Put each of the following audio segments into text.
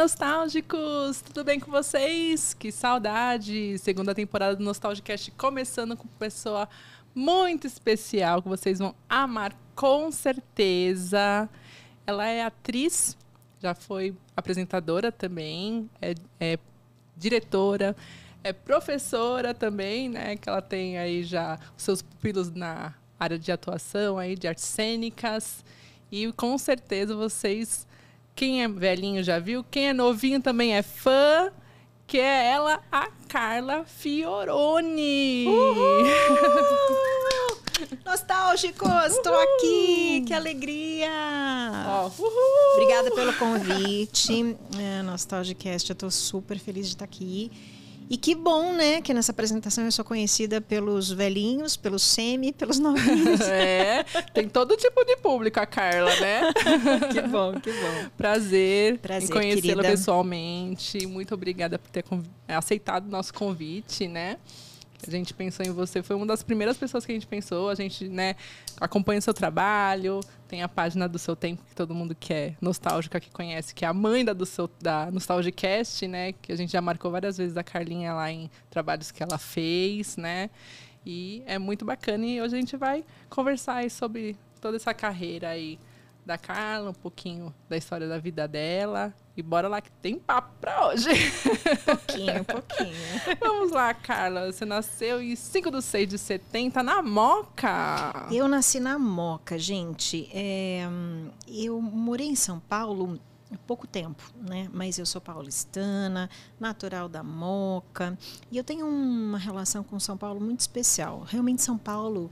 nostálgicos! Tudo bem com vocês? Que saudade! Segunda temporada do Nostalgicast começando com uma pessoa muito especial que vocês vão amar com certeza. Ela é atriz, já foi apresentadora também, é diretora, é professora também, né? Que ela tem aí já os seus pupilos na área de atuação aí, de artes cênicas. E com certeza vocês, quem é velhinho já viu, quem é novinho também é fã, que é ela, a Carla Fioroni. Nostálgicos, estou aqui, que alegria! Obrigada pelo convite, Nostalgicast, eu estou super feliz de estar aqui. E que bom, né, que nessa apresentação eu sou conhecida pelos velhinhos, pelos semi, pelos novinhos. Tem todo tipo de público a Carla, né? Que bom, que bom. Prazer em conhecê-la querida. Pessoalmente. Muito obrigada por ter aceitado o nosso convite, né? A gente pensou em você, foi uma das primeiras pessoas que a gente pensou. A gente, né, acompanha o seu trabalho, tem a página do Seu Tempo, que todo mundo que é nostálgica, que conhece, que é a mãe da Nostalgicast, né? Que a gente já marcou várias vezes a Carlinha lá em trabalhos que ela fez, né? E é muito bacana. E hoje a gente vai conversar aí sobre toda essa carreira aí da Carla, um pouquinho da história da vida dela. E bora lá que tem papo pra hoje. Pouquinho. Vamos lá, Carla. Você nasceu em 5/6/70 na Moca. Eu nasci na Moca, gente. Eu morei em São Paulo há pouco tempo, né? Mas eu sou paulistana, natural da Moca. E eu tenho uma relação com São Paulo muito especial. Realmente São Paulo,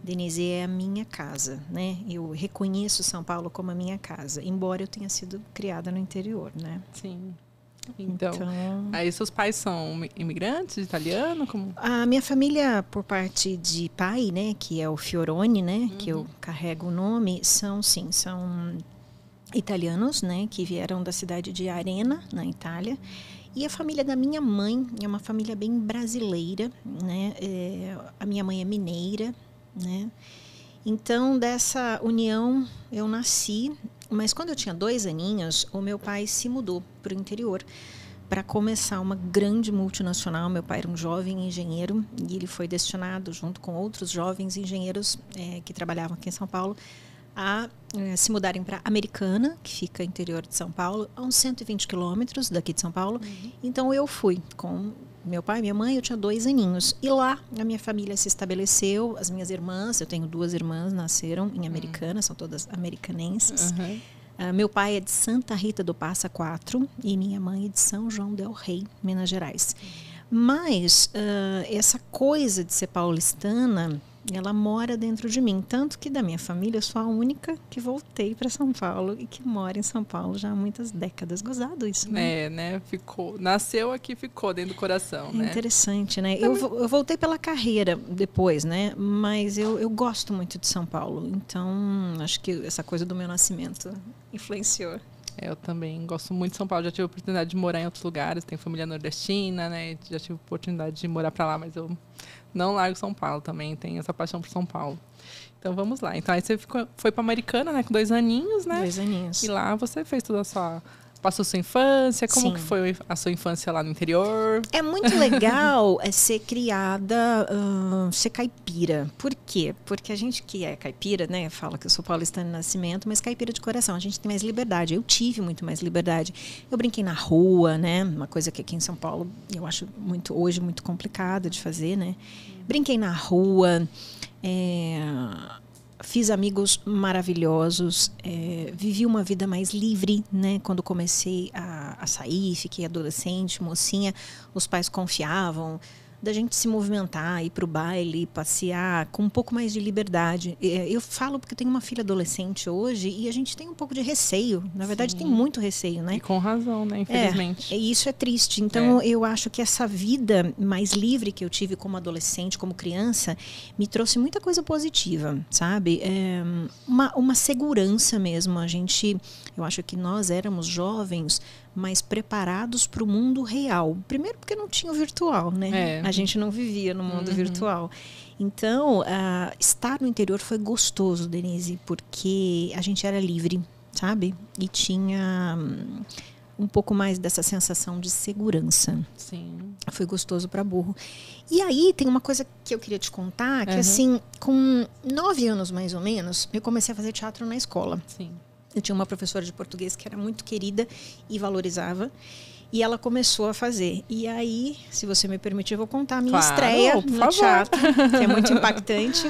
Denise, é a minha casa, né? Eu reconheço São Paulo como a minha casa, embora eu tenha sido criada no interior, né? Sim. Então, aí seus pais são imigrantes, italianos? Como? A minha família, por parte de pai, né, que é o Fioroni, né, que eu carrego o nome, são italianos, né, que vieram da cidade de Arena, na Itália. E a família da minha mãe é uma família bem brasileira, né? A minha mãe é mineira, né? Então, dessa união eu nasci, mas quando eu tinha 2 aninhos, o meu pai se mudou para o interior para começar uma grande multinacional. Meu pai era um jovem engenheiro e ele foi destinado, junto com outros jovens engenheiros que trabalhavam aqui em São Paulo, a se mudarem para Americana, que fica no interior de São Paulo, a uns 120 quilômetros daqui de São Paulo. Então eu fui com meu pai e minha mãe, eu tinha 2 aninhos. E lá a minha família se estabeleceu, as minhas irmãs, eu tenho 2 irmãs, nasceram em Americana, são todas americanenses. Meu pai é de Santa Rita do Passa Quatro e minha mãe é de São João del Rei, Minas Gerais. Mas essa coisa de ser paulistana, ela mora dentro de mim. Tanto que da minha família eu sou a única que voltei para São Paulo e que mora em São Paulo já há muitas décadas. Gozado isso, né? Né? Nasceu aqui, ficou dentro do coração, né? Interessante, né? Eu voltei pela carreira depois, né? Mas eu gosto muito de São Paulo. Então, acho que essa coisa do meu nascimento influenciou. Eu também gosto muito de São Paulo. Já tive a oportunidade de morar em outros lugares. Tenho família nordestina, né? Já tive a oportunidade de morar para lá, mas eu não largo São Paulo também. Tenho essa paixão por São Paulo. Então, vamos lá. Então, aí você foi para Americana, né? Com 2 aninhos, né? 2 aninhos. E lá você fez toda a sua... Passou sua infância? Como que foi a sua infância lá no interior? É muito legal ser criada, ser caipira. Por quê? Porque a gente que é caipira, né? Fala que eu sou paulistana de nascimento, mas caipira de coração. A gente tem mais liberdade. Eu tive muito mais liberdade. Eu brinquei na rua, né? Uma coisa que aqui em São Paulo eu acho hoje muito complicada de fazer, né? Brinquei na rua, fiz amigos maravilhosos, vivi uma vida mais livre, né? Quando comecei a sair, fiquei adolescente, mocinha, os pais confiavam da gente se movimentar, ir para o baile, passear com um pouco mais de liberdade. Eu falo porque eu tenho uma filha adolescente hoje e a gente tem um pouco de receio. Na verdade, tem muito receio, né? E com razão, né? Infelizmente. E isso é triste. Então, eu acho que essa vida mais livre que eu tive como adolescente, como criança, me trouxe muita coisa positiva, sabe? Uma segurança mesmo. Eu acho que nós éramos jovens, mas preparados para o mundo real. Primeiro porque não tinha o virtual, né? A gente não vivia no mundo virtual. Então, estar no interior foi gostoso, Denise, porque a gente era livre, sabe? E tinha um pouco mais dessa sensação de segurança. Sim. Foi gostoso para burro. E aí tem uma coisa que eu queria te contar, que assim, com 9 anos mais ou menos, eu comecei a fazer teatro na escola. Sim. Eu tinha uma professora de português que era muito querida e valorizava. E ela começou a fazer. E aí, se você me permitir, eu vou contar a minha estreia no teatro, que é muito impactante.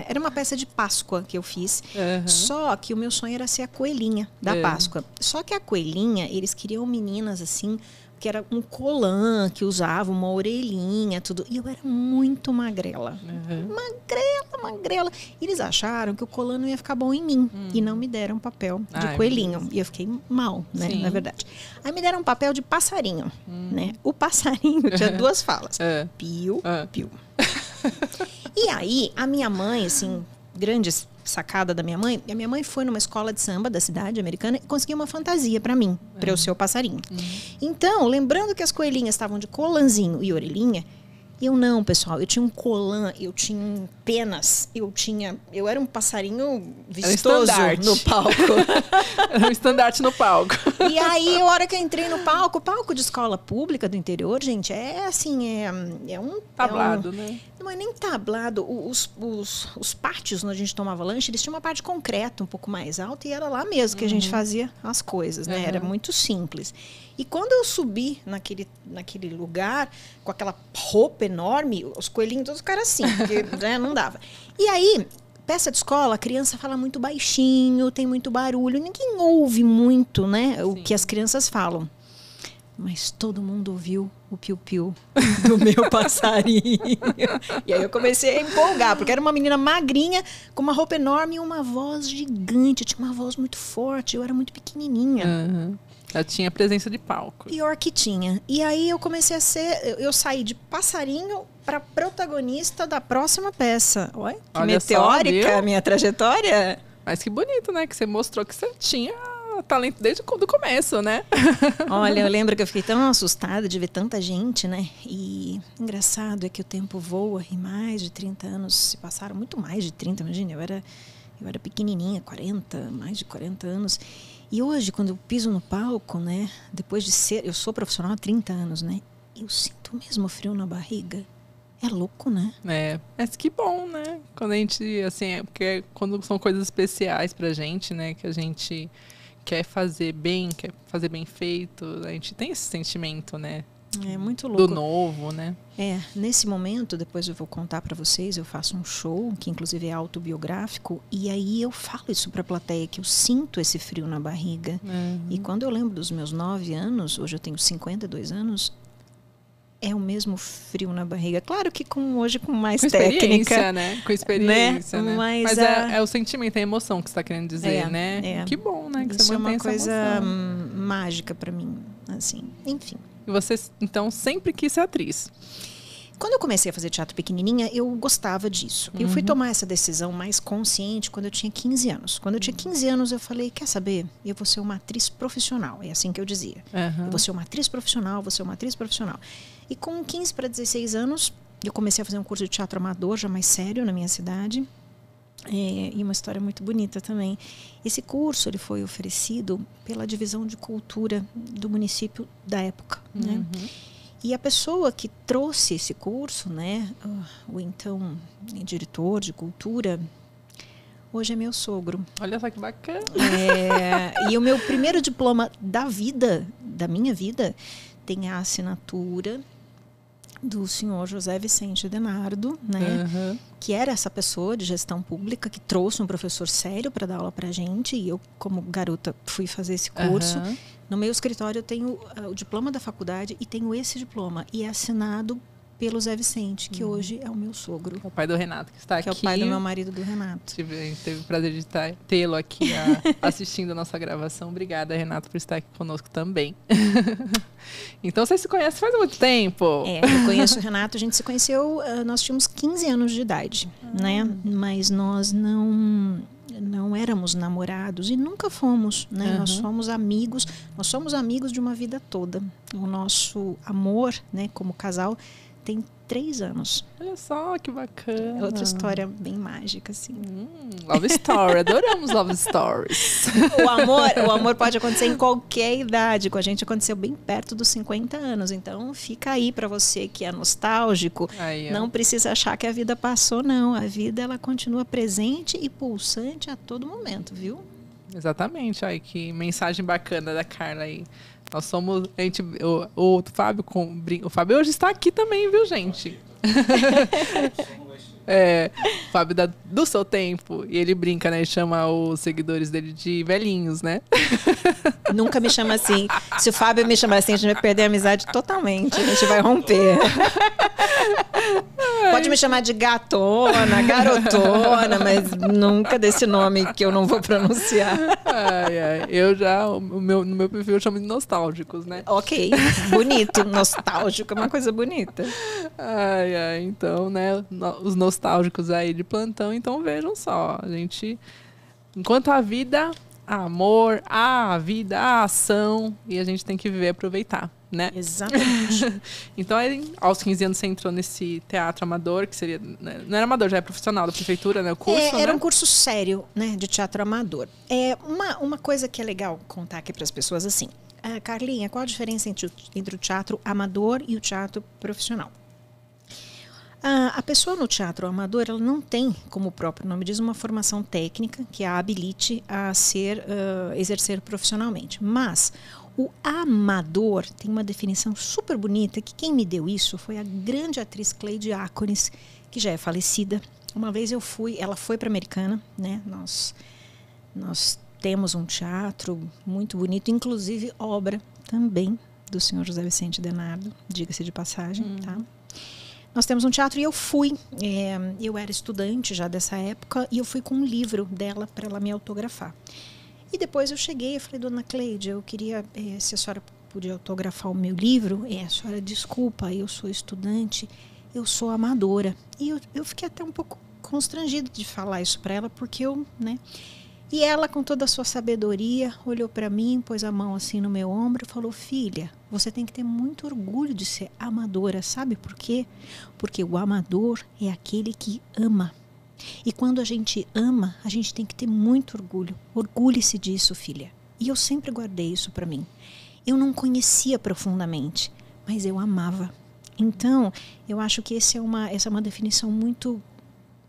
Era uma peça de Páscoa que eu fiz. Só que o meu sonho era ser a coelhinha da Páscoa. Só que a coelhinha, eles queriam meninas assim, que era um colã que usava, uma orelhinha, tudo. E eu era muito magrela. Magrela. E eles acharam que o colã não ia ficar bom em mim. E não me deram papel de coelhinho. E eu fiquei mal, né? Na verdade. Aí me deram um papel de passarinho, né? O passarinho tinha 2 falas. Piu, piu. E aí, a minha mãe, assim, grande sacada da minha mãe, a minha mãe foi numa escola de samba da cidade americana e conseguiu uma fantasia para mim, para eu ser o passarinho. Então, lembrando que as coelhinhas estavam de colanzinho e orelhinha, eu não, pessoal, eu tinha um colã, eu tinha penas, eu era um passarinho vistoso no palco. Era um estandarte no palco. E aí, a hora que eu entrei no palco, o palco de escola pública do interior, gente, é assim, é um... Tablado, né? Não é nem tablado. Os pátios onde a gente tomava lanche, eles tinham uma parte de concreto um pouco mais alta e era lá mesmo que a gente fazia as coisas, né? Era muito simples. E quando eu subi naquele lugar, com aquela roupa enorme, os coelhinhos todos ficaram assim, porque né, não dava. E aí, peça de escola, a criança fala muito baixinho, tem muito barulho, ninguém ouve muito, né, o que as crianças falam. Mas todo mundo ouviu o piu-piu do meu passarinho. E aí eu comecei a empolgar, porque era uma menina magrinha, com uma roupa enorme e uma voz gigante. Eu tinha uma voz muito forte, eu era muito pequenininha. Já tinha presença de palco. Pior que tinha. E aí eu comecei a ser... Eu saí de passarinho para protagonista da próxima peça. Olha, que Olha meteórica só, a minha trajetória. Mas que bonito, né? Que você mostrou que você tinha talento desde o começo, né? Olha, eu lembro que eu fiquei tão assustada de ver tanta gente, né? E engraçado é que o tempo voa e mais de 30 anos se passaram, muito mais de 30, imagina, eu era pequenininha, mais de 40 anos. E hoje, quando eu piso no palco, né? Depois de eu sou profissional há 30 anos, né? Eu sinto mesmo frio na barriga. É louco, né? Mas que bom, né? Quando a gente, assim, porque quando são coisas especiais pra gente, né? Que a gente quer fazer bem feito, a gente tem esse sentimento, né? É muito louco. Do novo, né? Nesse momento, depois eu vou contar para vocês, eu faço um show, que inclusive é autobiográfico, e aí eu falo isso para a plateia, que eu sinto esse frio na barriga. E quando eu lembro dos meus 9 anos, hoje eu tenho 52 anos, é o mesmo frio na barriga. Claro que hoje com mais técnica. Né? Com experiência, né? Mas é o sentimento, é a emoção que você está querendo dizer, né? Que bom, né? Que isso você mantém essa emoção. É uma coisa emoção. mágica para mim, assim, enfim. E você, então, sempre quis ser atriz? Quando eu comecei a fazer teatro pequenininha, eu gostava disso. Eu fui tomar essa decisão mais consciente quando eu tinha 15 anos. Quando eu tinha 15 anos, eu falei, quer saber? Eu vou ser uma atriz profissional. É assim que eu dizia. Eu vou ser uma atriz profissional, vou ser uma atriz profissional. E com 15 para 16 anos, eu comecei a fazer um curso de teatro amador, já mais sério, na minha cidade. E uma história muito bonita também. Esse curso ele foi oferecido pela divisão de cultura do município da época, né? E a pessoa que trouxe esse curso, né, o então diretor de cultura, hoje é meu sogro. Olha só que bacana. E o meu primeiro diploma da minha vida, tem a assinatura do senhor José Vicente Denardo, né? Que era essa pessoa de gestão pública que trouxe um professor sério para dar aula para a gente. E eu, como garota, fui fazer esse curso. No meu escritório eu tenho o diploma da faculdade e tenho esse diploma. E é assinado pelo Zé Vicente, que hoje é o meu sogro. O pai do Renato, que está aqui. Que é o pai do meu marido, do Renato. Teve o prazer de tê-lo aqui assistindo a nossa gravação. Obrigada, Renato, por estar aqui conosco também. Então, vocês se conhecem faz muito tempo. Eu conheço o Renato, a gente se conheceu, nós tínhamos 15 anos de idade, né? Mas nós não éramos namorados e nunca fomos, né? Nós somos amigos de uma vida toda. O nosso amor, né, como casal, tem 3 anos. Olha só, que bacana. Outra história bem mágica, assim. Love story, adoramos love stories. O amor pode acontecer em qualquer idade. Com a gente aconteceu bem perto dos 50 anos. Então, fica aí para você que é nostálgico. Aí, não precisa achar que a vida passou, não. A vida, ela continua presente e pulsante a todo momento, viu? Exatamente. Ai, que mensagem bacana da Carla aí. Nós somos... o Fábio... O Fábio hoje está aqui também, viu, gente? O Fábio do seu tempo. E ele brinca, né? Ele chama os seguidores dele de velhinhos, né? Nunca me chama assim. Se o Fábio me chamar assim, a gente vai perder a amizade totalmente. A gente vai romper. Pode me chamar de gatona, garotona, mas nunca desse nome que eu não vou pronunciar. Eu já, no meu perfil, eu chamo de nostálgicos, né? Ok, bonito. Nostálgico é uma coisa bonita. Então, né? Os nostálgicos aí de plantão, então vejam só. A gente, enquanto a vida, amor, a vida, a ação, e a gente tem que viver e aproveitar, né? Exatamente. Então, aí, aos 15 anos você entrou nesse teatro amador, que seria... Né? Não era amador, já é profissional da prefeitura, né? O curso, era né? um curso sério, né? De teatro amador. Uma coisa que é legal contar aqui para as pessoas, assim. Carlinha, qual a diferença entre o teatro amador e o teatro profissional? A pessoa no teatro amador, ela não tem, como o próprio nome diz, uma formação técnica que a habilite a exercer profissionalmente. Mas o amador tem uma definição super bonita, que quem me deu isso foi a grande atriz Cleide Ácones, que já é falecida. Uma vez ela foi para a Americana, né? Nós temos um teatro muito bonito, inclusive obra também do senhor José Vicente Denardo, diga-se de passagem, tá? Nós temos um teatro e eu era estudante já dessa época e eu fui com um livro dela para ela me autografar. E depois eu cheguei e falei, dona Cleide, eu queria, se a senhora podia autografar o meu livro. A senhora, desculpa, eu sou estudante, eu sou amadora. E eu fiquei até um pouco constrangida de falar isso para ela, porque né? E ela, com toda a sua sabedoria, olhou para mim, pôs a mão assim no meu ombro e falou, filha, você tem que ter muito orgulho de ser amadora. Sabe por quê? Porque o amador é aquele que ama. E quando a gente ama, a gente tem que ter muito orgulho. Orgulhe-se disso, filha. E eu sempre guardei isso para mim. Eu não conhecia profundamente, mas eu amava. Então, eu acho que essa é uma definição muito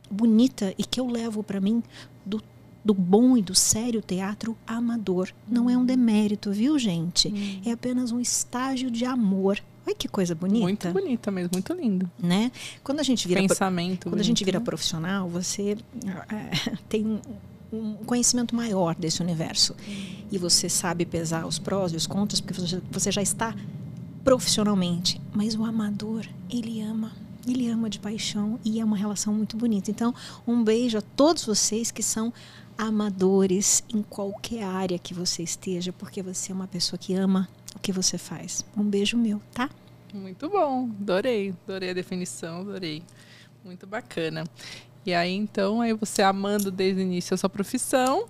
bonita e que eu levo para mim do bom e do sério teatro amador. Não é um demérito, viu, gente? É apenas um estágio de amor. Olha que coisa bonita. Muito bonita mesmo, muito lindo. Né? Quando a gente vira pensamento, quando a gente vira profissional, você tem um conhecimento maior desse universo. E você sabe pesar os prós e os contras, porque você já está profissionalmente. Mas o amador, ele ama de paixão e é uma relação muito bonita. Então, um beijo a todos vocês que são amadores em qualquer área que você esteja, porque você é uma pessoa que ama o que você faz. Um beijo meu, tá? Muito bom, adorei a definição, adorei. Muito bacana. E aí, então, você amando desde o início a sua profissão.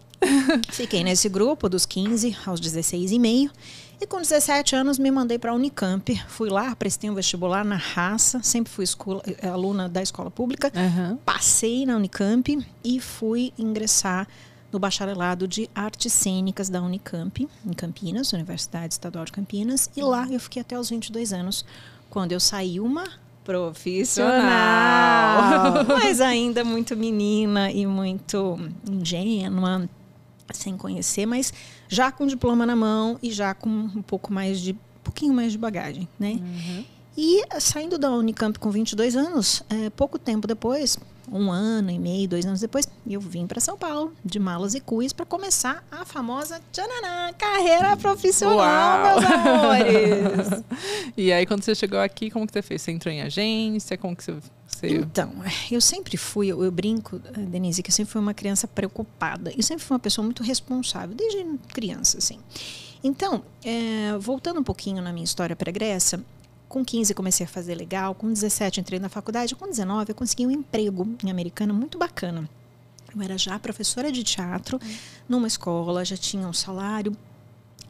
Fiquei nesse grupo dos 15 aos 16 e meio. E com 17 anos me mandei para a Unicamp. Fui lá, prestei um vestibular na raça. Sempre fui aluna da escola pública. Passei na Unicamp e fui ingressar no bacharelado de Artes Cênicas da Unicamp, em Campinas, Universidade Estadual de Campinas. E lá eu fiquei até os 22 anos, quando eu saí uma profissional. Mas ainda muito menina e muito ingênua, sem conhecer, mas já com diploma na mão e já com um pouquinho mais de bagagem, né? E saindo da Unicamp com 22 anos, pouco tempo depois, 1 ano e meio, 2 anos depois, eu vim para São Paulo, de malas e cuis, para começar a famosa carreira profissional. Uau! Meus amores! E aí, quando você chegou aqui, como que você fez? Você entrou em agência? Como que você... Então, eu sempre fui, eu brinco, Denise, que eu sempre fui uma criança preocupada. Eu sempre fui uma pessoa muito responsável, desde criança, assim. Então, voltando um pouquinho na minha história pregressa, com 15 comecei a fazer legal, com 17 entrei na faculdade, com 19 eu consegui um emprego em Americana muito bacana. Eu era já professora de teatro numa escola, já tinha um salário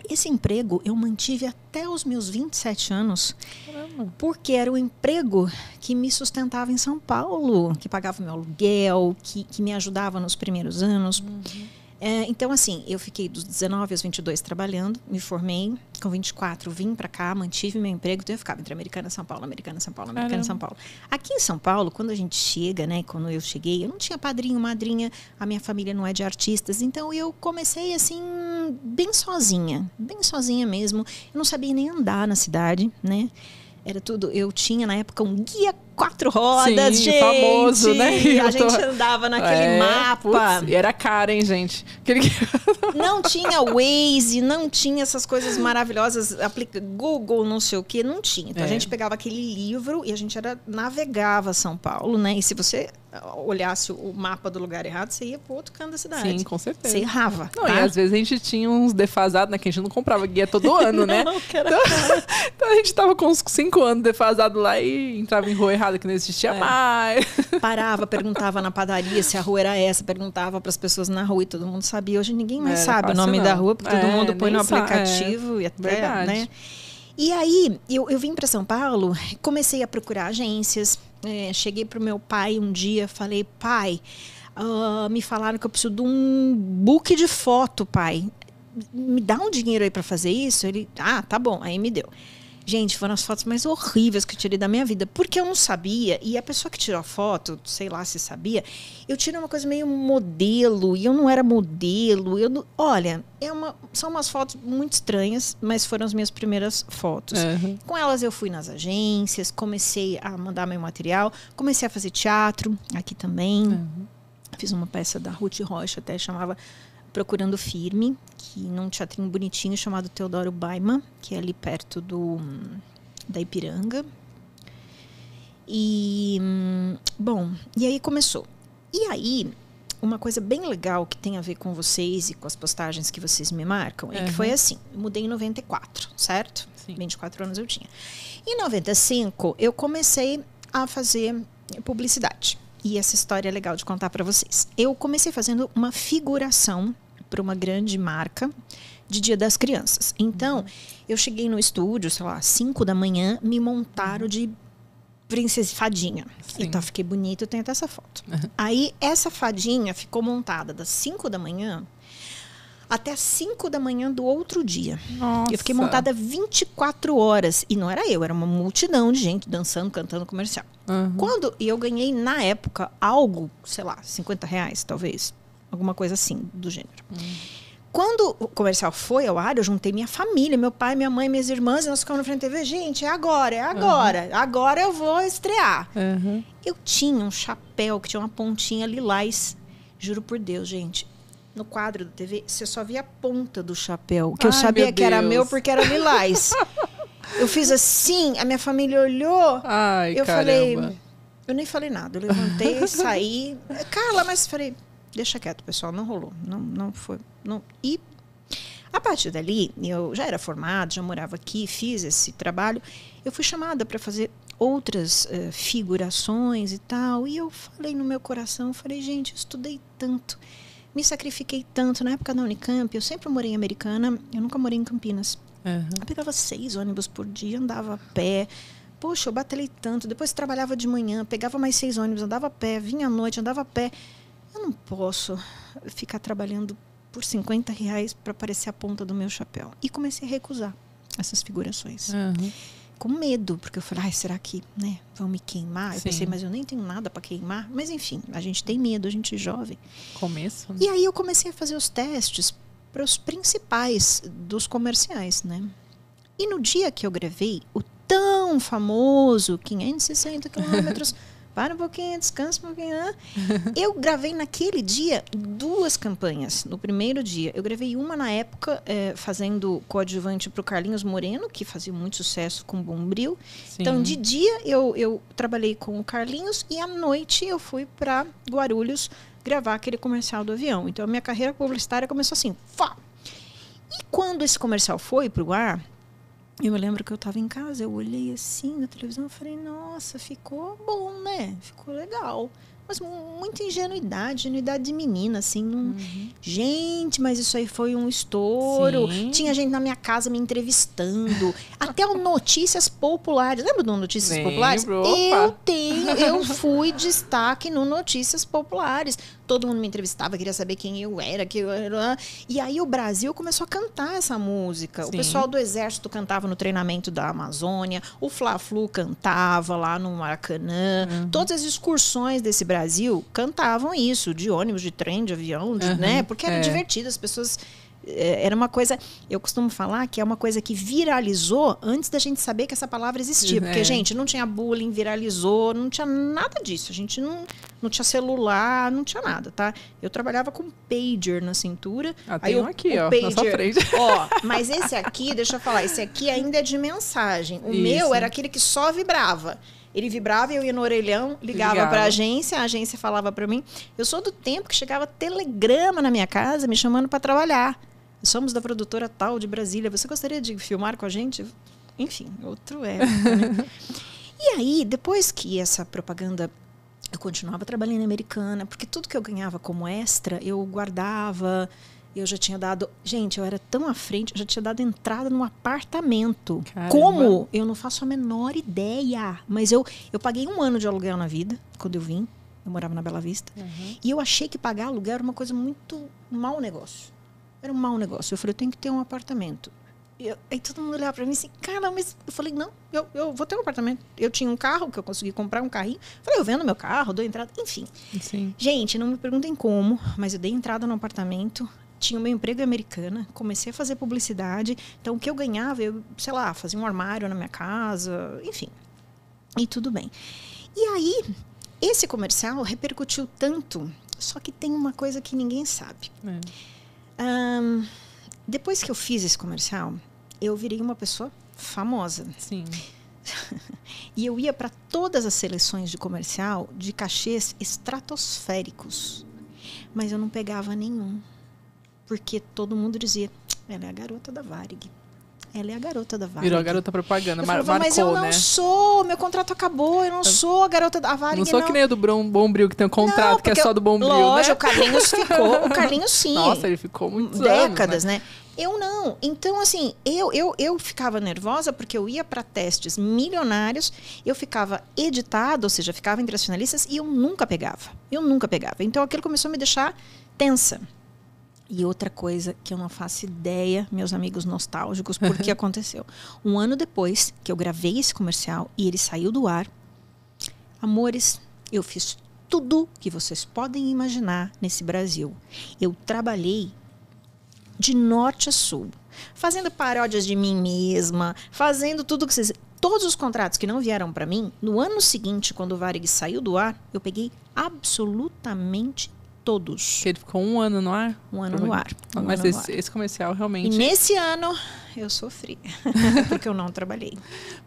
Esse emprego eu mantive até os meus 27 anos, Caramba. porque era o emprego que me sustentava em São Paulo, que pagava meu aluguel, que me ajudava nos primeiros anos. Então, assim, eu fiquei dos 19 aos 22 trabalhando, me formei, com 24 vim para cá, mantive meu emprego, então eu ficava entre Americana e São Paulo, Americana e São Paulo, Americana e São Paulo. Aqui em São Paulo, quando a gente chega, né, quando eu cheguei, eu não tinha padrinho, madrinha, a minha família não é de artistas, então eu comecei, assim, bem sozinha mesmo. Eu não sabia nem andar na cidade, né? Era tudo, eu tinha na época um guia 4 rodas, Sim, gente. famoso, né? A gente andava naquele mapa. Putz, e era caro, hein, gente? Não tinha Waze, não tinha essas coisas maravilhosas, Google, não sei o que, não tinha. Então a gente pegava aquele livro e a gente navegava São Paulo, né? E se você olhasse o mapa do lugar errado, você ia para outro canto da cidade. Sim, com certeza. Você errava. Não, tá? E às vezes a gente tinha uns defasados, né? Que a gente não comprava guia todo ano, né? Não, então a gente tava com uns 5 anos defasado lá e entrava em rua errada, que não existia mais. Parava, perguntava na padaria se a rua era essa, perguntava para as pessoas na rua e todo mundo sabia. Hoje ninguém mais sabe o nome da rua, porque todo mundo põe no aplicativo e até, verdade. Né? E aí, eu vim para São Paulo, comecei a procurar agências, cheguei pro meu pai um dia, falei, pai, me falaram que eu preciso de um book de foto, pai. Me dá um dinheiro aí para fazer isso? Ele, tá bom, aí me deu. Gente, foram as fotos mais horríveis que eu tirei da minha vida, porque eu não sabia, e a pessoa que tirou a foto, sei lá se sabia, eu tirei uma coisa meio modelo, e eu não era modelo, olha, são umas fotos muito estranhas, mas foram as minhas primeiras fotos. Uhum. Com elas eu fui nas agências, comecei a mandar meu material, comecei a fazer teatro, aqui também, fiz uma peça da Ruth Rocha, até chamava Procurando Firme, que num teatrinho bonitinho chamado Teodoro Baima, que é ali perto da Ipiranga. E, bom, e aí começou. E aí, uma coisa bem legal que tem a ver com vocês e com as postagens que vocês me marcam, é que foi assim, eu mudei em 94, certo? Sim. 24 anos eu tinha. Em 95, eu comecei a fazer publicidade. E essa história é legal de contar para vocês. Eu comecei fazendo uma figuração para uma grande marca de Dia das Crianças. Então, eu cheguei no estúdio, sei lá, 5 da manhã, me montaram de princesa fadinha. Sim. Então, fiquei bonita, eu tenho até essa foto. Aí, essa fadinha ficou montada das 5 da manhã até as 5 da manhã do outro dia. Nossa. Eu fiquei montada 24 horas. E não era eu, era uma multidão de gente dançando, cantando comercial. E eu ganhei, na época, algo, sei lá, R$50, talvez. Alguma coisa assim, do gênero. Quando o comercial foi ao ar, eu juntei minha família, meu pai, minha mãe, minhas irmãs, e nós ficamos na frente da TV. Gente, é agora. Agora eu vou estrear. Eu tinha um chapéu que tinha uma pontinha lilás. Juro por Deus, gente. No quadro da TV, você só via a ponta do chapéu. Que eu sabia que era meu porque era lilás. Eu fiz assim, a minha família olhou. Ai, eu caramba. falei... Eu nem falei nada. Eu levantei, saí. Carla, mas falei... Deixa quieto, pessoal. Não rolou. Não foi. Não. E a partir dali, eu já era formada, já morava aqui, fiz esse trabalho. Eu fui chamada para fazer outras figurações e tal. E eu falei no meu coração, falei, gente, eu estudei tanto. Me sacrifiquei tanto. Na época da Unicamp, eu sempre morei em Americana, eu nunca morei em Campinas. Eu pegava 6 ônibus por dia, andava a pé. Poxa, eu batalhei tanto. Depois trabalhava de manhã, pegava mais 6 ônibus, andava a pé, vinha à noite, andava a pé. Eu não posso ficar trabalhando por R$50 para aparecer a ponta do meu chapéu. E comecei a recusar essas figurações. Com medo, porque eu falei, será que vão me queimar? Eu pensei, mas eu nem tenho nada para queimar. Mas enfim, a gente tem medo, a gente é jovem. Começo, né? E aí eu comecei a fazer os testes para os principais dos comerciais, né? E no dia que eu gravei o tão famoso 560 quilômetros, para um pouquinho, descansa um pouquinho. Eu gravei naquele dia 2 campanhas. No primeiro dia, eu gravei uma na época fazendo coadjuvante para o Carlinhos Moreno, que fazia muito sucesso com Bombril. Sim. Então, de dia eu trabalhei com o Carlinhos e à noite eu fui para Guarulhos gravar aquele comercial do avião. Então, a minha carreira publicitária começou assim. Fá! E quando esse comercial foi para o ar, eu me lembro que eu estava em casa, eu olhei assim na televisão e falei, nossa, ficou bom, né? Ficou legal. Mas muita ingenuidade de menina, assim. Gente, mas isso aí foi um estouro. Sim. Tinha gente na minha casa me entrevistando. Até o Notícias Populares. Lembra do Notícias Populares? Eu fui destaque no Notícias Populares. Todo mundo me entrevistava, queria saber quem eu era. E aí o Brasil começou a cantar essa música. Sim. O pessoal do Exército cantava no treinamento da Amazônia. O Fla-Flu cantava lá no Maracanã. Todas as excursões desse Brasil cantavam isso, de ônibus, de trem, de avião, né? Porque era divertido, as pessoas... Era uma coisa, eu costumo falar que é uma coisa que viralizou antes da gente saber que essa palavra existia. Porque, gente, não tinha bullying, viralizou, não tinha nada disso. A gente não tinha celular, não tinha nada, tá? Eu trabalhava com pager na cintura. Tem um aqui, ó, pager, na sua frente. Ó, mas esse aqui, deixa eu falar, esse aqui ainda é de mensagem. O meu era aquele que só vibrava. Ele vibrava e eu ia no orelhão, ligava para a agência falava para mim. Eu sou do tempo que chegava telegrama na minha casa me chamando para trabalhar. Somos da produtora tal de Brasília. Você gostaria de filmar com a gente? Enfim, outro época, né? E aí, depois que essa propaganda... Eu continuava trabalhando em Americana, porque tudo que eu ganhava como extra, eu guardava... Eu já tinha dado... Gente, eu era tão à frente, eu já tinha dado entrada num apartamento. Caramba. Como? Eu não faço a menor ideia. Mas eu paguei 1 ano de aluguel na vida, quando eu vim. Eu morava na Bela Vista. E eu achei que pagar aluguel era uma coisa muito... mau negócio. Era um mau negócio. Eu falei, eu tenho que ter um apartamento. Aí todo mundo olhava pra mim assim, cara, mas... Eu falei, não, eu vou ter um apartamento. Eu tinha um carro, que eu consegui comprar um carrinho. Falei, eu vendo meu carro, dou entrada, enfim. Sim. Gente, não me perguntem como, mas eu dei entrada no apartamento. Tinha o meu emprego em Americana, comecei a fazer publicidade. Então, o que eu ganhava, eu, sei lá, fazia um armário na minha casa, enfim. E tudo bem. E aí, esse comercial repercutiu tanto, só que tem uma coisa que ninguém sabe. Depois que eu fiz esse comercial, eu virei uma pessoa famosa. Sim. E eu ia para todas as seleções de comercial de cachês estratosféricos. Mas eu não pegava nenhum. Porque todo mundo dizia, ela é a garota da Varig. Ela é a garota da Varig. Virou a garota propaganda, marcou, mas eu não né? sou, meu contrato acabou, eu não sou a garota da Varig. Não sou que nem o do Bombril, que tem um contrato que é só do Bombril, lógico, né? O Carlinhos ficou, o Carlinhos sim. Nossa, ele ficou muitos décadas, anos, né? Eu não. Então, assim, eu ficava nervosa porque eu ia para testes milionários, eu ficava editada, ou seja, ficava entre as finalistas e eu nunca pegava. Então, aquilo começou a me deixar tensa. E outra coisa que eu não faço ideia, meus amigos nostálgicos, por que aconteceu. 1 ano depois que eu gravei esse comercial e ele saiu do ar, amores, eu fiz tudo que vocês podem imaginar nesse Brasil. Eu trabalhei de norte a sul, fazendo paródias de mim mesma, fazendo tudo que vocês... Todos os contratos que não vieram para mim, no ano seguinte, quando o Varig saiu do ar, eu peguei absolutamente todos. Que ele ficou 1 ano no ar? 1 ano no ar. Mas esse comercial realmente... E nesse ano eu sofri, porque eu não trabalhei.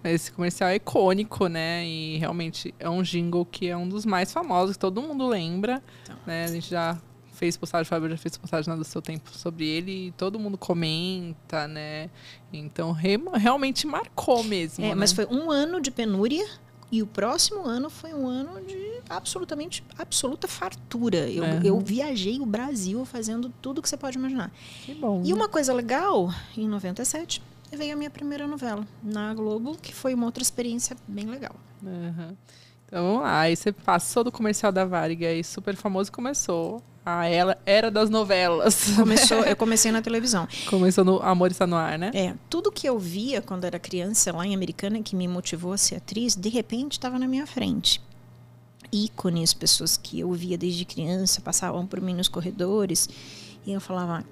Mas esse comercial é icônico, né? E realmente é um jingle que é um dos mais famosos, que todo mundo lembra. Então. Né? A gente já fez postagem, o Fábio já fez postagem do seu tempo sobre ele e todo mundo comenta, né? Então realmente marcou mesmo. Né? Mas foi 1 ano de penúria. E o próximo ano foi um ano de absoluta fartura. Eu viajei o Brasil fazendo tudo que você pode imaginar. Que bom. E uma coisa legal, em 97, veio a minha primeira novela na Globo, que foi uma outra experiência bem legal. Então vamos lá. Aí você passou do comercial da Varig, aí super famoso, começou a era das novelas. Eu comecei na televisão. Começou no Amor Está no Ar, né? Tudo que eu via quando era criança lá em Americana, que me motivou a ser atriz, de repente estava na minha frente. Ícones, pessoas que eu via desde criança, passavam por mim nos corredores, e eu falava,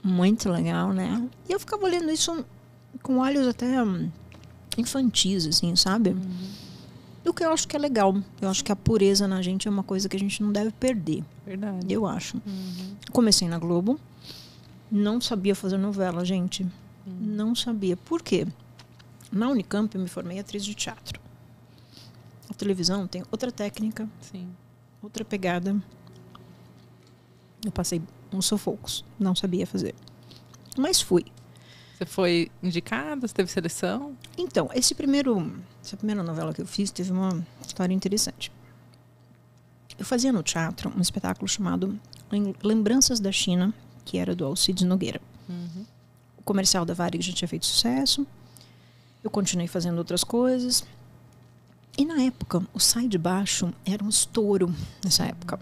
muito legal, né? E eu ficava olhando isso com olhos até infantis, assim, sabe? O que eu acho que é legal. Eu acho que a pureza na gente é uma coisa que a gente não deve perder. Verdade. Eu acho. Comecei na Globo. Não sabia fazer novela, gente. Não sabia. Por quê? Na Unicamp eu me formei atriz de teatro. A televisão tem outra técnica. Sim. Outra pegada. Eu passei uns sufocos. Não sabia fazer. Mas fui. Você foi indicada? Você teve seleção? Então, essa primeira novela que eu fiz teve uma história interessante. Eu fazia no teatro um espetáculo chamado Lembranças da China, que era do Alcides Nogueira. O comercial da Varig já tinha feito sucesso. Eu continuei fazendo outras coisas. E na época, o Sai de Baixo era um estouro nessa época.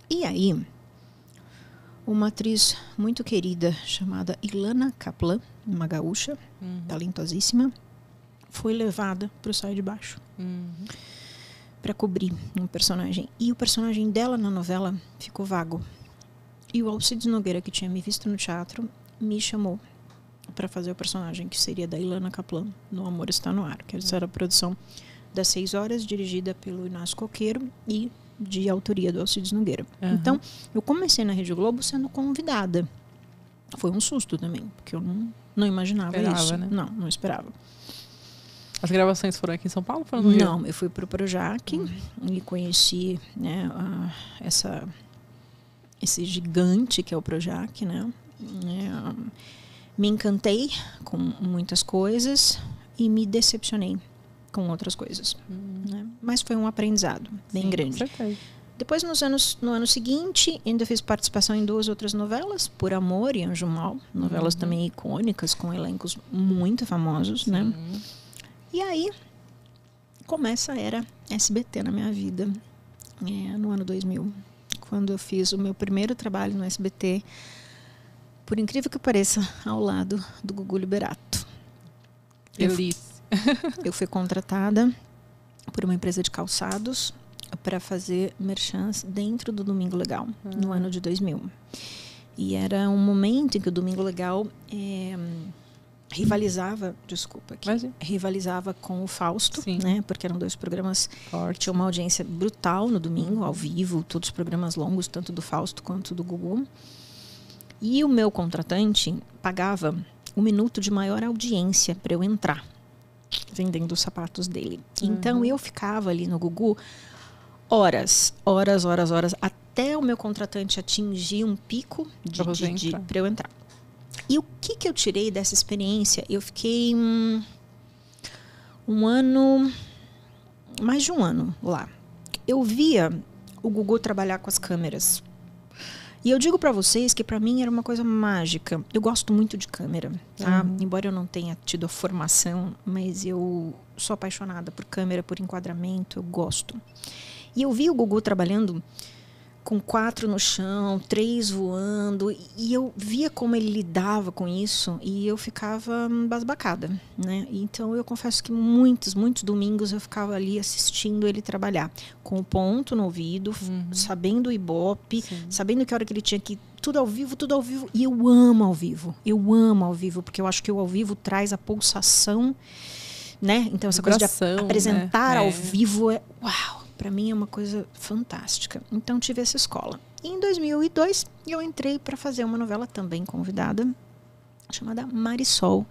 E aí, uma atriz muito querida chamada Ilana Kaplan, uma gaúcha, talentosíssima, foi levada para o Sai de Baixo para cobrir um personagem. E o personagem dela na novela ficou vago. E o Alcides Nogueira, que tinha me visto no teatro, me chamou para fazer o personagem que seria da Ilana Kaplan no Amor Está no Ar, que essa era a produção das 6 horas, dirigida pelo Inácio Coqueiro e de autoria do Alcides Nogueira. Então, eu comecei na Rede Globo sendo convidada. Foi um susto também, porque eu não imaginava isso. Né? Não esperava. As gravações foram aqui em São Paulo ou foram no Rio? Não, eu fui para o Projac e conheci, né, esse gigante que é o Projac, né? Me encantei com muitas coisas e me decepcionei com outras coisas. Né? Mas foi um aprendizado bem grande. Com certeza. Depois, no ano seguinte, ainda fiz participação em 2 outras novelas, Por Amor e Anjo Mal, novelas também icônicas, com elencos muito famosos, né? E aí, começa a era SBT na minha vida, no ano 2000, quando eu fiz o meu primeiro trabalho no SBT, por incrível que pareça, ao lado do Gugu Liberato. Eu fui contratada por uma empresa de calçados para fazer merchans dentro do Domingo Legal, no ano de 2000. E era um momento em que o Domingo Legal rivalizava com o Fausto, né? Porque eram 2 programas que tinham uma audiência brutal no domingo, ao vivo, todos os programas longos, tanto do Fausto quanto do Gugu. E o meu contratante pagava 1 minuto de maior audiência para eu entrar, vendendo os sapatos dele. Então eu ficava ali no Gugu horas, até o meu contratante atingir um pico para eu entrar. E o que eu tirei dessa experiência? Eu fiquei mais de um ano lá. Eu via o Gugu trabalhar com as câmeras. E eu digo para vocês que para mim era uma coisa mágica. Eu gosto muito de câmera, tá? Embora eu não tenha tido a formação, mas eu sou apaixonada por câmera, por enquadramento, eu gosto. E eu vi o Gugu trabalhando com 4 no chão, 3 voando, e eu via como ele lidava com isso e eu ficava embasbacada, né? Então eu confesso que muitos domingos eu ficava ali assistindo ele trabalhar, com o ponto no ouvido, sabendo o ibope, sabendo que a hora que ele tinha que tudo ao vivo, e eu amo ao vivo, porque eu acho que o ao vivo traz a pulsação, né? Então essa coisa de apresentar ao vivo é uau! Para mim é uma coisa fantástica. Então tive essa escola. E em 2002 eu entrei para fazer uma novela também convidada, chamada Marisol,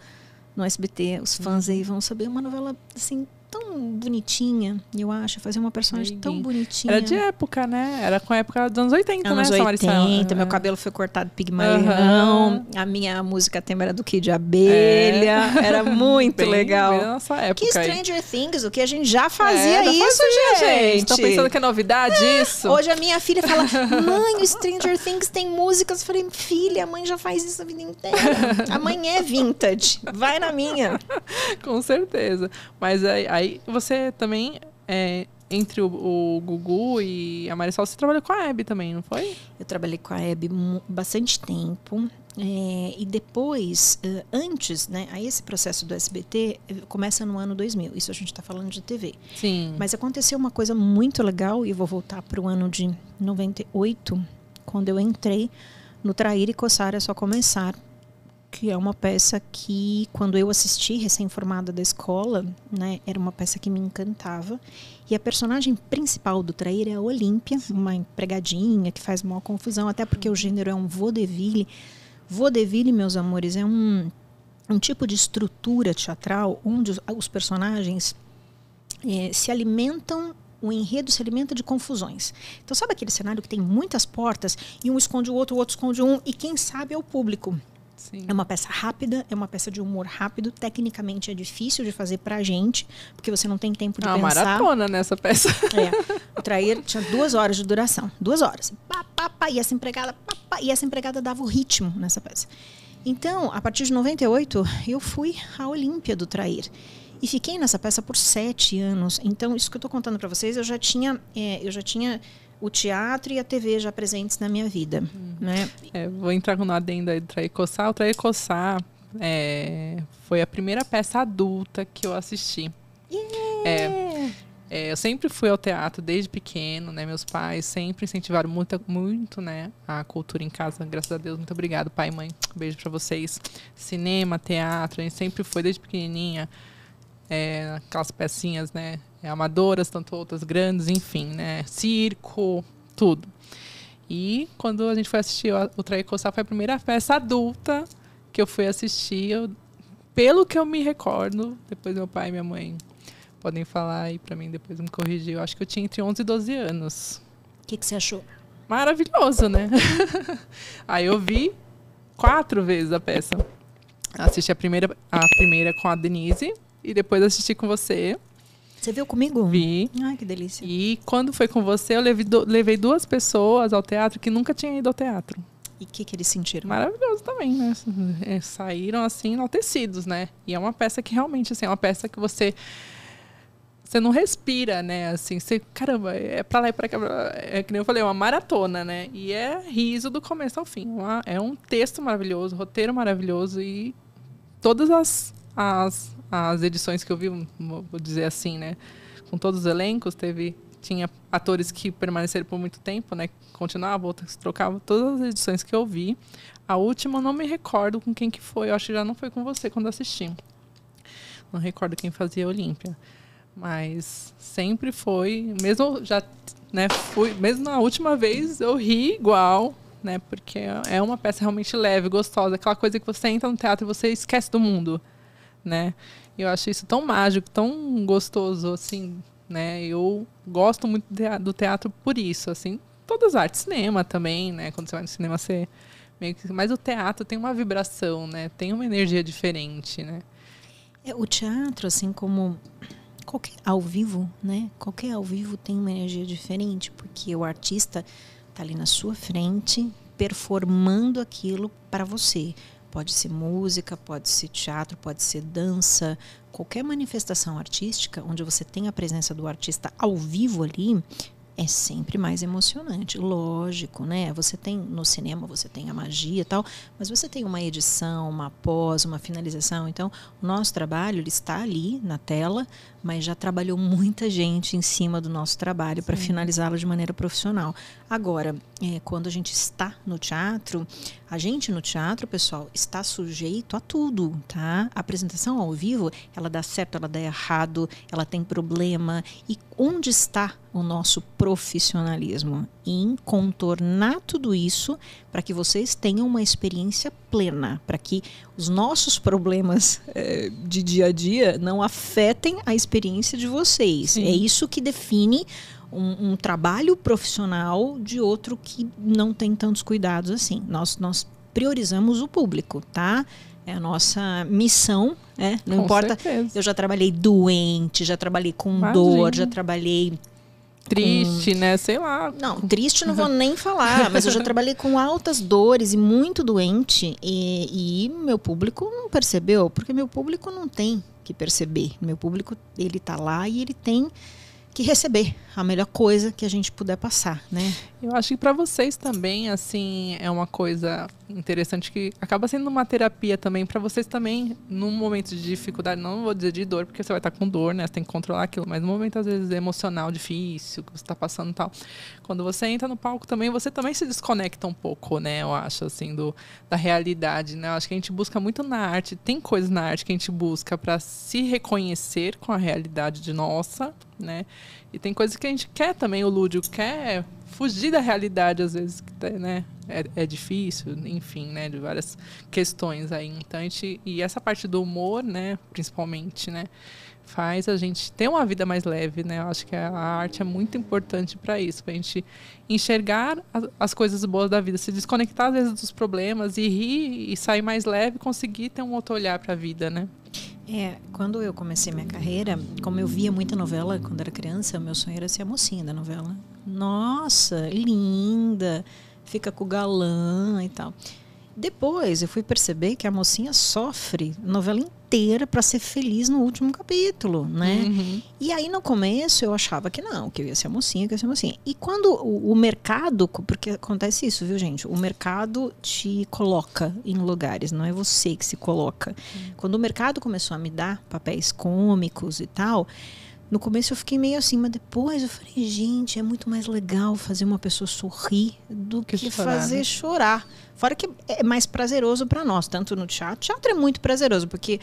no SBT. Os fãs aí vão saber, uma novela assim tão bonitinha, eu acho, fazer uma personagem tão bonitinha. Era de época, né? Era com a época dos anos 80, anos né? 80, meu cabelo foi cortado pigmalião, a minha música tema era do Kid de Abelha, era muito legal. Bem da nossa época. Que Stranger Things, o que a gente já fazia isso, gente. Estão pensando que é novidade isso? Hoje a minha filha fala, mãe, o Stranger Things tem músicas. Eu falei, filha, a mãe já faz isso a vida inteira. A mãe é vintage, vai na minha. Com certeza. Mas aí você também, entre o Gugu e a Marisol, você trabalhou com a Hebe também, não foi? Eu trabalhei com a Hebe bastante tempo. E depois, antes, né, aí esse processo do SBT começa no ano 2000. Isso a gente está falando de TV. Sim. Mas aconteceu uma coisa muito legal, e eu vou voltar para o ano de 98, quando eu entrei no Trair e Coçar é Só Começar, que é uma peça que, quando eu assisti, recém-formada da escola, né, era uma peça que me encantava. E a personagem principal do Trair é a Olímpia, uma empregadinha que faz maior confusão, até porque o gênero é um vaudeville. Vaudeville, meus amores, é um tipo de estrutura teatral onde os personagens se alimentam, o enredo se alimenta de confusões. Então, sabe aquele cenário que tem muitas portas e um esconde o outro esconde um, e quem sabe é o público. Sim. É uma peça rápida, é uma peça de humor rápido. Tecnicamente é difícil de fazer pra gente, porque você não tem tempo de pensar. Maratona nessa peça. O trair tinha 2 horas de duração. 2 horas. Pá, pá, pá, e essa empregada dava o ritmo nessa peça. Então, a partir de 98, eu fui à Olímpia do Trair. E fiquei nessa peça por 7 anos. Então, isso que eu estou contando para vocês, eu já tinha o teatro e a TV já presentes na minha vida. Né? Vou entrar no adendo aí do Trair Coçar. O Trair Coçar foi a primeira peça adulta que eu assisti. Eu sempre fui ao teatro desde pequeno, né? Meus pais sempre incentivaram muito, né, a cultura em casa. Graças a Deus, muito obrigado, pai e mãe. Um beijo pra vocês. Cinema, teatro, a gente sempre foi desde pequenininha. Aquelas pecinhas, né, amadoras, tanto outras grandes, enfim, né? Circo, tudo. E quando a gente foi assistir o Trair Coçar, foi a primeira peça adulta que eu fui assistir. Pelo que eu me recordo, depois meu pai e minha mãe podem falar aí pra mim, depois me corrigir. Eu acho que eu tinha entre 11 e 12 anos. O que você achou? Maravilhoso, né? Aí eu vi 4 vezes a peça. Assisti a primeira com a Denise e depois assisti com você. Você viu comigo? Vi. Ai, que delícia. E quando foi com você, eu levei 2 pessoas ao teatro que nunca tinham ido ao teatro. E o que eles sentiram? Maravilhoso também, né? Saíram assim enaltecidos, né? E é uma peça que realmente, assim, é uma peça que você não respira, né? Assim, caramba, é pra lá e pra cá. É que nem eu falei, é uma maratona, né? E é riso do começo ao fim. É um texto maravilhoso, roteiro maravilhoso e todas as edições que eu vi, vou dizer assim, né? Com todos os elencos, tinha atores que permaneceram por muito tempo, né? Continuavam, outros trocavam. Todas as edições que eu vi. A última eu não me recordo com quem que foi. Eu acho que já não foi com você quando assisti. Não recordo quem fazia a Olímpia. Mas sempre foi, mesmo já, né, mesmo na última vez eu ri igual, né, porque é uma peça realmente leve, gostosa, aquela coisa que você entra no teatro e você esquece do mundo, né? Eu acho isso tão mágico, tão gostoso, assim, né? Eu gosto muito do teatro por isso, assim, todas as artes, cinema também, né? Quando você vai no cinema, mas o teatro tem uma vibração, né? Tem uma energia diferente, né? O teatro, assim como qualquer ao vivo, né? Qualquer ao vivo tem uma energia diferente, porque o artista está ali na sua frente, performando aquilo para você. Pode ser música, pode ser teatro, pode ser dança, qualquer manifestação artística onde você tem a presença do artista ao vivo ali, é sempre mais emocionante, lógico, né? Você tem, no cinema, você tem a magia e tal, mas você tem uma edição, uma pós, uma finalização. Então, o nosso trabalho, ele está ali na tela, mas já trabalhou muita gente em cima do nosso trabalho para finalizá-lo de maneira profissional. Agora, quando a gente está no teatro, pessoal, está sujeito a tudo, tá? A apresentação ao vivo, ela dá certo, ela dá errado, ela tem problema. E onde está o nosso profissionalismo? Em contornar tudo isso para que vocês tenham uma experiência plena, para que os nossos problemas de dia a dia não afetem a experiência de vocês. Sim. É isso que define um trabalho profissional de outro que não tem tantos cuidados assim. Nós priorizamos o público, tá? É a nossa missão, né? Não importa. Certeza. Eu já trabalhei doente, já trabalhei com dor, já trabalhei triste, né? Sei lá. Não, triste não vou nem falar, mas eu já trabalhei com altas dores e muito doente e meu público não percebeu, porque meu público não tem que perceber. Meu público, ele tá lá e ele tem que receber a melhor coisa que a gente puder passar, né? Eu acho que para vocês também, assim, é uma coisa interessante que acaba sendo uma terapia também para vocês também, num momento de dificuldade, não vou dizer de dor, porque você vai estar com dor, né? Você tem que controlar aquilo, mas num momento, às vezes, emocional, difícil, que você está passando e tal. Quando você entra no palco também, você também se desconecta um pouco, né? Eu acho, assim, da realidade, né? Eu acho que a gente busca muito na arte, tem coisas na arte que a gente busca para se reconhecer com a realidade de nossa, né? E tem coisas que a gente quer também, o lúdico quer fugir da realidade, às vezes, né? É difícil, enfim, né? De várias questões aí. Então, e essa parte do humor, né? Principalmente, né? Faz a gente ter uma vida mais leve, né? Eu acho que a arte é muito importante para isso, para a gente enxergar as coisas boas da vida, se desconectar, às vezes, dos problemas e rir e sair mais leve, conseguir ter um outro olhar para a vida, né? Quando eu comecei minha carreira, como eu via muita novela quando era criança, meu sonho era ser a mocinha da novela. Nossa, linda, fica com o galã e tal. Depois eu fui perceber que a mocinha sofre a novela inteira para ser feliz no último capítulo, né? Uhum. E aí no começo eu achava que não, que eu ia ser a mocinha, que eu ia ser a mocinha. E quando o mercado, porque acontece isso, viu, gente? O mercado te coloca em lugares, não é você que se coloca. Quando o mercado começou a me dar papéis cômicos e tal, no começo eu fiquei meio assim, mas depois eu falei, gente, é muito mais legal fazer uma pessoa sorrir do que chorar, fazer né? chorar. Fora que é mais prazeroso para nós, tanto no teatro. Teatro é muito prazeroso, porque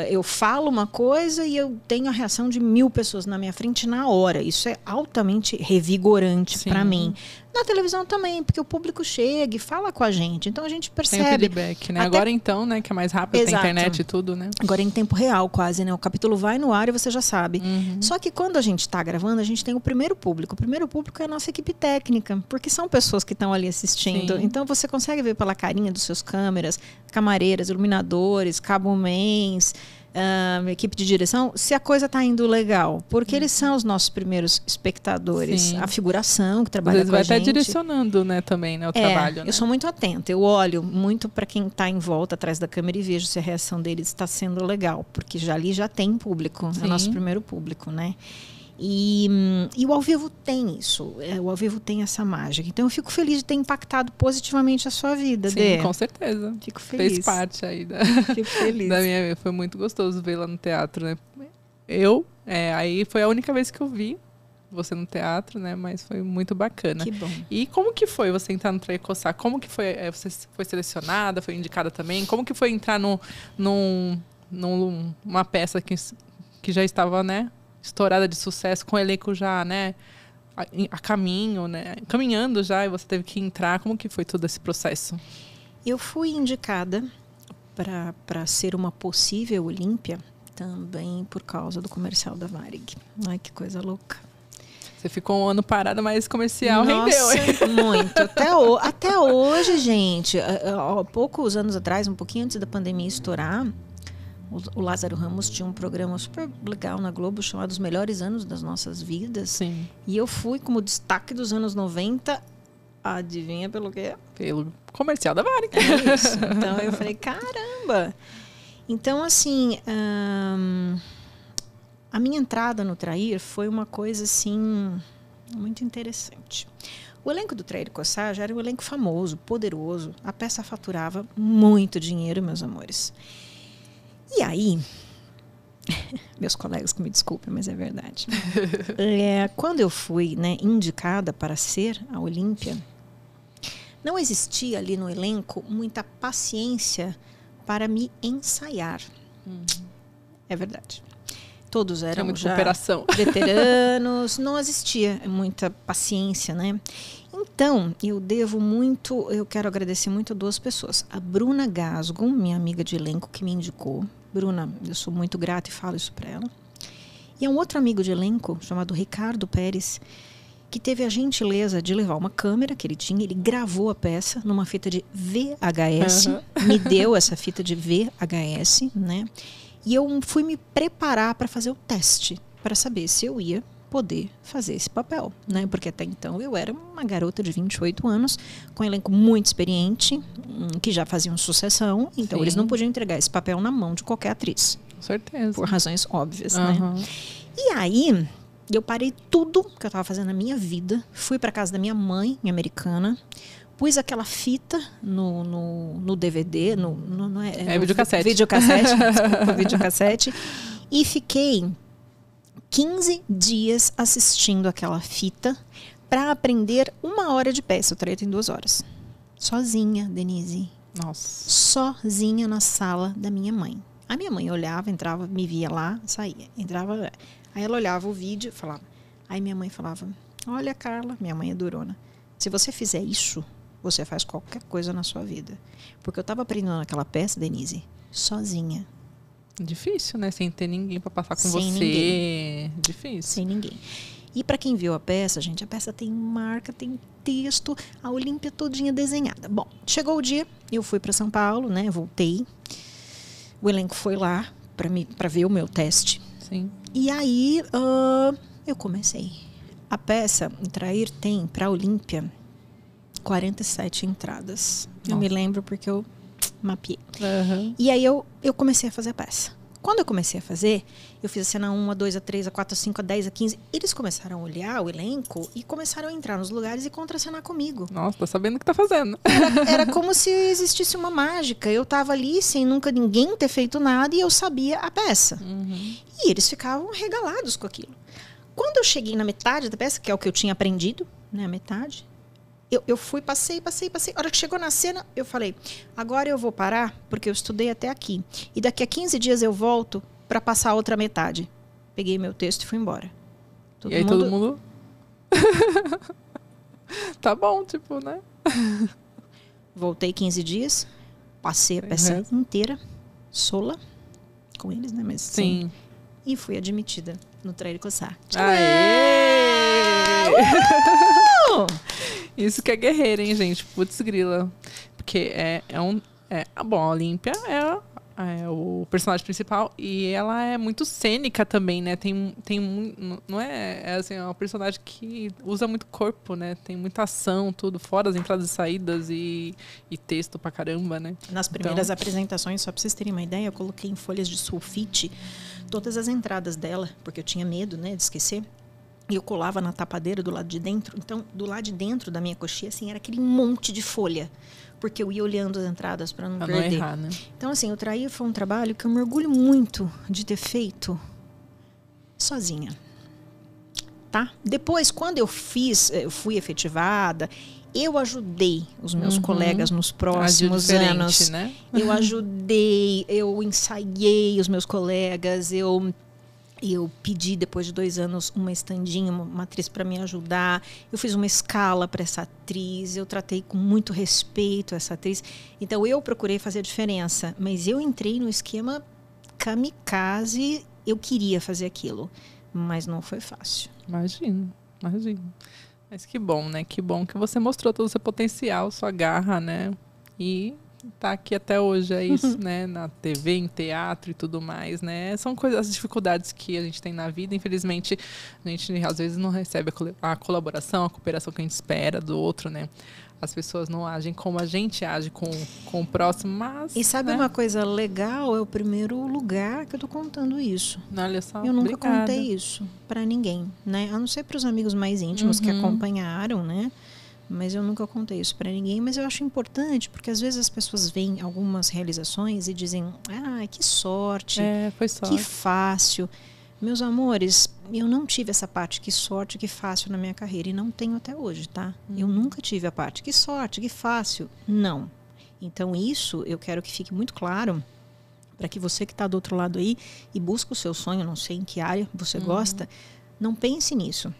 eu falo uma coisa e eu tenho a reação de 1000 pessoas na minha frente na hora. Isso é altamente revigorante para mim. Na televisão também, porque o público chega e fala com a gente. Então a gente percebe. Tem o feedback, né? Agora então, né? Que é mais rápido, Exato. Tem internet e tudo, né? Agora é em tempo real quase, né? O capítulo vai no ar e você já sabe. Só que quando a gente está gravando, a gente tem o primeiro público. O primeiro público é a nossa equipe técnica, porque são pessoas que estão ali assistindo. Sim. Então você consegue ver pela carinha dos seus câmeras, camareiras, iluminadores, cabomens, equipe de direção, se a coisa está indo legal. Porque eles são os nossos primeiros espectadores. Sim. A figuração que trabalha Às vezes com a vai gente. até direcionando, né, também, né, o trabalho. Né? Eu sou muito atenta. Eu olho muito para quem está em volta, atrás da câmera, e vejo se a reação deles está sendo legal. Porque ali já tem público. Sim. É o nosso primeiro público, né? E o ao vivo tem isso. O ao vivo tem essa mágica. Então eu fico feliz de ter impactado positivamente a sua vida, Sim, Dê. com certeza. Fico feliz. Fez parte aí Fico feliz. da minha. Foi muito gostoso ver lá no teatro, né? Aí foi a única vez que eu vi você no teatro, né? Mas foi muito bacana. Que bom. E como que foi você entrar no Trair Coçar? Como que foi? Você foi selecionada? Foi indicada também? Como que foi entrar numa peça que já estava, né? Estourada de sucesso, com o elenco já, né? A caminho, né? Caminhando já, e você teve que entrar. Como que foi todo esse processo? Eu fui indicada para ser uma possível Olímpia também por causa do comercial da Varig. Ai, que coisa louca. Você ficou um ano parada, mas comercial Nossa, rendeu. muito. Até hoje, gente, há poucos anos atrás, um pouquinho antes da pandemia estourar, o Lázaro Ramos tinha um programa super legal na Globo chamado Os Melhores Anos das Nossas Vidas. Sim. E eu fui como destaque dos anos 90, adivinha pelo quê? Pelo comercial da Varig. É isso. Então eu falei, caramba! Então, assim, a minha entrada no Trair foi uma coisa, assim, muito interessante. O elenco do Trair Coçar já era um elenco famoso, poderoso. A peça faturava muito dinheiro, meus amores. E aí, meus colegas que me desculpem, mas é verdade. Quando eu fui, né, indicada para ser a Olímpia, não existia ali no elenco muita paciência para me ensaiar. É verdade. Todos eram já veteranos, não existia muita paciência, né? Então, eu quero agradecer muito a 2 pessoas. A Bruna Gasgon, minha amiga de elenco, que me indicou. Bruna, eu sou muito grata e falo isso para ela. E um outro amigo de elenco, chamado Ricardo Pérez, que teve a gentileza de levar uma câmera que ele tinha. Ele gravou a peça numa fita de VHS. Me deu essa fita de VHS, né? E eu fui me preparar para fazer o teste, para saber se eu ia poder fazer esse papel, né? Porque até então eu era uma garota de 28 anos, com um elenco muito experiente, que já faziam sucessão, então eles não podiam entregar esse papel na mão de qualquer atriz. Com certeza. Por razões óbvias, né? E aí, eu parei tudo que eu estava fazendo na minha vida, fui para casa da minha mãe, minha americana, pus aquela fita no DVD, videocassete. Desculpa, videocassete, e fiquei 15 dias assistindo aquela fita para aprender 1 hora de peça. O Trair tem 2 horas. Sozinha, Denise. Nossa. Sozinha na sala da minha mãe. A minha mãe olhava, entrava, me via lá, saía. Entrava, aí ela olhava o vídeo e falava. Aí minha mãe falava, olha, Carla, minha mãe é durona. Se você fizer isso, você faz qualquer coisa na sua vida. Porque eu estava aprendendo aquela peça, Denise, sozinha. Difícil, né? Sem ter ninguém para passar com Sem você. Ninguém. Difícil. Sem ninguém. E para quem viu a peça, gente, a peça tem marca, tem texto, a Olímpia todinha desenhada. Bom, chegou o dia, eu fui para São Paulo, né? Voltei. O elenco foi lá para ver o meu teste. Sim. E aí eu comecei. A peça, em Trair, tem para a Olímpia 47 entradas. Nossa. Eu me lembro porque eu mapeei. Uhum. E aí eu comecei a fazer a peça. Quando eu comecei a fazer, eu fiz a cena 1, a 2, a 3, a 4, a 5, a 10, a 15. Eles começaram a olhar o elenco e começaram a entrar nos lugares e contracenar comigo. Nossa, tá sabendo o que tá fazendo. Era como se existisse uma mágica. Eu tava ali sem nunca ninguém ter feito nada e eu sabia a peça. Uhum. E eles ficavam regalados com aquilo. Quando eu cheguei na metade da peça, que é o que eu tinha aprendido, né, a metade, eu fui, passei. A hora que chegou na cena, eu falei, agora eu vou parar, porque eu estudei até aqui. E daqui a 15 dias eu volto para passar a outra metade. Peguei meu texto e fui embora. E aí todo mundo... Tá bom, tipo, né? Voltei 15 dias, passei a peça inteira, sola, com eles, né? Mas sim. E fui admitida no Trair e Coçar. Aê! Isso que é guerreira, hein, gente? Putz grila. Porque bom, a Olímpia é o personagem principal e ela é muito cênica também, né? Não é assim, é uma personagem que usa muito corpo, né? Tem muita ação, tudo, fora as entradas e saídas e texto pra caramba, né? Nas primeiras apresentações, só pra vocês terem uma ideia, eu coloquei em folhas de sulfite todas as entradas dela, porque eu tinha medo, né, de esquecer. E eu colava na tapadeira do lado de dentro. Então, do lado de dentro da minha coxinha, assim, era aquele monte de folha. Porque eu ia olhando as entradas para não perder. Não errar, né? Então, assim, o Trair foi um trabalho que eu me orgulho muito de ter feito sozinha. Tá? Depois, quando eu fui efetivada, eu ajudei os meus colegas nos próximos anos. Né? Eu ajudei, eu ensaiei os meus colegas, eu pedi, depois de 2 anos, uma estandinha, uma atriz para me ajudar. Eu fiz uma escala para essa atriz. Eu tratei com muito respeito essa atriz. Então, eu procurei fazer a diferença. Mas eu entrei no esquema kamikaze. Eu queria fazer aquilo. Mas não foi fácil. Imagino. Mas que bom, né? Que bom que você mostrou todo o seu potencial, sua garra, né? E... tá aqui até hoje, é isso, né? Na TV, em teatro e tudo mais, né? São as dificuldades que a gente tem na vida. Infelizmente, a gente às vezes não recebe a colaboração, a cooperação que a gente espera do outro, né? As pessoas não agem como a gente age com o próximo, mas... E sabe, né, uma coisa legal? É o primeiro lugar que eu tô contando isso. Olha só, eu nunca contei isso pra ninguém, né? A não ser pros amigos mais íntimos que acompanharam, né? Mas eu nunca contei isso para ninguém. Mas eu acho importante, porque às vezes as pessoas veem algumas realizações e dizem, que sorte, foi sorte, que fácil. Meus amores, eu não tive essa parte, que sorte, que fácil na minha carreira. E não tenho até hoje, tá? Eu nunca tive a parte, que sorte, que fácil. Não. Então isso eu quero que fique muito claro, para que você que está do outro lado aí e busca o seu sonho, não sei em que área você gosta, não pense nisso.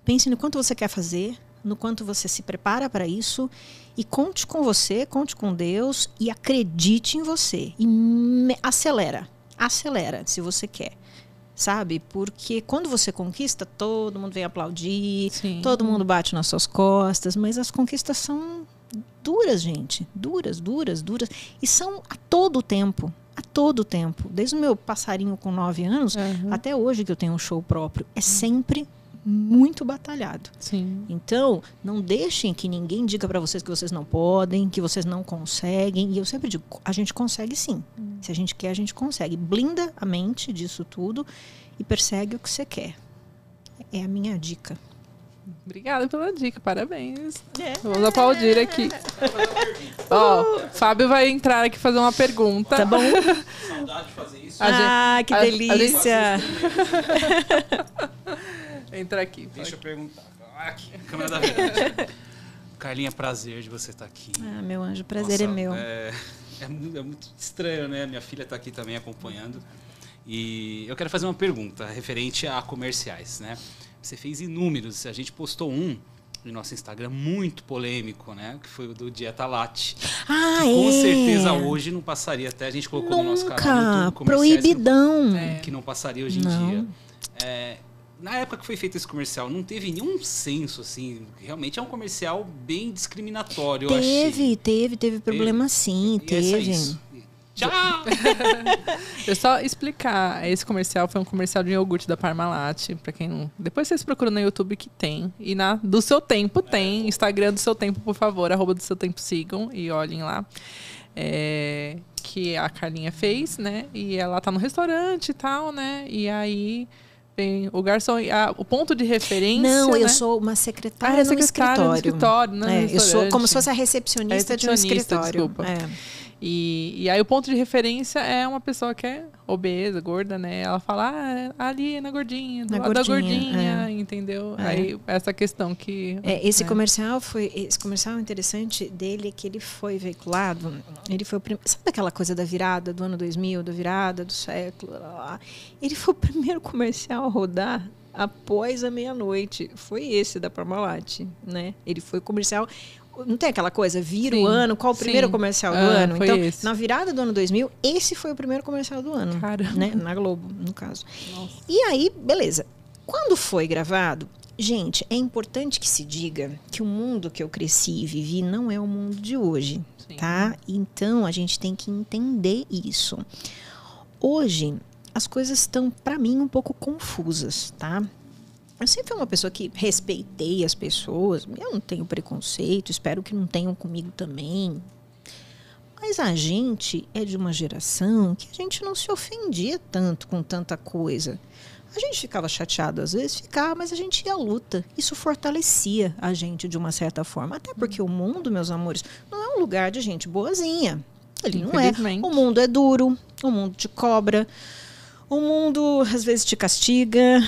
Pense no quanto você quer fazer, no quanto você se prepara para isso, e conte com você, conte com Deus e acredite em você. E acelera se você quer, sabe? Porque quando você conquista, todo mundo vem aplaudir, todo mundo bate nas suas costas, mas as conquistas são duras, gente, duras, e são a todo tempo. Desde o meu passarinho com 9 anos até hoje que eu tenho um show próprio, é sempre muito batalhado. Sim. Então, não deixem que ninguém diga para vocês que vocês não podem, que vocês não conseguem. E eu sempre digo, a gente consegue sim. Se a gente quer, a gente consegue. Blinda a mente disso tudo e persegue o que você quer. É a minha dica. Obrigada pela dica, parabéns. Vamos aplaudir aqui. Fábio vai entrar aqui fazer uma pergunta. Tá bom? Saudade de fazer isso. Que delícia. Entra aqui. Deixa eu perguntar. Aqui, câmera da verdade. Carlinha, prazer de você estar aqui. Meu anjo, prazer é meu. É muito estranho, né? Minha filha está aqui também acompanhando. E eu quero fazer uma pergunta referente a comerciais, né? Você fez inúmeros. A gente postou um no nosso Instagram muito polêmico, né? Que foi o do Dieta Latte. Com certeza hoje não passaria, até a gente colocou no nosso canal no YouTube, proibidão. Que não passaria hoje em dia. Na época que foi feito esse comercial, não teve nenhum senso, assim. Realmente é um comercial bem discriminatório, eu achei. Teve problema sim, teve. Tchau! Eu só explicar, esse comercial foi um comercial de iogurte da Parmalat, pra quem não... Depois vocês procuram no YouTube que tem, e na do Seu Tempo tem, Instagram do Seu Tempo, por favor, @do Seu Tempo sigam e olhem lá. Que a Carlinha fez, né? E ela tá no restaurante e tal, né? E aí vem o garçom, o ponto de referência. Não, eu né? sou uma secretária no escritório. Né? Eu sou como se fosse a recepcionista de um escritório. Desculpa. E aí o ponto de referência é uma pessoa que é obesa, gorda, né? Ela fala, ali na gordinha, do lado da gordinha, entendeu? Aí essa questão que... Esse comercial é interessante dele, é que ele foi veiculado, ele foi o primeiro... Sabe aquela coisa da virada do ano 2000, da virada do século? Ele foi o primeiro comercial a rodar após a meia-noite. Foi esse da Parmalat, né? Ele foi o comercial... Não tem aquela coisa, vira o ano, qual o primeiro comercial do ano? Então, esse. Na virada do ano 2000, esse foi o primeiro comercial do ano. Caramba. Né? Na Globo, no caso. Nossa. E aí, beleza. Quando foi gravado, gente, é importante que se diga que o mundo que eu cresci e vivi não é o mundo de hoje, tá? Então, a gente tem que entender isso. Hoje, as coisas estão, para mim, um pouco confusas, tá? Eu sempre fui uma pessoa que respeitei as pessoas. Eu não tenho preconceito, espero que não tenham comigo também. Mas a gente é de uma geração que a gente não se ofendia tanto com tanta coisa. A gente ficava chateado às vezes, mas a gente ia à luta. Isso fortalecia a gente de uma certa forma. Até porque o mundo, meus amores, não é um lugar de gente boazinha. Ele não é. O mundo é duro, o mundo te cobra. O mundo, às vezes, te castiga,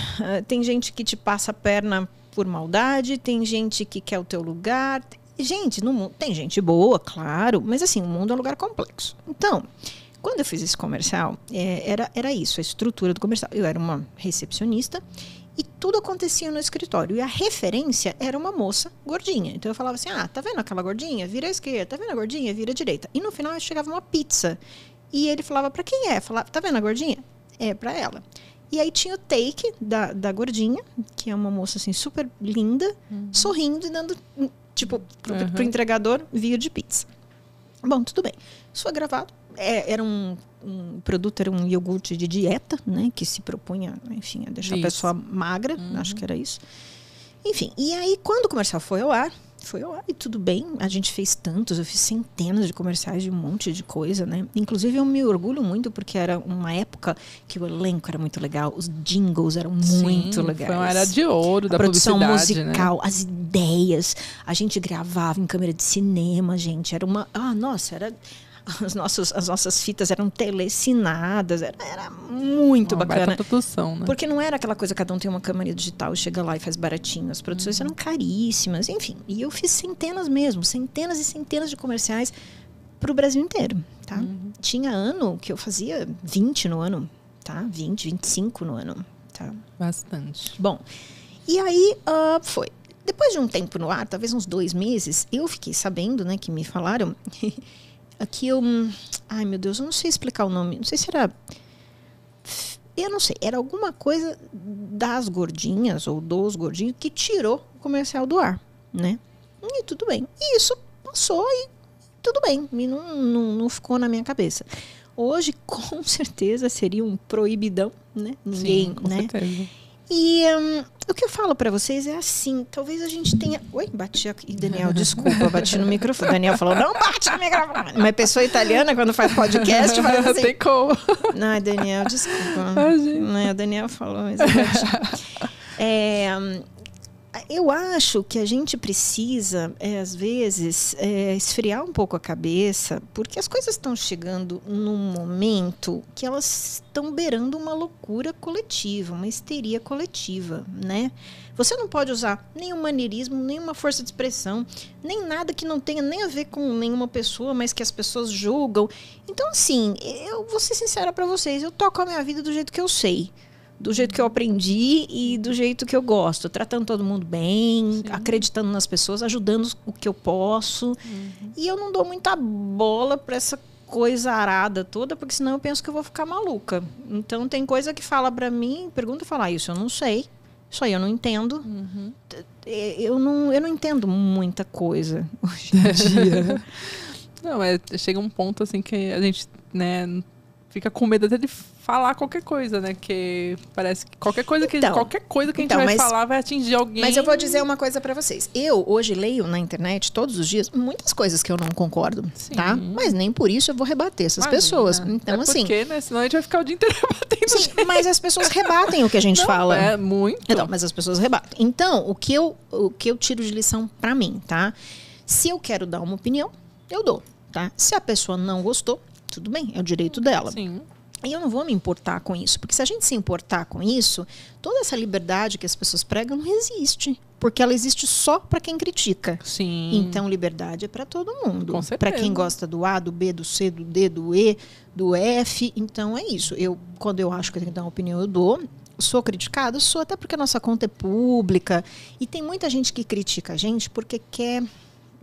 tem gente que te passa a perna por maldade, tem gente que quer o teu lugar. Gente, no mundo tem gente boa, claro, mas assim, o mundo é um lugar complexo. Então, quando eu fiz esse comercial, era isso, a estrutura do comercial. Eu era uma recepcionista e tudo acontecia no escritório. E a referência era uma moça gordinha. Então, eu falava assim, tá vendo aquela gordinha? Vira à esquerda. Tá vendo a gordinha? Vira à direita. E no final, chegava uma pizza. E ele falava, pra quem é? Falava, tá vendo a gordinha? É pra ela. E aí tinha o take da gordinha, que é uma moça assim super linda, sorrindo e dando, tipo, pro entregador vinho de pizza. Bom, tudo bem. Isso foi gravado. Era um produto, era um iogurte de dieta, né? Que se propunha, enfim, a deixar a pessoa magra. Acho que era isso. Enfim, e aí quando o comercial foi ao ar e tudo bem, a gente fez tantos, eu fiz centenas de comerciais de um monte de coisa, né? Inclusive eu me orgulho muito porque era uma época que o elenco era muito legal, os jingles eram muito legais. Foi uma era de ouro da produção publicidade, musical, né? As ideias, a gente gravava em câmera de cinema, gente, era uma... era... As nossas fitas eram telecinadas, era muito bacana. Baita produção, né? Porque não era aquela coisa, cada um tem uma câmera digital, chega lá e faz baratinho. As produções eram caríssimas, enfim. E eu fiz centenas e centenas de comerciais pro Brasil inteiro, tá? Tinha ano que eu fazia 20 no ano, tá? 20, 25 no ano, tá? Bastante. Bom, e aí foi. Depois de um tempo no ar, talvez uns 2 meses, eu fiquei sabendo, né, que me falaram... Aqui ai meu Deus, eu não sei explicar o nome. Não sei se era... Eu não sei, era alguma coisa das gordinhas ou dos gordinhos que tirou o comercial do ar, né? E tudo bem. E isso passou e tudo bem. E não ficou na minha cabeça. Hoje, com certeza, seria um proibidão, né? Ninguém, sim, com né? certeza. E o que eu falo pra vocês é assim, talvez a gente tenha... Oi, bati aqui. Daniel, desculpa, bati no microfone. Daniel falou, não bate no microfone. Mas pessoa italiana, quando faz podcast, faz assim. Tem como. Não, Daniel, desculpa. Não, o Daniel falou, mas eu bati. Eu acho que a gente precisa, às vezes, esfriar um pouco a cabeça, porque as coisas estão chegando num momento que elas estão beirando uma loucura coletiva, uma histeria coletiva, né? Você não pode usar nenhum maneirismo, nenhuma força de expressão, nem nada que não tenha nem a ver com nenhuma pessoa, mas que as pessoas julgam. Então, assim, eu vou ser sincera para vocês, eu toco a minha vida do jeito que eu sei. Do jeito que eu aprendi e do jeito que eu gosto. Tratando todo mundo bem, acreditando nas pessoas, ajudando o que eu posso. E eu não dou muita bola para essa coisa arada toda, porque senão eu penso que eu vou ficar maluca. Então tem coisa que fala para mim, pergunta e fala, isso eu não sei. Isso aí eu não entendo. Eu não entendo muita coisa hoje em dia. Não, chega um ponto assim que a gente né, fica com medo até de falar qualquer coisa, né? Que parece que qualquer coisa que, qualquer coisa que a gente vai falar vai atingir alguém. Mas eu vou dizer uma coisa pra vocês. Eu hoje leio na internet todos os dias muitas coisas que eu não concordo, tá? Mas nem por isso eu vou rebater essas pessoas. Então, assim... Porque, né? Senão a gente vai ficar o dia inteiro rebatendo. Sim, mas as pessoas rebatem o que a gente fala. É muito. Então, mas as pessoas rebatem. Então, o que eu tiro de lição pra mim, tá? Se eu quero dar uma opinião, eu dou, tá? Se a pessoa não gostou, tudo bem, é o direito dela. Sim. E eu não vou me importar com isso, porque se a gente se importar com isso, toda essa liberdade que as pessoas pregam não existe, porque ela existe só para quem critica. Sim. Então, liberdade é para todo mundo. Com certeza. Para quem gosta do A, do B, do C, do D, do E, do F. Então, é isso. Quando eu acho que eu tenho que dar uma opinião, eu dou. Sou criticada? Sou, até porque a nossa conta é pública. E tem muita gente que critica a gente porque quer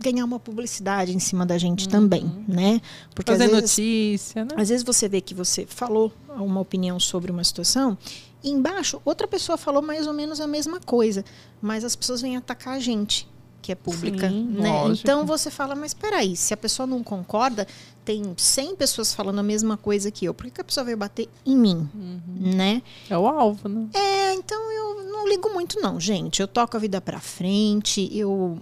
ganhar uma publicidade em cima da gente também, né? Porque fazer às vezes, notícia, né? Às vezes você vê que você falou uma opinião sobre uma situação e embaixo outra pessoa falou mais ou menos a mesma coisa, mas as pessoas vêm atacar a gente, que é pública, Sim, né? lógico. Então você fala, mas peraí, se a pessoa não concorda, tem 100 pessoas falando a mesma coisa que eu, por que a pessoa veio bater em mim, né? É o alvo, né? Então eu não ligo muito não, gente. Eu toco a vida pra frente, eu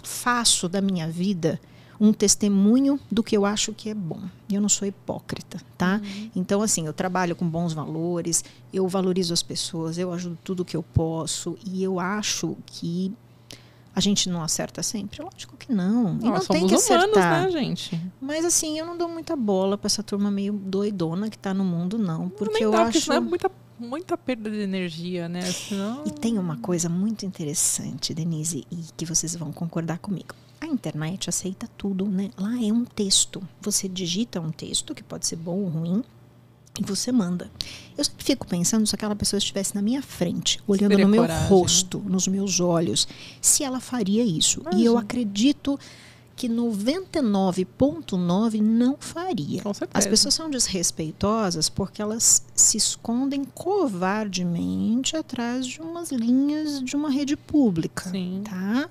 faço da minha vida um testemunho do que eu acho que é bom. Eu não sou hipócrita, tá? Então, assim, eu trabalho com bons valores, eu valorizo as pessoas, eu ajudo tudo que eu posso e eu acho que a gente não acerta sempre? Lógico que não. E não tem que acertar. Humanos, né, gente? Mas assim, eu não dou muita bola pra essa turma meio doidona que tá no mundo, não. Porque eu porque acho... senão é muita perda de energia, né? Senão... E tem uma coisa muito interessante, Denise, e que vocês vão concordar comigo. A internet aceita tudo, né? Lá é um texto. Você digita um texto, que pode ser bom ou ruim, e você manda. Eu sempre fico pensando se aquela pessoa estivesse na minha frente, olhando no meu rosto, nos meus olhos, se ela faria isso. E eu acredito que 99,9% não faria. Com certeza. As pessoas são desrespeitosas porque elas se escondem covardemente atrás de umas linhas de uma rede pública. Sim. Tá?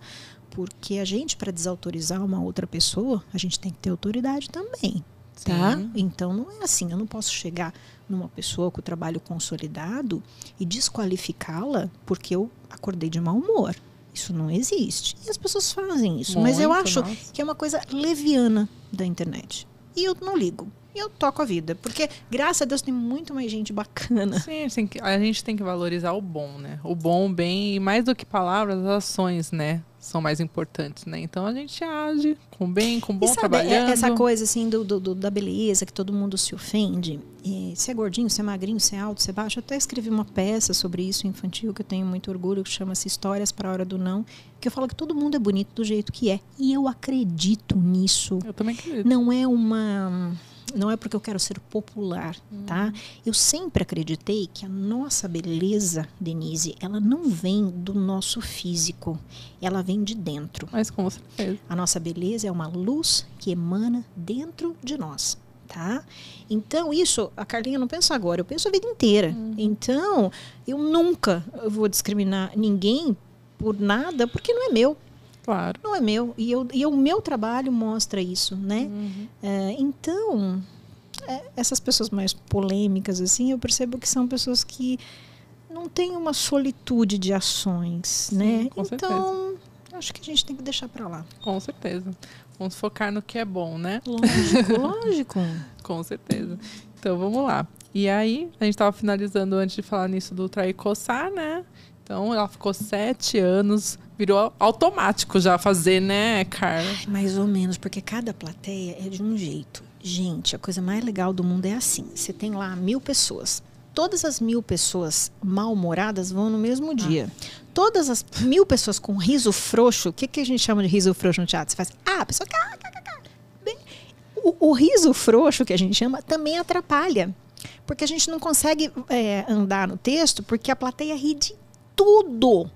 Porque a gente, para desautorizar uma outra pessoa, a gente tem que ter autoridade também. Tá? Então não é assim, eu não posso chegar numa pessoa com o trabalho consolidado e desqualificá-la porque eu acordei de mau humor. Isso não existe. E as pessoas fazem isso. Mas eu acho que é uma coisa leviana da internet. E eu não ligo. E eu toco a vida. Porque, graças a Deus, tem muito mais gente bacana. Sim, a gente tem que valorizar o bom, né? O bom, o bem, e mais do que palavras, as ações, né? São mais importantes, né? Então a gente age com bem, com bom, e sabe, trabalhando. Essa coisa assim da beleza, que todo mundo se ofende. Se é gordinho, se é magrinho, se é alto, se é baixo. Eu até escrevi uma peça sobre isso infantil, que eu tenho muito orgulho, que chama-se Histórias para a Hora do Não, que eu falo que todo mundo é bonito do jeito que é. E eu acredito nisso. Eu também acredito. Não é porque eu quero ser popular, tá? Eu sempre acreditei que a nossa beleza, Denise, ela não vem do nosso físico, ela vem de dentro. Mas com certeza. A nossa beleza é uma luz que emana dentro de nós, tá? Então isso, a Carlinha não pensa agora, eu penso a vida inteira. Então, eu nunca vou discriminar ninguém por nada, porque não é meu. Claro. Não é meu. E o meu trabalho mostra isso, né? Então, essas pessoas mais polêmicas, assim, eu percebo que são pessoas que não têm uma solitude de ações, né? Com então, certeza. Acho que a gente tem que deixar pra lá. Com certeza. Vamos focar no que é bom, né? Lógico. Com certeza. Então, vamos lá. E aí, a gente estava finalizando antes de falar nisso do trair e coçar, né? Então, ela ficou 7 anos, virou automático já fazer, né, Carla? Mais ou menos, porque cada plateia é de um jeito. Gente, a coisa mais legal do mundo é assim. Você tem lá 1000 pessoas. Todas as 1000 pessoas mal-humoradas vão no mesmo dia. Todas as 1000 pessoas com riso frouxo, o que a gente chama de riso frouxo no teatro? Você faz, a pessoa... O riso frouxo, que a gente chama, também atrapalha. Porque a gente não consegue andar no texto, porque a plateia ri de tudo.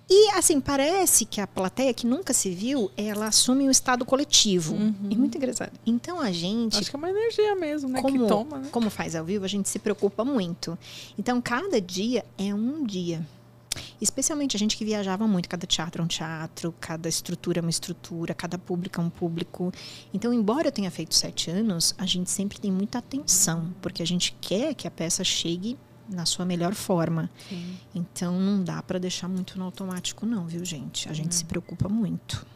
E, assim, parece que a plateia que nunca se viu, ela assume um estado coletivo. É muito engraçado. Então, a gente... Acho que é uma energia mesmo, né? Que toma, né? Como faz ao vivo, a gente se preocupa muito. Então, cada dia é um dia. Especialmente a gente que viajava muito, cada teatro é um teatro, cada estrutura é uma estrutura, cada público é um público. Então, embora eu tenha feito 7 anos, a gente sempre tem muita atenção, porque a gente quer que a peça chegue na sua melhor forma. Sim. Então, não dá para deixar muito no automático não, viu, gente? A gente se preocupa muito.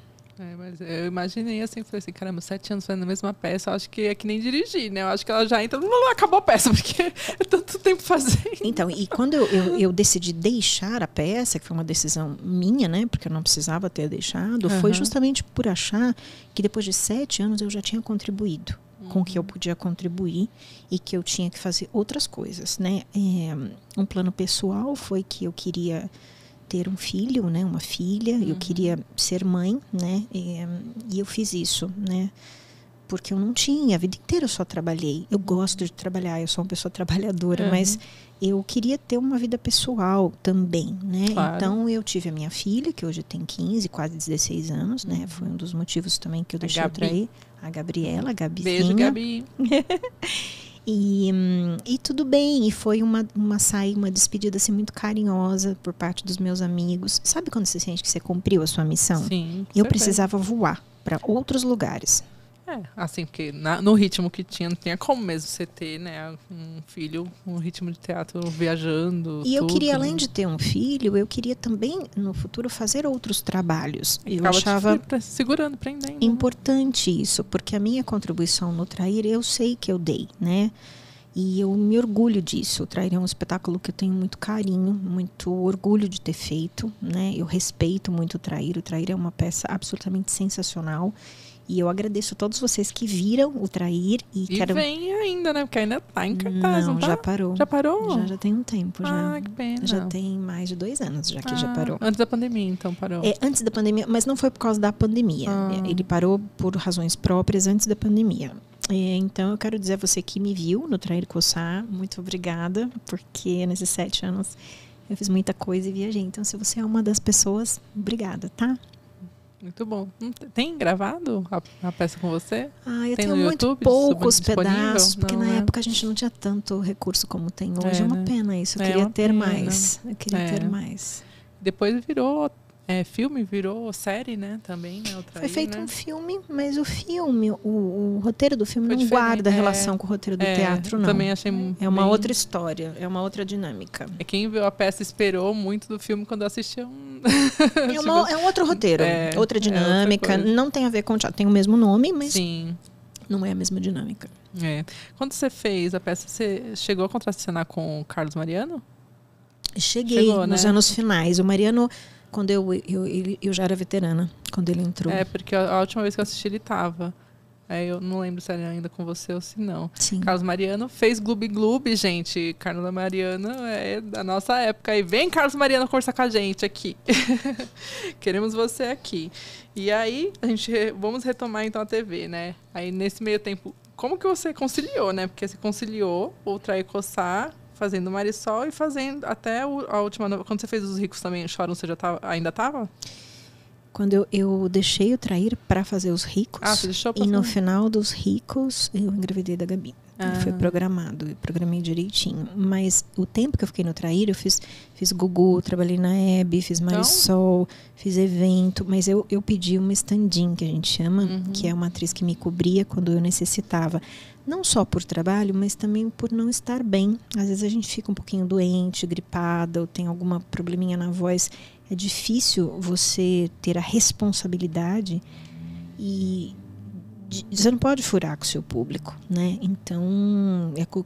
Mas eu imaginei assim, falei assim, caramba, 7 anos fazendo a mesma peça, eu acho que é que nem dirigir, né? Eu acho que ela já entra, acabou a peça, porque é tanto tempo fazendo. Então, e quando eu decidi deixar a peça, que foi uma decisão minha, né? Porque eu não precisava ter deixado, foi justamente por achar que depois de 7 anos eu já tinha contribuído com o que eu podia contribuir e que eu tinha que fazer outras coisas, né? Um plano pessoal foi que eu queria ter um filho, né, uma filha, eu queria ser mãe, né, e eu fiz isso, né, porque eu não tinha, a vida inteira eu só trabalhei, eu gosto de trabalhar, eu sou uma pessoa trabalhadora, mas eu queria ter uma vida pessoal também, né, claro. Então eu tive a minha filha, que hoje tem 15, quase 16 anos, né, foi um dos motivos também que eu deixei eu trair, a Gabriela, a Gabizinha. Beijo, Gabi. E tudo bem, e foi uma despedida assim, muito carinhosa por parte dos meus amigos. Sabe quando você sente que você cumpriu a sua missão? Sim. Eu precisava voar para outros lugares. Assim, porque no ritmo que tinha, não tinha como mesmo você ter, né, um filho, um ritmo de teatro viajando. E eu queria, além de ter um filho, eu queria também, no futuro, fazer outros trabalhos. Eu achava segurando, prendendo. Importante isso, porque a minha contribuição no Trair, eu sei que eu dei, né? E eu me orgulho disso. O Trair é um espetáculo que eu tenho muito carinho, muito orgulho de ter feito, né? Eu respeito muito o Trair. O Trair é uma peça absolutamente sensacional. E eu agradeço a todos vocês que viram o Trair. E quero... vem ainda, né? Porque ainda tá em cartaz, não tá? Já parou. Já parou? Já tem um tempo, já. Que pena. Já tem mais de 2 anos já que já parou. Antes da pandemia, então, parou. Antes da pandemia, mas não foi por causa da pandemia. Ele parou por razões próprias antes da pandemia. Então, eu quero dizer a você que me viu no Trair Coçar, muito obrigada, porque nesses 7 anos eu fiz muita coisa e viajei. Então, se você é uma das pessoas, obrigada, tá? Muito bom. Tem gravado a peça com você? Eu tem tenho no muito YouTube, poucos pedaços, porque não, na época a gente não tinha tanto recurso como tem hoje. É uma pena isso, eu queria ter mais. Eu queria ter mais. Depois virou filme, virou série, né? Também, né? Foi feito um filme, mas o filme, o roteiro do filme não diferente. Guarda relação com o roteiro do teatro, não. Também achei É uma outra história, é uma outra dinâmica. Quem viu a peça esperou muito do filme quando assistiu é um outro roteiro, outra dinâmica, não tem a ver com o teatro, tem o mesmo nome, mas não é a mesma dinâmica. Quando você fez a peça, você chegou a contracenar com o Carlos Mariano? Cheguei, nos anos finais. O Mariano, quando eu já era veterana, quando ele entrou. Porque a última vez que eu assisti ele estava. Eu não lembro se era ainda com você ou se não. Sim. Carlos Mariano fez Gloob Gloob, gente. Carlos Mariano é da nossa época. E vem, Carlos Mariano, conversar com a gente aqui. Queremos você aqui. E aí, vamos retomar então a TV, né? Aí, nesse meio tempo, como que você conciliou, né? Porque você conciliou o Trair Coçar, fazendo Marisol e fazendo até a última... Quando você fez Os Ricos também, Choram, você ainda estava? Quando eu deixei o Trair para fazer Os Ricos, você deixou pra e no final dos Ricos eu engravidei da Gabi. Foi programado, eu programei direitinho. Mas o tempo que eu fiquei no Trair, eu fiz Gugu, trabalhei na Hebe, fiz Marisol, fiz evento. Mas eu pedi uma stand-in, que a gente chama, que é uma atriz que me cobria quando eu necessitava. Não só por trabalho, mas também por não estar bem. Às vezes a gente fica um pouquinho doente, gripada, ou tem alguma probleminha na voz. É difícil você ter a responsabilidade e você não pode furar com o seu público, né? Então,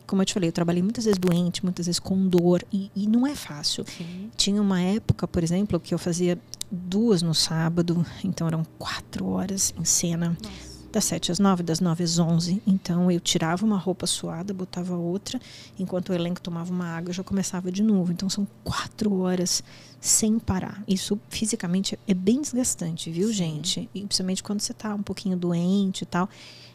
como eu te falei, eu trabalhei muitas vezes doente, muitas vezes com dor, e não é fácil. Sim. Tinha uma época, por exemplo, que eu fazia 2 no sábado, então eram 4 horas em cena. Nossa. Das 7 às 9, das 9 às 11. Então, eu tirava uma roupa suada, botava outra. Enquanto o elenco tomava uma água, eu já começava de novo. Então, são 4 horas sem parar. Isso, fisicamente, é bem desgastante, viu, gente? E, principalmente quando você tá um pouquinho doente e tal.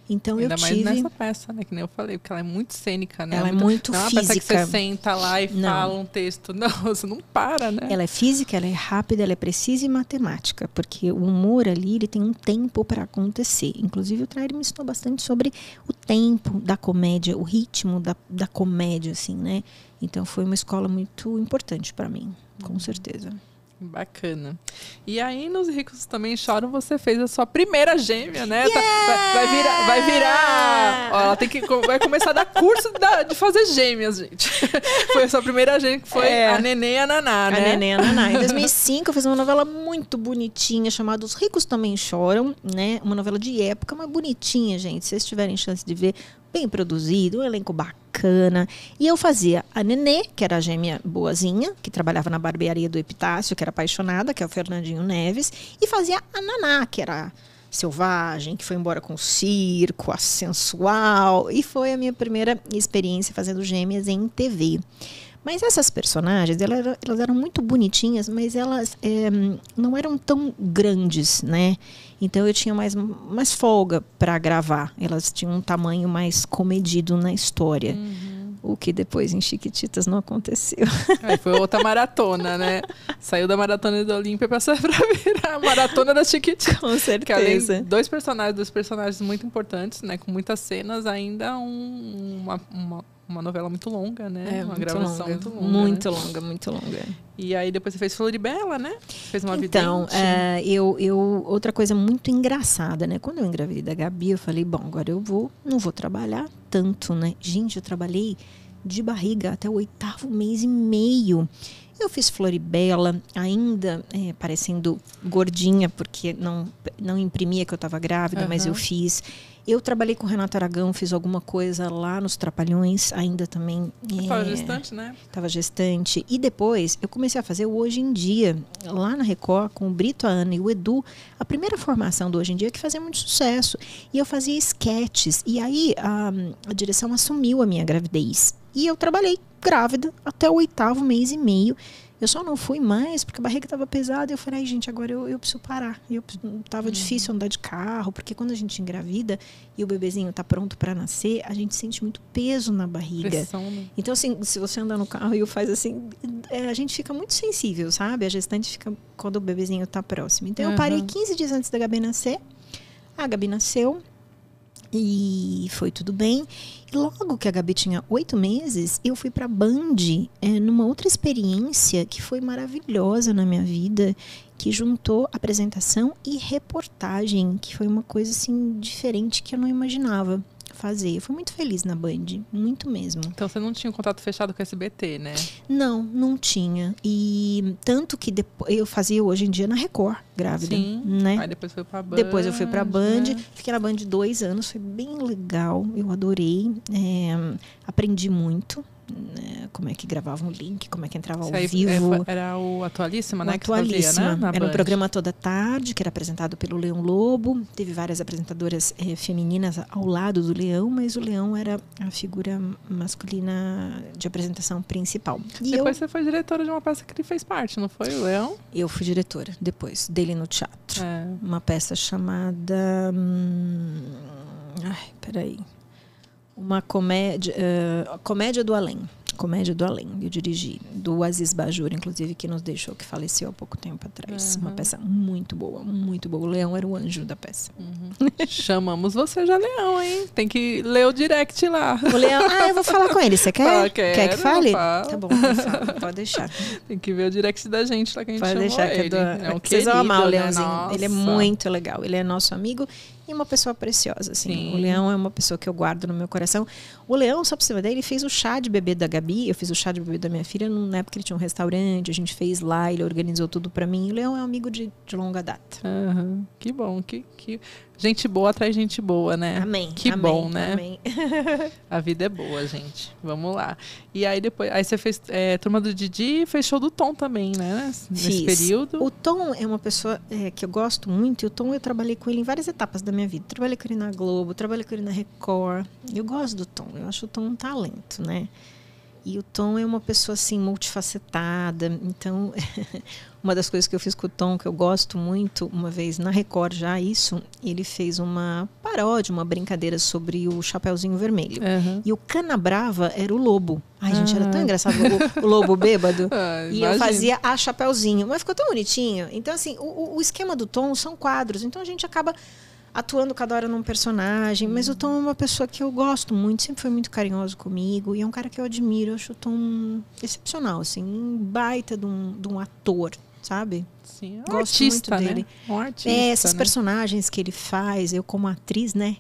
Então, ainda eu tive... mais nessa peça, né? Que nem eu falei, porque ela é muito cênica, né? Ela é muito não física. É uma peça que você senta lá e fala um texto. Não, você não para, né? Ela é física, ela é rápida, ela é precisa e matemática. Porque o humor ali, ele tem um tempo para acontecer. Inclusive, o Trair me ensinou bastante sobre o tempo da comédia, o ritmo da comédia, assim, né? Então, foi uma escola muito importante para mim, com certeza. Bacana. E aí, nos Ricos Também Choram, você fez a sua primeira gêmea, né? Yeah! Vai virar... Ó, ela vai começar a dar curso de fazer gêmeas, gente. Foi a sua primeira gêmea, que foi a Nenê e a Naná, né? A Nenê e a Naná. Em 2005, eu fiz uma novela muito bonitinha, chamada Os Ricos Também Choram, né? Uma novela de época, mas bonitinha, gente. Se vocês tiverem chance de ver, bem produzido, um elenco bacana. E eu fazia a Nenê, que era a gêmea boazinha, que trabalhava na barbearia do Epitácio, que era apaixonada, que é o Fernandinho Neves. E fazia a Naná, que era selvagem, que foi embora com o circo, a sensual. E foi a minha primeira experiência fazendo gêmeas em TV. Mas essas personagens, elas eram muito bonitinhas, mas elas não eram tão grandes, né? Então eu tinha mais folga para gravar. Elas tinham um tamanho mais comedido na história. O que depois em Chiquititas não aconteceu. Aí foi outra maratona, né? Saiu da maratona do Olímpia pra virar a maratona da Chiquititas. Com certeza. Que além dois personagens muito importantes, né? Com muitas cenas, ainda uma novela muito longa, né? Uma gravação muito longa. Muito longa, muito longa. E aí depois você fez Floribela, né? Fez uma Então, outra coisa muito engraçada, né? Quando eu engravidei da Gabi, eu falei, bom, agora não vou trabalhar tanto, né? Gente, eu trabalhei de barriga até o 8º mês e meio. Eu fiz Floribela, ainda parecendo gordinha, porque não imprimia que eu estava grávida, mas eu fiz. Eu trabalhei com o Renato Aragão, fiz alguma coisa lá nos Trapalhões, ainda também. Estava gestante, né? Estava gestante. E depois eu comecei a fazer o Hoje em Dia, lá na Record, com o Brito, a Ana e o Edu. A primeira formação do Hoje em Dia, que fazia muito sucesso. E eu fazia esquetes. E aí a direção assumiu a minha gravidez. E eu trabalhei grávida até o 8º mês e meio. Eu só não fui mais porque a barriga estava pesada. Eu falei, ai, gente, agora eu preciso parar. Tava difícil andar de carro, porque quando a gente engravida e o bebezinho tá pronto para nascer, a gente sente muito peso na barriga. Pressão, né? Então, assim, se você andar no carro e faz assim, a gente fica muito sensível, sabe? A gestante fica quando o bebezinho tá próximo. Então, eu parei 15 dias antes da Gabi nascer. A Gabi nasceu. E foi tudo bem. E logo que a Gabi tinha 8 meses, eu fui para a Band, numa outra experiência que foi maravilhosa na minha vida, que juntou apresentação e reportagem, que foi uma coisa assim diferente que eu não imaginava fazer. Eu fui muito feliz na Band, muito mesmo. Então você não tinha um contato fechado com o SBT, né? Não tinha. E tanto que eu fazia Hoje em Dia na Record, grávida. Sim. Né? Aí depois foi pra Band. Depois eu fui pra Band. Né? Fiquei na Band 2 anos, foi bem legal. Eu adorei. Aprendi muito. Como é que gravava um link, como é que entrava ao vivo. Era o Atualíssima, né? Atualíssima. Que fazia, né? Era um programa toda tarde, que era apresentado pelo Leão Lobo. Teve várias apresentadoras femininas ao lado do Leão, mas o Leão era a figura masculina de apresentação principal. E depois você foi diretora de uma peça que ele fez parte, não foi, o Leão? Eu fui diretora, depois, dele no teatro. Uma peça chamada... peraí. Uma comédia, Comédia do Além. Comédia do Além, eu dirigi, do Aziz Bajur, inclusive, que nos deixou, que faleceu há pouco tempo atrás. Uma peça muito boa, muito boa. O Leão era o anjo da peça. Chamamos você já, Leão, hein? Tem que ler o direct lá. O Leão, eu vou falar com ele, você quer? Quer que fale? Falo. Tá bom, eu falo, pode deixar. Tem que ver o direct da gente lá, que a gente pode chamou deixar, ele. Vocês vão amar o né? Leãozinho. Nossa. Ele é muito legal, ele é nosso amigo. E uma pessoa preciosa, assim. Sim. O Leão é uma pessoa que eu guardo no meu coração. O Leão, só pra você ver, ele fez o chá de bebê da Gabi, eu fiz o chá de bebê da minha filha, na época ele tinha um restaurante, a gente fez lá, ele organizou tudo pra mim. O Leão é um amigo de longa data. Que bom, que gente boa atrai gente boa, né? Amém. Que amém, bom, né? Amém. A vida é boa, gente. Vamos lá. E aí depois, você fez Turma do Didi e fez show do Tom também, né? Nesse período. O Tom é uma pessoa que eu gosto muito, e o Tom eu trabalhei com ele em várias etapas da minha vida. Trabalhei com ele na Globo, trabalhei com ele na Record. Eu gosto do Tom, eu acho o Tom um talento, né? E o Tom é uma pessoa, assim, multifacetada. Então, uma das coisas que eu fiz com o Tom, que eu gosto muito, uma vez na Record já, ele fez uma paródia, uma brincadeira sobre o Chapeuzinho Vermelho. E o Canabrava era o lobo. Ai, gente, era tão engraçado o lobo bêbado. E imagino. Eu fazia a Chapeuzinho. Mas ficou tão bonitinho. Então, assim, o esquema do Tom são quadros. Então, a gente acaba atuando cada hora num personagem, mas o Tom é uma pessoa que eu gosto muito, sempre foi muito carinhoso comigo, e é um cara que eu admiro, eu acho o Tom excepcional, assim, um baita de um ator, sabe? Sim, é um Gosto artista, muito né? dele. Um artista, Esses né? personagens que ele faz, eu como atriz, né?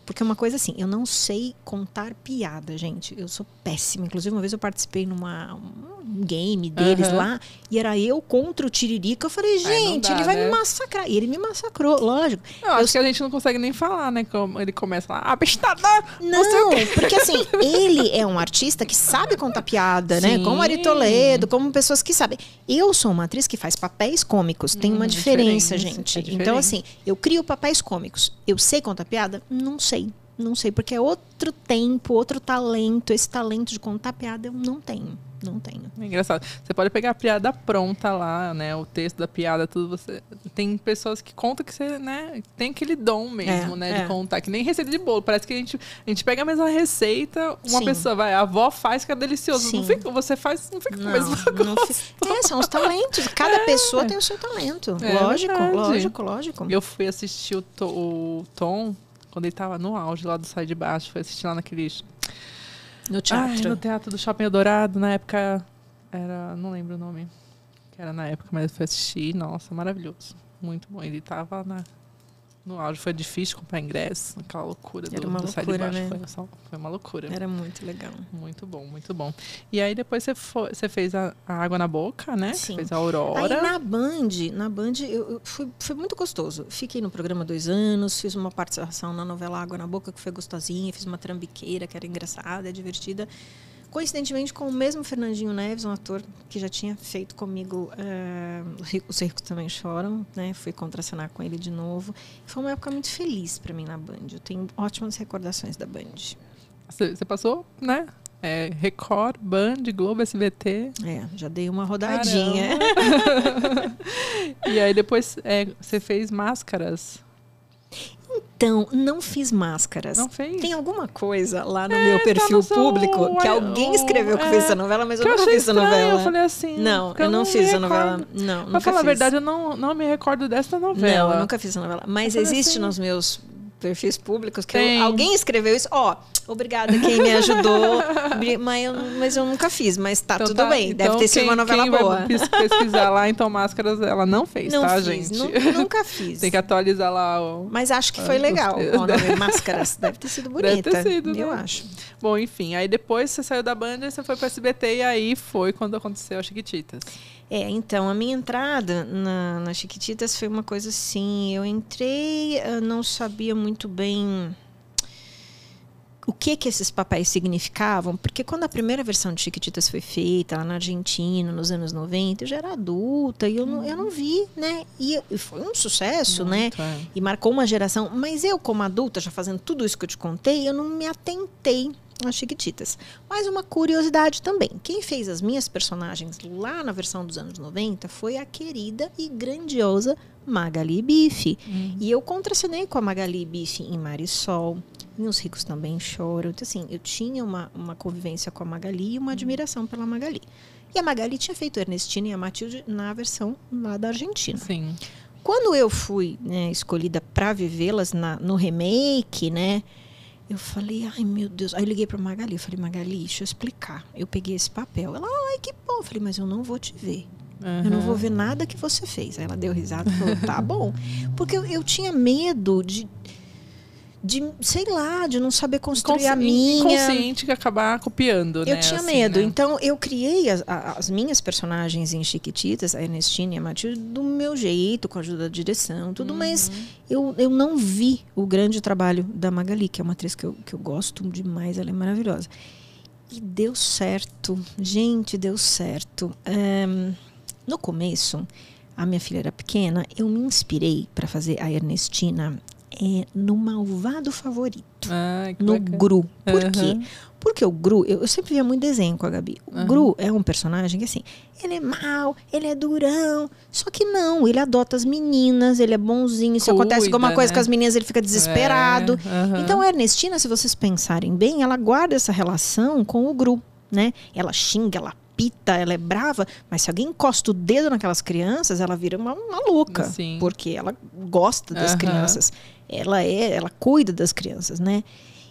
Porque é uma coisa assim, eu não sei contar piada, gente. Eu sou péssima. Inclusive, uma vez eu participei um game deles lá, e era eu contra o Tiririca. Eu falei, gente, ele vai me massacrar. E ele me massacrou, lógico. Eu acho que a gente não consegue nem falar, né? Como ele começa lá, abestador! Não, porque assim, ele é um artista que sabe contar piada, né? Como Ari Toledo, como pessoas que sabem. Eu sou uma atriz que faz papéis cômicos. Tem uma diferença, gente. Então, assim, eu crio papéis cômicos. Eu sei contar piada? Não sei. Não sei, porque é outro tempo, outro talento. Esse talento de contar piada eu não tenho. Não tenho. É engraçado. Você pode pegar a piada pronta lá, né? O texto da piada, tudo você. Tem pessoas que contam que você, né? Tem aquele dom mesmo, né? De contar. Que nem receita de bolo. Parece que a gente pega a mesma receita, uma pessoa vai, a avó faz que é delicioso. Não fica, você faz, não fica com a mesma coisa. São os talentos. Cada pessoa tem o seu talento. Lógico. Eu fui assistir o Tom, quando ele tava no auge lá do Sai de Baixo. Fui assistir lá naquele... No teatro. No Teatro do Shopping Eldorado, na época era, não lembro o nome, que era na época, mas eu fui assistir, nossa, maravilhoso, muito bom. Ele tava no auge, foi difícil comprar ingresso, aquela loucura do Sai de Baixo, né? Foi uma loucura. Era muito legal. Muito bom, muito bom. E aí depois você fez a Água na Boca, né? Sim. Você fez a Aurora. Aí na Band foi muito gostoso. Fiquei no programa 2 anos, fiz uma participação na novela Água na Boca, que foi gostosinha, fiz uma trambiqueira, que era engraçada, divertida. Coincidentemente com o mesmo Fernandinho Neves, um ator que já tinha feito comigo Os Ricos Também Choram, né? Fui contracenar com ele de novo. Foi uma época muito feliz para mim na Band. Eu tenho ótimas recordações da Band. Você passou, né? Record, Band, Globo, SBT. Já dei uma rodadinha. E aí depois você fez Máscaras. Então, não fiz Máscaras. Não fez? Tem alguma coisa lá no meu perfil público que alguém escreveu que fez essa novela, mas eu nunca fiz essa novela. Eu falei assim... Não, eu não fiz essa novela. Não, pra falar a verdade, eu não me recordo dessa novela. Não, eu nunca fiz essa novela. Mas existe nos meus perfis públicos que alguém escreveu isso. Obrigada quem me ajudou. Mas eu nunca fiz. Mas tudo bem. Então, deve ter sido uma novela boa. Vai pesquisar lá, então Máscaras ela não fez, não tá, fiz, gente? Nunca fiz. Tem que atualizar lá Mas acho que foi legal. O nome Máscaras deve ter sido bonita. Deve ter sido, eu né? acho. Bom, enfim. Aí depois você saiu da Band e você foi para SBT. E aí foi quando aconteceu a Chiquititas. Então, a minha entrada na Chiquititas foi uma coisa assim, eu entrei, eu não sabia muito bem o que esses papéis significavam, porque quando a primeira versão de Chiquititas foi feita lá na Argentina, nos anos 90, eu já era adulta e eu não vi, né? E foi um sucesso, muito, né? E marcou uma geração, mas eu como adulta, já fazendo tudo isso que eu te contei, eu não me atentei as Chiquititas. Mas uma curiosidade também. Quem fez as minhas personagens lá na versão dos anos 90 foi a querida e grandiosa Magali Bife. E eu contracenei com a Magali Bife em Marisol, em Os Ricos Também Choram. Então, assim, eu tinha uma convivência com a Magali e uma admiração pela Magali. E a Magali tinha feito Ernestina e a Matilde na versão lá da Argentina. Sim. Quando eu fui, né, escolhida para vivê-las no remake, né, eu falei, ai meu Deus. Aí eu liguei pra Magali, eu falei, Magali, deixa eu explicar. Eu peguei esse papel. Ela, ai que bom. Eu falei, mas eu não vou te ver. Eu não vou ver nada que você fez. Aí ela deu risada e falou, tá bom. Porque eu tinha medo de, sei lá, de não saber construir a minha. Inconsciente que acabar copiando, né? Eu tinha medo. Né? Então, eu criei as minhas personagens em Chiquititas, a Ernestina e a Matilde, do meu jeito, com a ajuda da direção, tudo. Mas eu não vi o grande trabalho da Magali, que é uma atriz que eu gosto demais, ela é maravilhosa. E deu certo. Gente, deu certo. No começo, a minha filha era pequena, eu me inspirei para fazer a Ernestina no Malvado Favorito, no bacana. Gru. Por quê? Porque o Gru, eu sempre via muito desenho com a Gabi. O Gru é um personagem que, assim, ele é mau, ele é durão, só que não, ele adota as meninas, ele é bonzinho, se acontece alguma coisa com as meninas, ele fica desesperado. Então, a Ernestina, se vocês pensarem bem, ela guarda essa relação com o Gru, né? Ela xinga, ela pita, ela é brava, mas se alguém encosta o dedo naquelas crianças, ela vira uma maluca. Sim. Porque ela gosta das crianças. Ela cuida das crianças, né?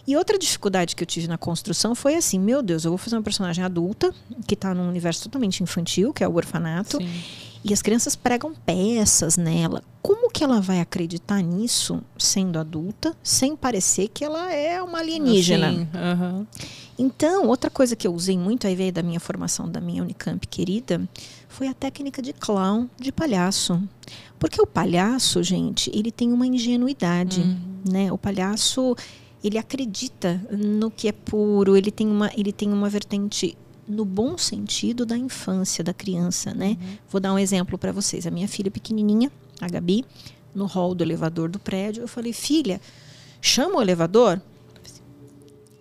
E outra dificuldade que eu tive na construção foi assim, meu Deus, eu vou fazer uma personagem adulta, que está num universo totalmente infantil, que é o orfanato. Sim. E as crianças pregam peças nela. Como que ela vai acreditar nisso sendo adulta, sem parecer que ela é uma alienígena? Sim, Então, outra coisa que eu usei muito, aí veio da minha formação da minha Unicamp querida, foi a técnica de clown, de palhaço. Porque o palhaço, gente, ele tem uma ingenuidade, né? O palhaço, ele acredita no que é puro, ele tem uma vertente no bom sentido da infância da criança, né? Vou dar um exemplo para vocês. A minha filha pequenininha, a Gabi, no hall do elevador do prédio, eu falei, filha, chama o elevador?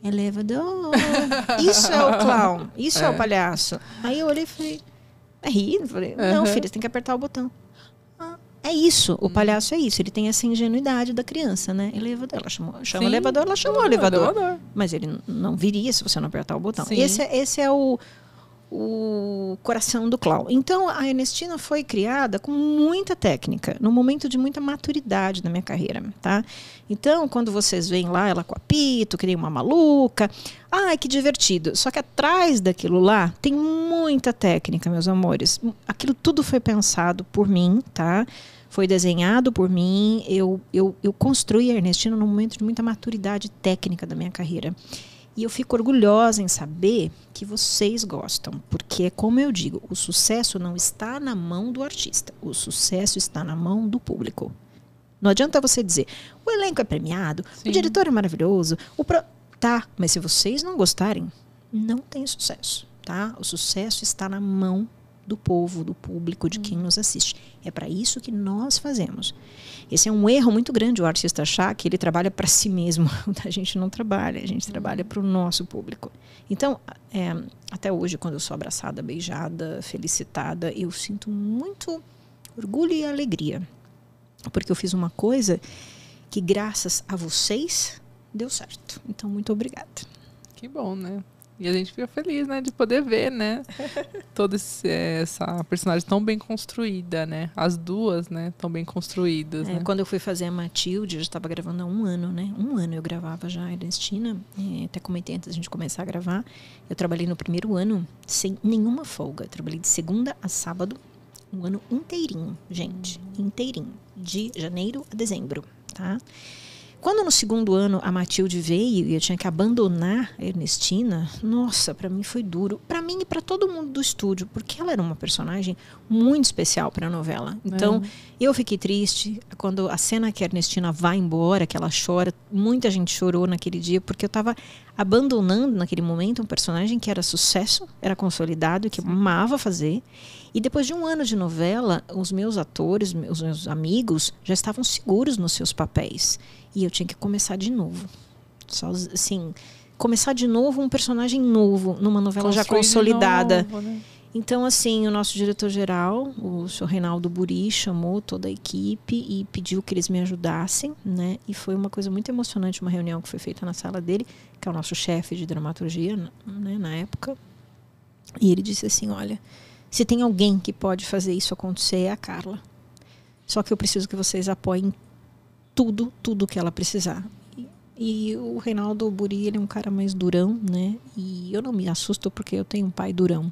Elevador, isso é o clown, isso é o palhaço. Aí eu olhei e falei, é rir? Eu falei, não, filha, você tem que apertar o botão. É isso, o palhaço é isso, ele tem essa ingenuidade da criança, né? Elevador, ela chama o elevador, ela chamou o elevador. Mas ele não viria se você não apertar o botão. Sim. Esse é o coração do clown. Então, a Ernestina foi criada com muita técnica, num momento de muita maturidade na minha carreira, tá? Então, quando vocês veem lá, ela com apito, que nem uma maluca, ai, que divertido. Só que atrás daquilo lá, tem muita técnica, meus amores. Aquilo tudo foi pensado por mim, tá? Foi desenhado por mim. Eu construí a Ernestina num momento de muita maturidade técnica da minha carreira. E eu fico orgulhosa em saber que vocês gostam, porque, como eu digo, o sucesso não está na mão do artista, o sucesso está na mão do público. Não adianta você dizer, o elenco é premiado, sim, o diretor é maravilhoso, tá, mas se vocês não gostarem, não tem sucesso, tá? O sucesso está na mão do povo, do público, de quem nos assiste. É para isso que nós fazemos. Esse é um erro muito grande, o artista achar que ele trabalha para si mesmo. A gente não trabalha, a gente trabalha para o nosso público. Então, até hoje, quando eu sou abraçada, beijada, felicitada, eu sinto muito orgulho e alegria. Porque eu fiz uma coisa que, graças a vocês, deu certo. Então, muito obrigada. Que bom, né? E a gente fica feliz, né, de poder ver, né, toda essa personagem tão bem construída, né, as duas, né, tão bem construídas, né? Quando eu fui fazer a Matilde, eu já estava gravando há 1 ano, né, 1 ano eu gravava já a Ernestina, até comentei antes da gente começar a gravar, eu trabalhei no primeiro ano sem nenhuma folga, eu trabalhei de segunda a sábado, 1 ano inteirinho, gente, inteirinho, de janeiro a dezembro, tá? Quando no segundo ano a Matilde veio e eu tinha que abandonar a Ernestina, nossa, para mim foi duro. Para mim e para todo mundo do estúdio, porque ela era uma personagem muito especial para a novela. Então, eu fiquei triste quando a cena que a Ernestina vai embora, que ela chora. Muita gente chorou naquele dia, porque eu estava abandonando naquele momento um personagem que era sucesso, era consolidado, que eu amava fazer. E depois de 1 ano de novela, os meus atores, os meus amigos, já estavam seguros nos seus papéis. E eu tinha que começar de novo. Só assim, começar de novo um personagem novo, numa novela já consolidada. Novo, né? Então, assim, o nosso diretor-geral, o senhor Reinaldo Buri, chamou toda a equipe e pediu que eles me ajudassem, né? E foi uma coisa muito emocionante, uma reunião que foi feita na sala dele, que é o nosso chefe de dramaturgia, né, na época. E ele disse assim, olha, se tem alguém que pode fazer isso acontecer, é a Carla. Só que eu preciso que vocês apoiem tudo que ela precisar. E o Reinaldo Buri, ele é um cara mais durão, né? E eu não me assusto porque eu tenho um pai durão.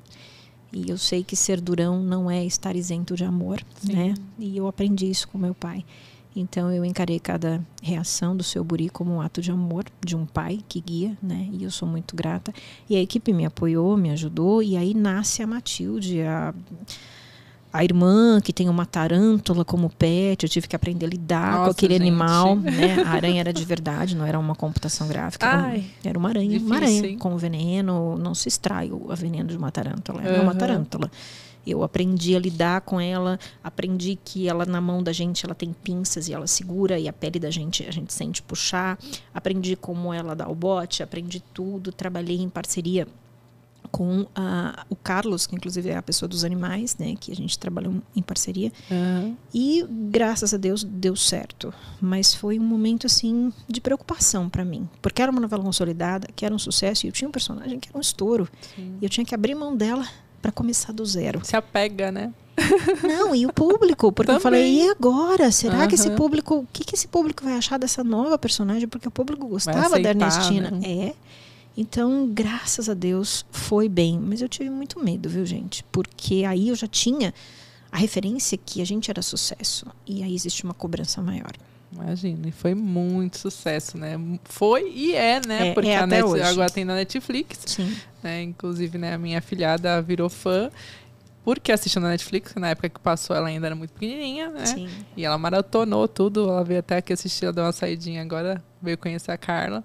E eu sei que ser durão não é estar isento de amor, né? E eu aprendi isso com meu pai. Então eu encarei cada reação do seu Buri como um ato de amor de um pai que guia, né? E eu sou muito grata. E a equipe me apoiou, me ajudou. E aí nasce a Matilde, a irmã que tem uma tarântula como pet. Eu tive que aprender a lidar com aquele animal, né? A aranha era de verdade, não era uma computação gráfica. Era uma aranha, difícil, uma aranha com veneno. Não se extrai o veneno de uma tarântula. É uma tarântula. Eu aprendi a lidar com ela, aprendi que ela na mão da gente ela tem pinças e ela segura e a pele da gente a gente sente puxar. Aprendi como ela dá o bote, aprendi tudo. Trabalhei em parceria com o Carlos, que inclusive é a pessoa dos animais, né, que a gente trabalhou em parceria. E graças a Deus deu certo. Mas foi um momento assim de preocupação para mim, porque era uma novela consolidada, que era um sucesso e eu tinha um personagem que era um estouro. Sim. E eu tinha que abrir mão dela para começar do zero. Se apega, né? Não, e o público, porque também. Eu falei, e agora? Será que esse público, o que esse público vai achar dessa nova personagem? Porque o público gostava da Ernestina. Né? Então, graças a Deus, foi bem. Mas eu tive muito medo, viu, gente? Porque aí eu já tinha a referência que a gente era sucesso. E aí existe uma cobrança maior. Imagina, e foi muito sucesso, né? Foi e é, né? Porque agora tem na Netflix. Sim. Né? Inclusive, né, a minha afilhada virou fã porque assistiu na Netflix, que na época que passou ela ainda era muito pequenininha, né? Sim. E ela maratonou tudo, ela veio até aqui assistir, ela deu uma saidinha agora, veio conhecer a Carla,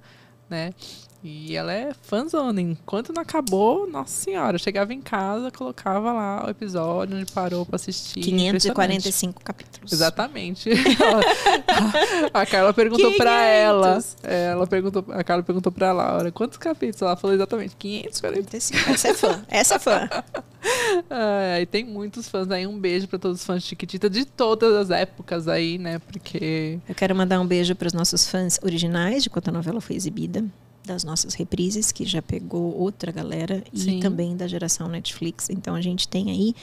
né? E ela é fãzona. Enquanto não acabou, nossa senhora, eu chegava em casa, colocava lá o episódio onde parou pra assistir. 545 capítulos. Exatamente. A Carla perguntou pra ela. A Carla perguntou pra Laura, quantos capítulos? Ela falou exatamente 545. Essa é fã. Essa é fã. E tem muitos fãs aí. Um beijo pra todos os fãs de Chiquitita de todas as épocas aí, né? Porque... Eu quero mandar um beijo para os nossos fãs originais de quando a novela foi exibida, das nossas reprises, que já pegou outra galera, Sim. e também da geração Netflix. Então a gente tem aí,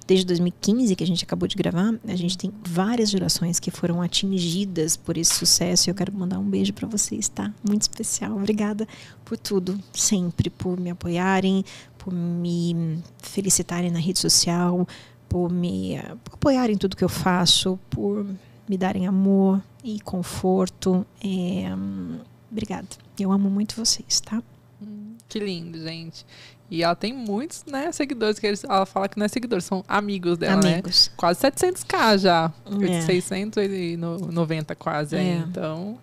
desde 2015, que a gente acabou de gravar, a gente tem várias gerações que foram atingidas por esse sucesso. E eu quero mandar um beijo para vocês, tá? Muito especial. Obrigada por tudo, sempre, por me apoiarem, por me felicitarem na rede social, por me apoiarem em tudo que eu faço, por me darem amor e conforto. Obrigada. Eu amo muito vocês, tá? Que lindo, gente. E ela tem muitos, né, seguidores, que ela fala que não é seguidores, são amigos dela, amigos. Né? Quase 700k já. 690 quase. Aí. Então,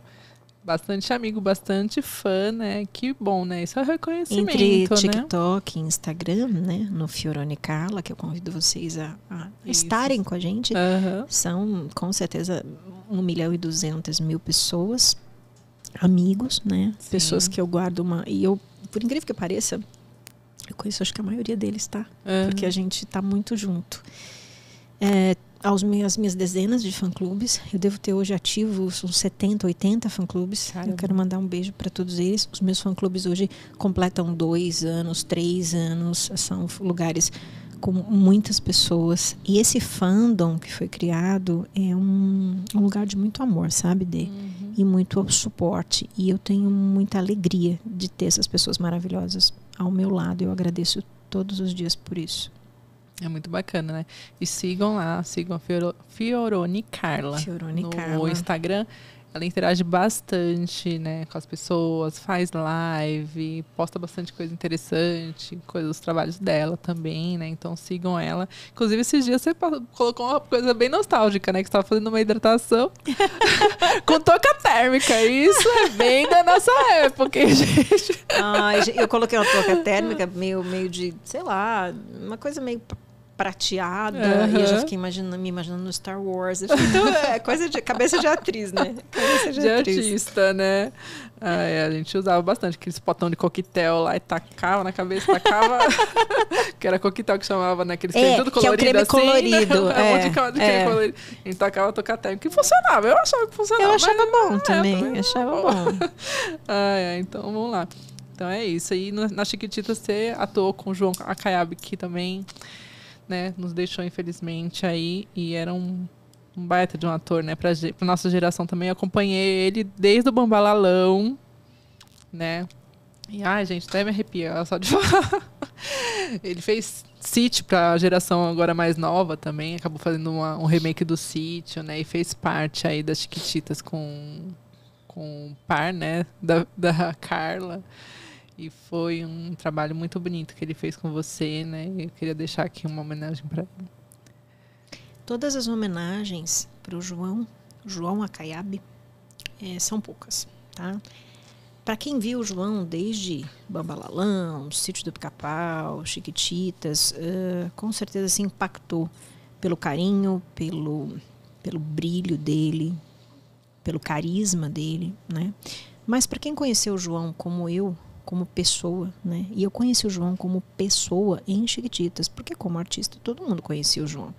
bastante amigo, bastante fã, né? Que bom, né? Isso é reconhecimento, entre né? TikTok e Instagram, né? No Fiorone Carla, que eu convido vocês a estarem com a gente. São, com certeza, 1.200.000 pessoas. Amigos, né? Sim. Pessoas que eu guardo E eu, por incrível que pareça, eu conheço acho que a maioria deles, tá? Porque a gente tá muito junto. As minhas dezenas de fã-clubes, eu devo ter hoje ativos uns 70, 80 fã-clubes. Eu quero mandar um beijo para todos eles. Os meus fã-clubes hoje completam 2 anos, 3 anos. São lugares com muitas pessoas. E esse fandom que foi criado é um lugar de muito amor, sabe, Dê? E muito suporte. E eu tenho muita alegria de ter essas pessoas maravilhosas ao meu lado. Eu agradeço todos os dias por isso. É muito bacana, né? E sigam lá, sigam a Fiorone Carla. No Instagram. Ela interage bastante, né, com as pessoas, faz live, posta bastante coisa interessante, coisa dos trabalhos dela também, né? Então sigam ela. Inclusive, esses dias você colocou uma coisa bem nostálgica, né? Que você estava fazendo uma hidratação com touca térmica. Isso é bem da nossa época, hein, gente? Eu coloquei uma touca térmica meio de, sei lá, uma coisa meio prateada, e eu já fiquei me imaginando no Star Wars. Então, é coisa de cabeça de atriz, né? Cabeça de artista, né? A gente usava bastante aqueles potão de coquetel lá e tacava na cabeça, que era coquetel que chamava, né? Aqueles creme tudo colorido, que é o creme assim, colorido. Né? Creme colorido. A gente tacava tocar térmico, que funcionava. Eu achava que funcionava. Eu achava bom também. Achava bom. Então, vamos lá. Então, é isso. E na Chiquitita, você atuou com o João Akayabe, que também... né, nos deixou infelizmente aí, e era um baita de um ator, né, pra nossa geração também. Eu acompanhei ele desde o Bambalalão, né, e gente, até me arrepia só de falar. Ele fez Sítio pra geração agora mais nova também, acabou fazendo um remake do Sítio, né, e fez parte aí das Chiquititas com o par, né, da Carla. E foi um trabalho muito bonito que ele fez com você, né? Eu queria deixar aqui uma homenagem para ele. Todas as homenagens para o João Akayabe, são poucas, tá? Para quem viu o João desde Bambalalão, Sítio do Pica-Pau, Chiquititas, com certeza se impactou pelo carinho, pelo brilho dele, pelo carisma dele, né? Mas para quem conheceu o João como eu, como pessoa, né? E eu conheci o João como pessoa em Chiquititas, porque como artista todo mundo conhecia o João.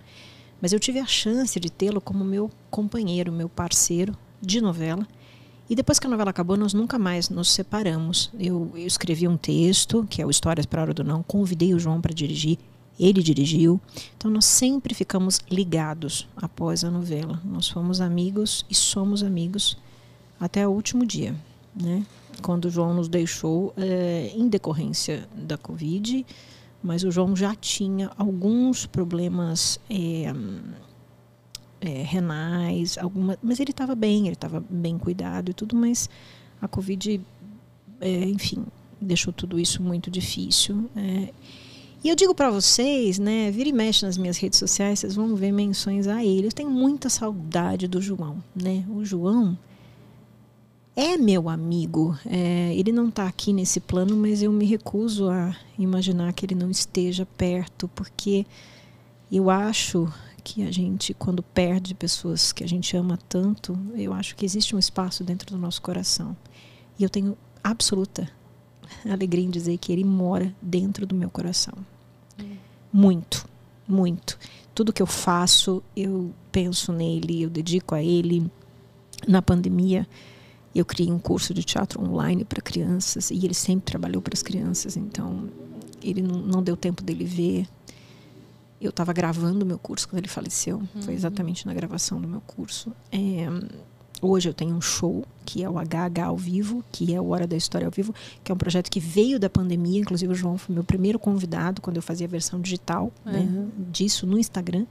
Mas eu tive a chance de tê-lo como meu companheiro, meu parceiro de novela. E depois que a novela acabou, nós nunca mais nos separamos. Eu escrevi um texto, que é o Histórias para a Hora do Não, convidei o João para dirigir, ele dirigiu. Então nós sempre ficamos ligados após a novela. Nós fomos amigos e somos amigos até o último dia, né? Quando o João nos deixou em decorrência da Covid, mas o João já tinha alguns problemas renais, mas ele estava bem cuidado e tudo, mas a Covid, enfim, deixou tudo isso muito difícil. E eu digo para vocês, né, vira e mexe nas minhas redes sociais, vocês vão ver menções a ele. Eu tenho muita saudade do João, né? O João é meu amigo. Ele não está aqui nesse plano, mas eu me recuso a imaginar que ele não esteja perto, porque eu acho que a gente, quando perde pessoas que a gente ama tanto, eu acho que existe um espaço dentro do nosso coração. E eu tenho absoluta alegria em dizer que ele mora dentro do meu coração. Muito, muito. Tudo que eu faço, eu penso nele, eu dedico a ele. Na pandemia, eu criei um curso de teatro online para crianças, e ele sempre trabalhou para as crianças, então ele não deu tempo dele ver. Eu estava gravando o meu curso quando ele faleceu. Foi exatamente na gravação do meu curso. Hoje eu tenho um show, que é o HH ao vivo, que é o Hora da História ao Vivo, que é um projeto que veio da pandemia. Inclusive o João foi meu primeiro convidado quando eu fazia a versão digital, né, disso no Instagram.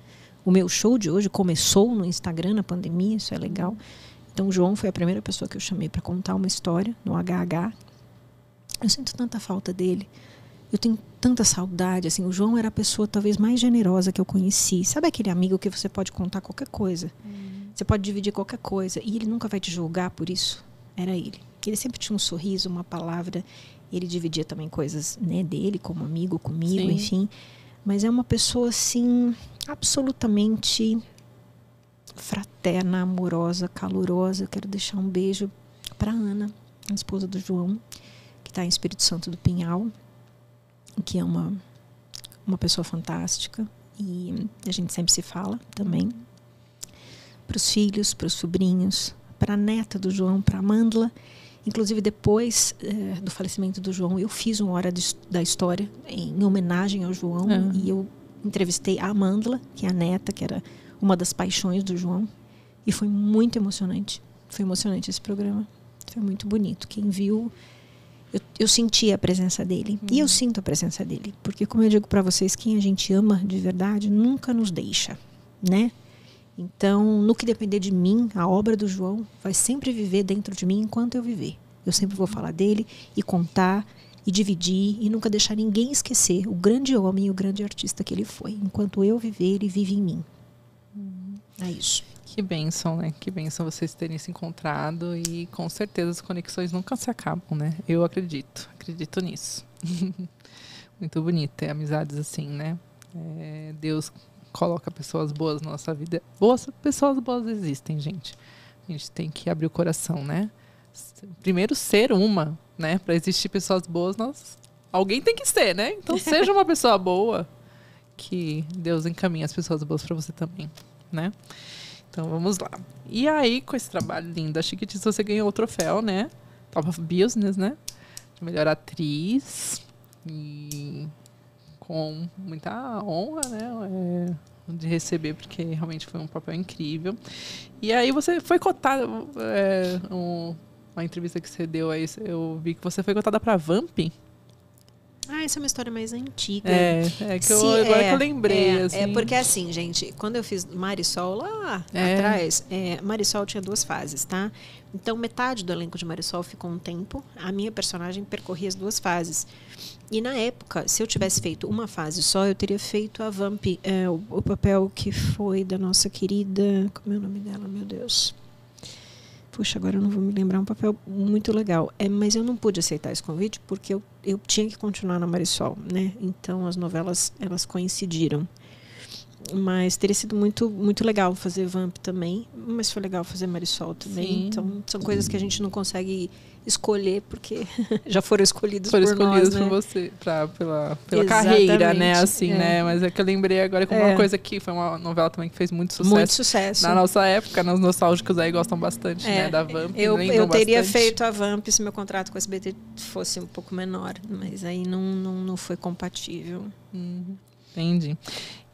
O meu show de hoje começou no Instagram na pandemia, isso é legal. Então o João foi a primeira pessoa que eu chamei para contar uma história no HH. Eu sinto tanta falta dele. Eu tenho tanta saudade. Assim, o João era a pessoa talvez mais generosa que eu conheci. Sabe aquele amigo que você pode contar qualquer coisa? Você pode dividir qualquer coisa e ele nunca vai te julgar por isso. Era ele. Ele sempre tinha um sorriso, uma palavra. Ele dividia também coisas, né, dele como amigo, comigo, sim, enfim. Mas é uma pessoa, assim, absolutamente fraterna, amorosa, calorosa. Eu quero deixar um beijo para Ana, a esposa do João, que está em Espírito Santo do Pinhal, que é uma pessoa fantástica. E a gente sempre se fala também. Para os filhos, para os sobrinhos, para a neta do João, para a Amândula. Inclusive, depois do falecimento do João, eu fiz uma Hora da História em homenagem ao João. E eu entrevistei a Amândula, que é a neta, que era uma das paixões do João. E foi muito emocionante. Foi emocionante esse programa. Foi muito bonito. Quem viu, eu senti a presença dele. E eu sinto a presença dele. Porque, como eu digo para vocês, quem a gente ama de verdade nunca nos deixa, né? Então, no que depender de mim, a obra do João vai sempre viver dentro de mim enquanto eu viver. Eu sempre vou falar dele e contar e dividir e nunca deixar ninguém esquecer o grande homem e o grande artista que ele foi. Enquanto eu viver, ele vive em mim. É isso. Que bênção, né? Que bênção vocês terem se encontrado e com certeza as conexões nunca se acabam, né? Eu acredito nisso. Muito bonito ter amizades assim, né? Deus coloca pessoas boas na nossa vida. Pessoas boas existem, gente. A gente tem que abrir o coração, né? Primeiro ser uma, né? Para existir pessoas boas, alguém tem que ser, né? Então seja uma pessoa boa, que Deus encaminha as pessoas boas para você também, né? Então vamos lá. E aí, com esse trabalho lindo da Chiquitice, você ganhou o troféu, né? Top of Business, né? De melhor atriz. E com muita honra, né? De receber, porque realmente foi um papel incrível. E aí você foi cotada, uma entrevista que você deu aí, eu vi que você foi cotada para Vamp. Essa é uma história mais antiga. Agora que eu lembrei. Assim. Porque assim, gente, quando eu fiz Marisol lá atrás, Marisol tinha 2 fases, tá? Então, metade do elenco de Marisol ficou um tempo. A minha personagem percorria as 2 fases. E na época, se eu tivesse feito uma fase só, eu teria feito a Vamp, o papel que foi da nossa querida... Como é o nome dela, meu Deus? Puxa, agora eu não vou me lembrar. Um papel muito legal. Mas eu não pude aceitar esse convite porque eu tinha que continuar na Marisol, né? Então, as novelas, elas coincidiram. Mas teria sido muito, muito legal fazer Vamp também. Mas foi legal fazer Marisol também. Sim. Então, são coisas que a gente não consegue escolher porque já foram escolhidas por nós, né? por você, pela carreira, né? Assim, né? Mas é que eu lembrei agora como uma coisa que foi uma novela também que fez muito sucesso. Muito sucesso. Na nossa época, nos nostálgicos aí gostam bastante, né? Da Vamp. Eu teria feito a Vamp se meu contrato com a SBT fosse um pouco menor. Mas aí não foi compatível. Entendi.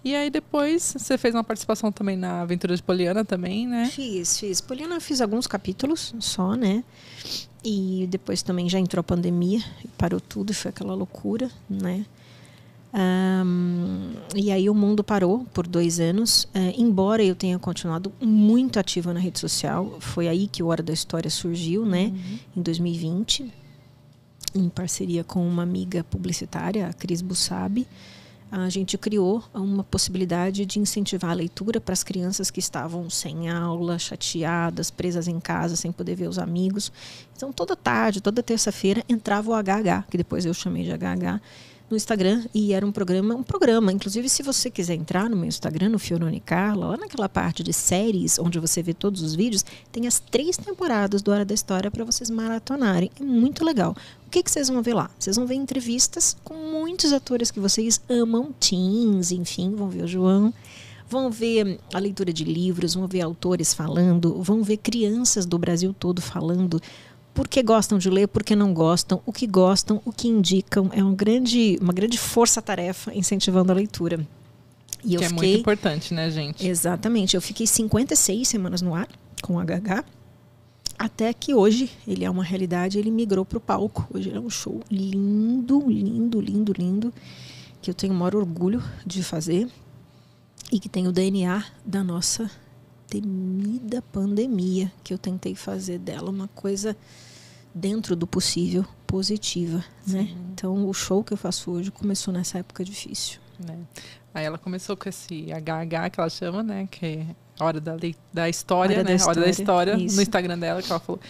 E aí depois você fez uma participação também na Aventura de Poliana também, né? Fiz. Poliana eu fiz alguns capítulos só, né? E depois também já entrou a pandemia, parou tudo e foi aquela loucura, né? E aí o mundo parou por 2 anos, embora eu tenha continuado muito ativa na rede social. Foi aí que o Hora da História surgiu, né? Em 2020, em parceria com uma amiga publicitária, a Cris Bussabi. A gente criou uma possibilidade de incentivar a leitura para as crianças que estavam sem aula, chateadas, presas em casa, sem poder ver os amigos. Então, toda tarde, toda terça-feira, entrava o HH, que depois eu chamei de HH, no Instagram, e era um programa. Inclusive, se você quiser entrar no meu Instagram, no Fiorone Carla, lá naquela parte de séries, onde você vê todos os vídeos, tem as 3 temporadas do Hora da História para vocês maratonarem. É muito legal. O que vocês vão ver lá? Vocês vão ver entrevistas com muitos atores que vocês amam, teens, enfim, vão ver o João. Vão ver a leitura de livros, vão ver autores falando, vão ver crianças do Brasil todo falando por que gostam de ler, por que não gostam, o que indicam. É uma grande força-tarefa incentivando a leitura. E que é muito importante, né, gente? Exatamente. Eu fiquei 56 semanas no ar com o HH, até que hoje ele é uma realidade, ele migrou para o palco. Hoje ele é um show lindo, lindo, lindo, lindo, que eu tenho o maior orgulho de fazer e que tem o DNA da nossa temida pandemia, que eu tentei fazer dela uma coisa dentro do possível positiva, né? Então o show que eu faço hoje começou nessa época difícil. Aí ela começou com esse HH que ela chama, né? Que é a Hora da História, Hora né? da Hora da História, isso. no Instagram dela, que ela falou.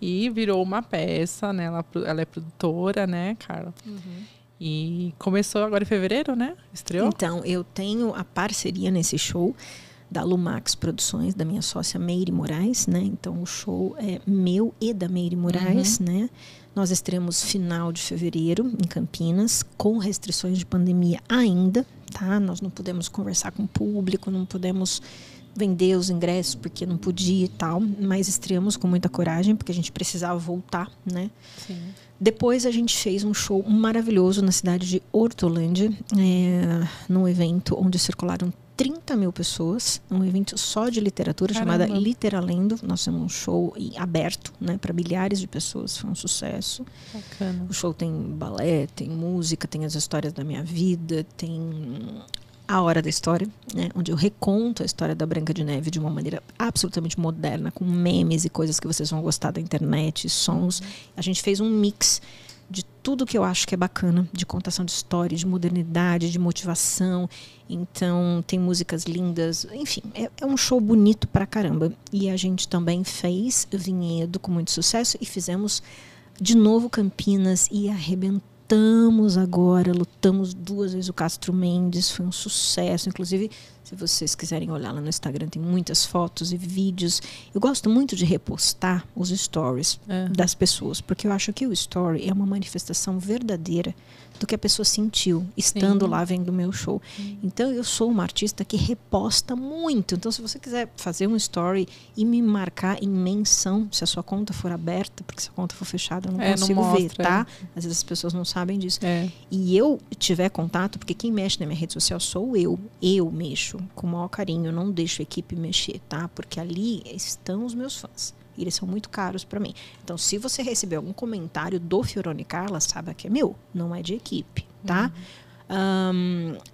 E virou uma peça, né? Ela é produtora, né, Carla? E começou agora em fevereiro, né? Estreou? Então, eu tenho a parceria nesse show da Lumax Produções, da minha sócia Meire Moraes, né? Então o show é meu e da Meire Moraes, né? Nós estreamos final de fevereiro em Campinas, com restrições de pandemia ainda, tá? Nós não podemos conversar com o público, não podemos vender os ingressos porque não podia e tal, mas estreamos com muita coragem porque a gente precisava voltar, né? Sim. Depois a gente fez um show maravilhoso na cidade de Hortolândia, num evento onde circularam 30 mil pessoas, um evento só de literatura. Caramba. Chamada Literalendo. Nós temos um show aberto, né, para milhares de pessoas, foi um sucesso. Bacana. O show tem balé, tem música, tem as histórias da minha vida, tem a Hora da História, né, onde eu reconto a história da Branca de Neve de uma maneira absolutamente moderna, com memes e coisas que vocês vão gostar da internet, sons. A gente fez um mix de tudo que eu acho que é bacana, de contação de história, de modernidade, de motivação. Então, tem músicas lindas. Enfim, é um show bonito pra caramba. E a gente também fez Vinhedo com muito sucesso e fizemos de novo Campinas e arrebentamos agora. Lutamos 2 vezes o Castro Mendes, foi um sucesso. Inclusive, se vocês quiserem olhar lá no Instagram, tem muitas fotos e vídeos. Eu gosto muito de repostar os stories das pessoas, porque eu acho que o story é uma manifestação verdadeira do que a pessoa sentiu estando lá vendo o meu show. Então, eu sou uma artista que reposta muito. Então, se você quiser fazer um story e me marcar em menção, se a sua conta for aberta, porque se a conta for fechada, eu não consigo ver, tá? Às vezes as pessoas não sabem disso. E eu tiver contato, porque quem mexe na minha rede social sou eu. Eu mexo com o maior carinho, eu não deixo a equipe mexer, tá? Porque ali estão os meus fãs. E eles são muito caros para mim. Então, se você receber algum comentário do Fiorone Carla, saiba que é meu, não é de equipe, tá?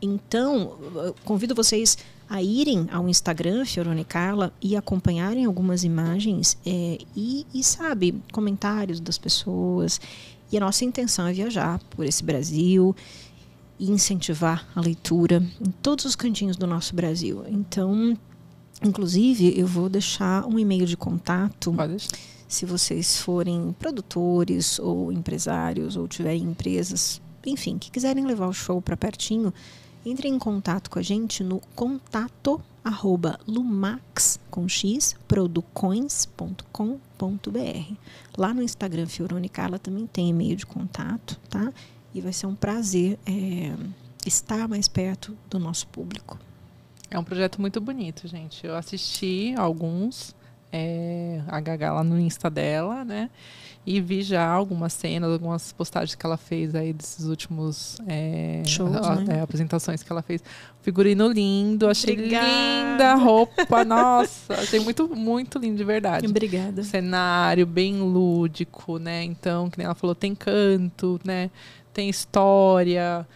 Então, convido vocês a irem ao Instagram, Fiorone Carla, e acompanharem algumas imagens e sabe, comentários das pessoas. E a nossa intenção é viajar por esse Brasil e incentivar a leitura em todos os cantinhos do nosso Brasil. Então, inclusive, eu vou deixar um e-mail de contato. Pode deixar. Se vocês forem produtores ou empresários ou tiverem empresas, enfim, que quiserem levar o show para pertinho, entrem em contato com a gente no contato@lumax.com.br. Lá no Instagram, Fiorone Carla, também tem e-mail de contato, tá? E vai ser um prazer estar mais perto do nosso público. É um projeto muito bonito, gente. Eu assisti alguns, HH lá no Insta dela, né? E vi já algumas cenas, algumas postagens que ela fez aí desses últimos shows, né? apresentações que ela fez. Figurino lindo, achei Obrigada. linda a roupa, nossa, achei muito, muito lindo, de verdade. Obrigada. Cenário bem lúdico, né? Então, que nem ela falou, tem canto, né? Tem história,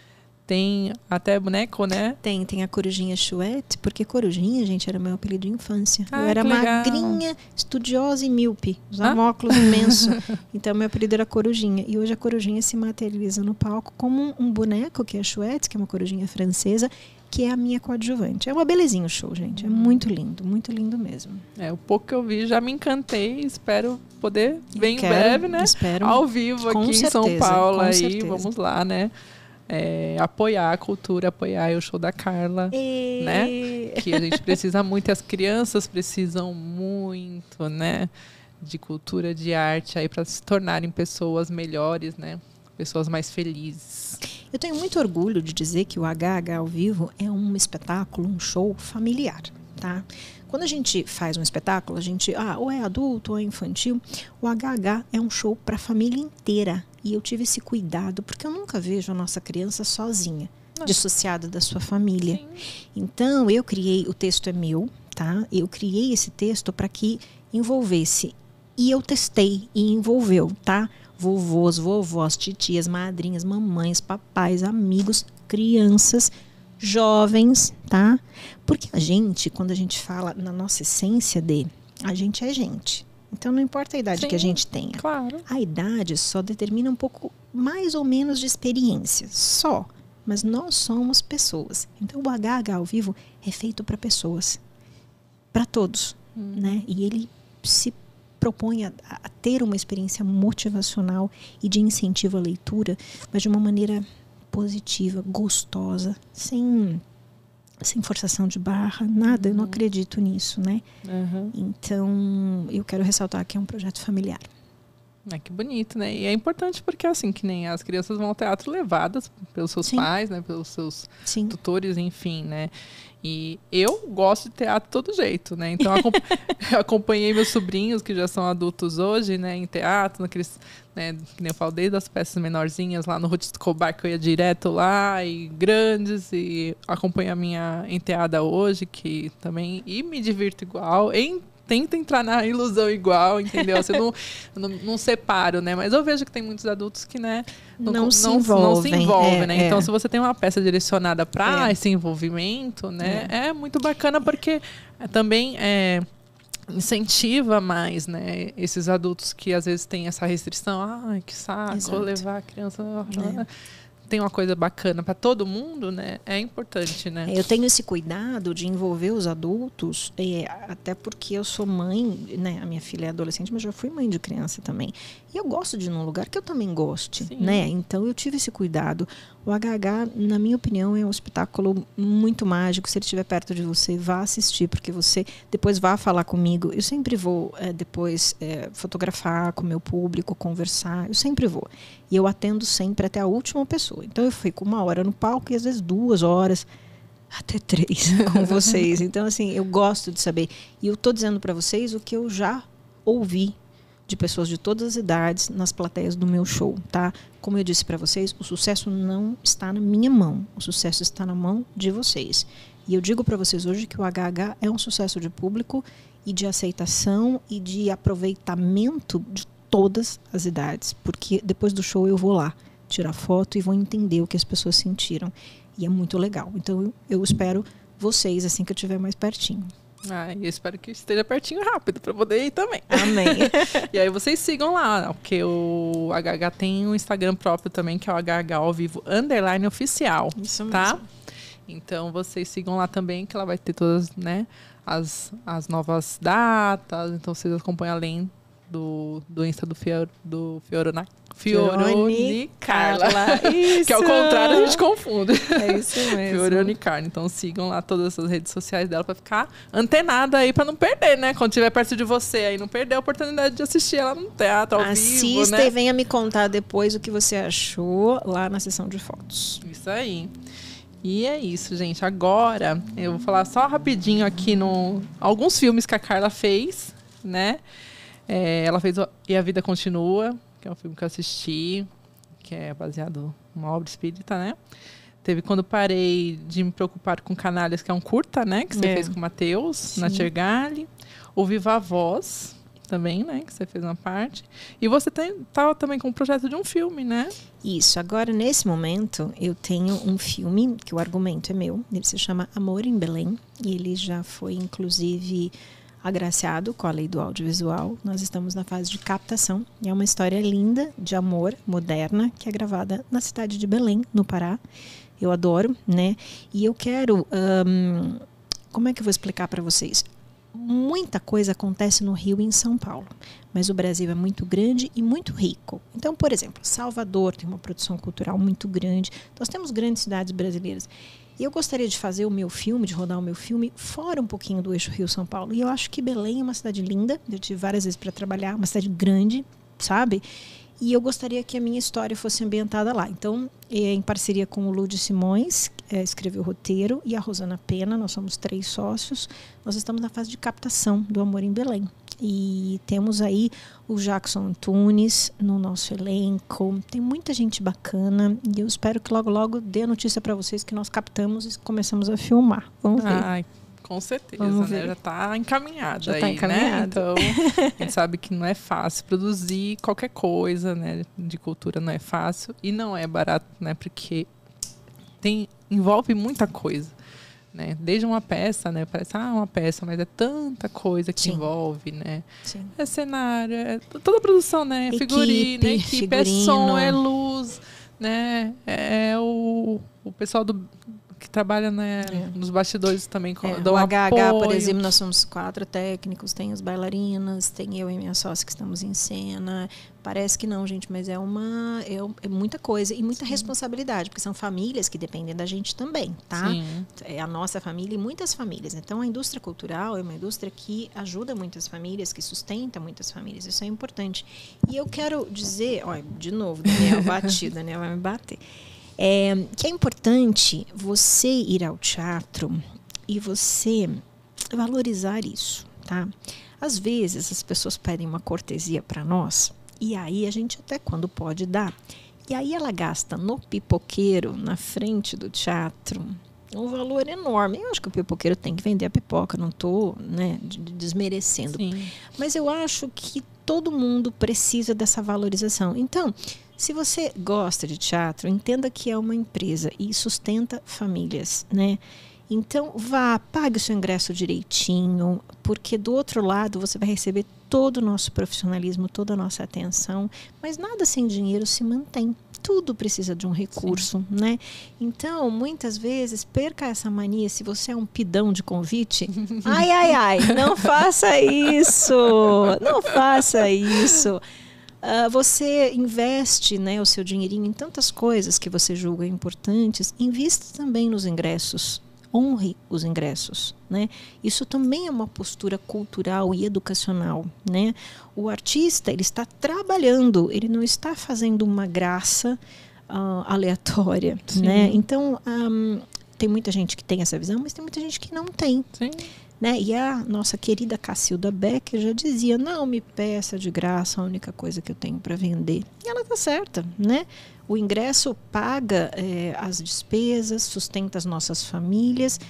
tem até boneco, né? Tem a Corujinha Chouette, porque Corujinha, gente, era meu apelido de infância. Ah, eu era que legal. magrinha, estudiosa e míope, usava um óculos imenso. Então, meu apelido era Corujinha. E hoje a Corujinha se materializa no palco como um boneco, que é a Chouette, que é uma corujinha francesa, que é a minha coadjuvante. É uma belezinha o show, gente. É muito lindo mesmo. O pouco que eu vi, já me encantei. Espero poder ver em Quero, breve, né? espero. Ao vivo Com aqui em São certeza, Paulo. com Aí, certeza. vamos lá, né? Apoiar a cultura, apoiar o show da Carla, né? Que a gente precisa muito, as crianças precisam muito, né? De cultura, de arte, aí para se tornarem pessoas melhores, né? Pessoas mais felizes. Eu tenho muito orgulho de dizer que o HH ao vivo é um espetáculo, um show familiar, tá? Quando a gente faz um espetáculo, a gente, ou é adulto ou é infantil, o HH é um show para a família inteira. E eu tive esse cuidado, porque eu nunca vejo a nossa criança sozinha, dissociada da sua família. Sim. Então, eu criei, o texto é meu, tá? Eu criei esse texto para que envolvesse. E eu testei e envolveu, tá? Vovôs, vovós, titias, madrinhas, mamães, papais, amigos, crianças, jovens, tá? Porque a gente, quando a gente fala na nossa essência a gente é gente. Então, não importa a idade que a gente tenha. Claro. A idade só determina um pouco mais ou menos de experiência, só. Mas nós somos pessoas. Então, o HH ao vivo é feito para pessoas. Para todos, né? E ele se propõe a ter uma experiência motivacional e de incentivo à leitura, mas de uma maneira positiva, gostosa, sem forçação de barra, nada, eu não acredito nisso, né? Então, eu quero ressaltar que é um projeto familiar. Que bonito, né? E é importante porque, assim, que nem as crianças vão ao teatro levadas pelos seus pais, né? Pelos seus tutores, enfim, né? E eu gosto de teatro de todo jeito, né? Então, eu acompanhei meus sobrinhos, que já são adultos hoje, né? Em teatro, naqueles, né? Que nem eu falo, desde as peças menorzinhas lá no Ruth Escobar, que eu ia direto lá, e grandes, e acompanho a minha enteada hoje, que também... E me divirto igual, tenta entrar na ilusão igual, entendeu? Você não separo, né? Mas eu vejo que tem muitos adultos que, né, não se envolvem, né? Então, se você tem uma peça direcionada para esse envolvimento, né? É muito bacana porque também incentiva mais, né? Esses adultos que às vezes têm essa restrição. Ai, que saco, vou levar a criança... Tem uma coisa bacana para todo mundo, né? É importante, né? Eu tenho esse cuidado de envolver os adultos, até porque eu sou mãe, né? A minha filha é adolescente, mas já fui mãe de criança também. E eu gosto de ir num lugar que eu também goste, né? Então eu tive esse cuidado. O HH, na minha opinião, é um espetáculo muito mágico. Se ele estiver perto de você, vá assistir, porque você depois vá falar comigo. Eu sempre vou depois fotografar com o meu público, conversar. Eu sempre vou. E eu atendo sempre até a última pessoa. Então eu fico 1 hora no palco e às vezes 2 horas, até 3 com vocês. Então, assim, eu gosto de saber. E eu estou dizendo para vocês o que eu já ouvi de pessoas de todas as idades nas plateias do meu show, tá? Como eu disse para vocês, o sucesso não está na minha mão. O sucesso está na mão de vocês. E eu digo para vocês hoje que o HH é um sucesso de público e de aceitação e de aproveitamento de todas as idades. Porque depois do show eu vou lá tirar foto e vou entender o que as pessoas sentiram. E é muito legal. Então eu espero vocês assim que eu estiver mais pertinho. Eu espero que esteja pertinho rápido para poder ir também. Amém. E aí vocês sigam lá, porque o HH tem um Instagram próprio também, que é o HH ao vivo _oficial. Isso mesmo. Tá? Então vocês sigam lá também, que ela vai ter todas, né, as novas datas. Então vocês acompanham além do Insta do Fioroni Carla. Isso. Que ao contrário a gente confunde. É isso mesmo. Fioroni Carla. Então sigam lá todas as redes sociais dela para ficar antenada aí, para não perder, né? Quando estiver perto de você aí, não perder a oportunidade de assistir ela no teatro ao vivo, Assista, né? E venha me contar depois o que você achou lá na sessão de fotos. Isso aí. E é isso, gente. Agora eu vou falar só rapidinho aqui alguns filmes que a Carla fez, né? Ela fez E a Vida Continua, que é um filme que eu assisti, que é baseado numa obra espírita, né? Teve Quando Parei de Me Preocupar com Canalhas, que é um curta, né? Que você fez com o Matheus, na Tchergali. O Viva a Voz, também, né? Que você fez uma parte. E você tá também com um projeto de um filme, né? Isso. Agora, nesse momento, eu tenho um filme, que o argumento é meu. Ele se chama Amor em Belém. E ele já foi, inclusive, agraciado com a lei do audiovisual. Nós estamos na fase de captação. E é uma história linda, de amor, moderna, que é gravada na cidade de Belém, no Pará. Eu adoro, né? E eu quero... como é que eu vou explicar para vocês? Muita coisa acontece no Rio e em São Paulo, mas o Brasil é muito grande e muito rico. Então, por exemplo, Salvador tem uma produção cultural muito grande. Nós temos grandes cidades brasileiras. E eu gostaria de fazer o meu filme, de rodar o meu filme fora um pouquinho do eixo Rio-São Paulo. E eu acho que Belém é uma cidade linda. Eu tive várias vezes para trabalhar, uma cidade grande, sabe? E eu gostaria que a minha história fosse ambientada lá. Então, em parceria com o Ludi Simões, escreveu o roteiro, e a Rosana Pena, nós somos 3 sócios. Nós estamos na fase de captação do Amor em Belém. E temos aí o Jackson Antunes no nosso elenco. Tem muita gente bacana. E eu espero que logo, logo dê a notícia para vocês que nós captamos e começamos a filmar. Vamos ver. Ai, com certeza, né? Já está encaminhada. Já está aí, encaminhado. Né? Então, a gente sabe que não é fácil produzir qualquer coisa, né? De cultura não é fácil e não é barato, né? Porque envolve muita coisa, né? Desde uma peça, né? Parece uma peça, mas é tanta coisa que Sim. envolve, né? Sim. É cenário, é toda a produção, né? Figurino, equipe, é som, é luz, né? É o pessoal que trabalha, né, nos bastidores também. O HH, por exemplo, nós somos 4 técnicos, tem as bailarinas, tem eu e minha sócia que estamos em cena. Parece que não, gente, mas é muita coisa e muita responsabilidade, porque são famílias que dependem da gente também, tá? Sim. É a nossa família e muitas famílias. Então, a indústria cultural é uma indústria que ajuda muitas famílias, que sustenta muitas famílias. Isso é importante. E eu quero dizer, olha, de novo, Daniel, Daniel vai me bater. Que é importante você ir ao teatro e você valorizar isso, tá? Às vezes as pessoas pedem uma cortesia para nós e aí a gente até quando pode dá. E aí ela gasta no pipoqueiro, na frente do teatro, um valor enorme. Eu acho que o pipoqueiro tem que vender a pipoca, não estou, né, desmerecendo. Sim. Mas eu acho que todo mundo precisa dessa valorização. Então, se você gosta de teatro, entenda que é uma empresa e sustenta famílias, né? Então, pague o seu ingresso direitinho, porque do outro lado você vai receber todo o nosso profissionalismo, toda a nossa atenção, mas nada sem dinheiro se mantém. Tudo precisa de um recurso, né? Então, muitas vezes, perca essa mania, se você é um pidão de convite, ai, não faça isso, não faça isso. Você investe, né, o seu dinheirinho em tantas coisas que você julga importantes, invista também nos ingressos, honre os ingressos, né? Isso também é uma postura cultural e educacional, né? O artista, ele está trabalhando, ele não está fazendo uma graça aleatória, né? Então, tem muita gente que tem essa visão, mas tem muita gente que não tem. Sim. Né? E a nossa querida Cacilda Becker já dizia, não me peça de graça a única coisa que eu tenho para vender. E ela está certa, né? O ingresso paga as despesas, sustenta as nossas famílias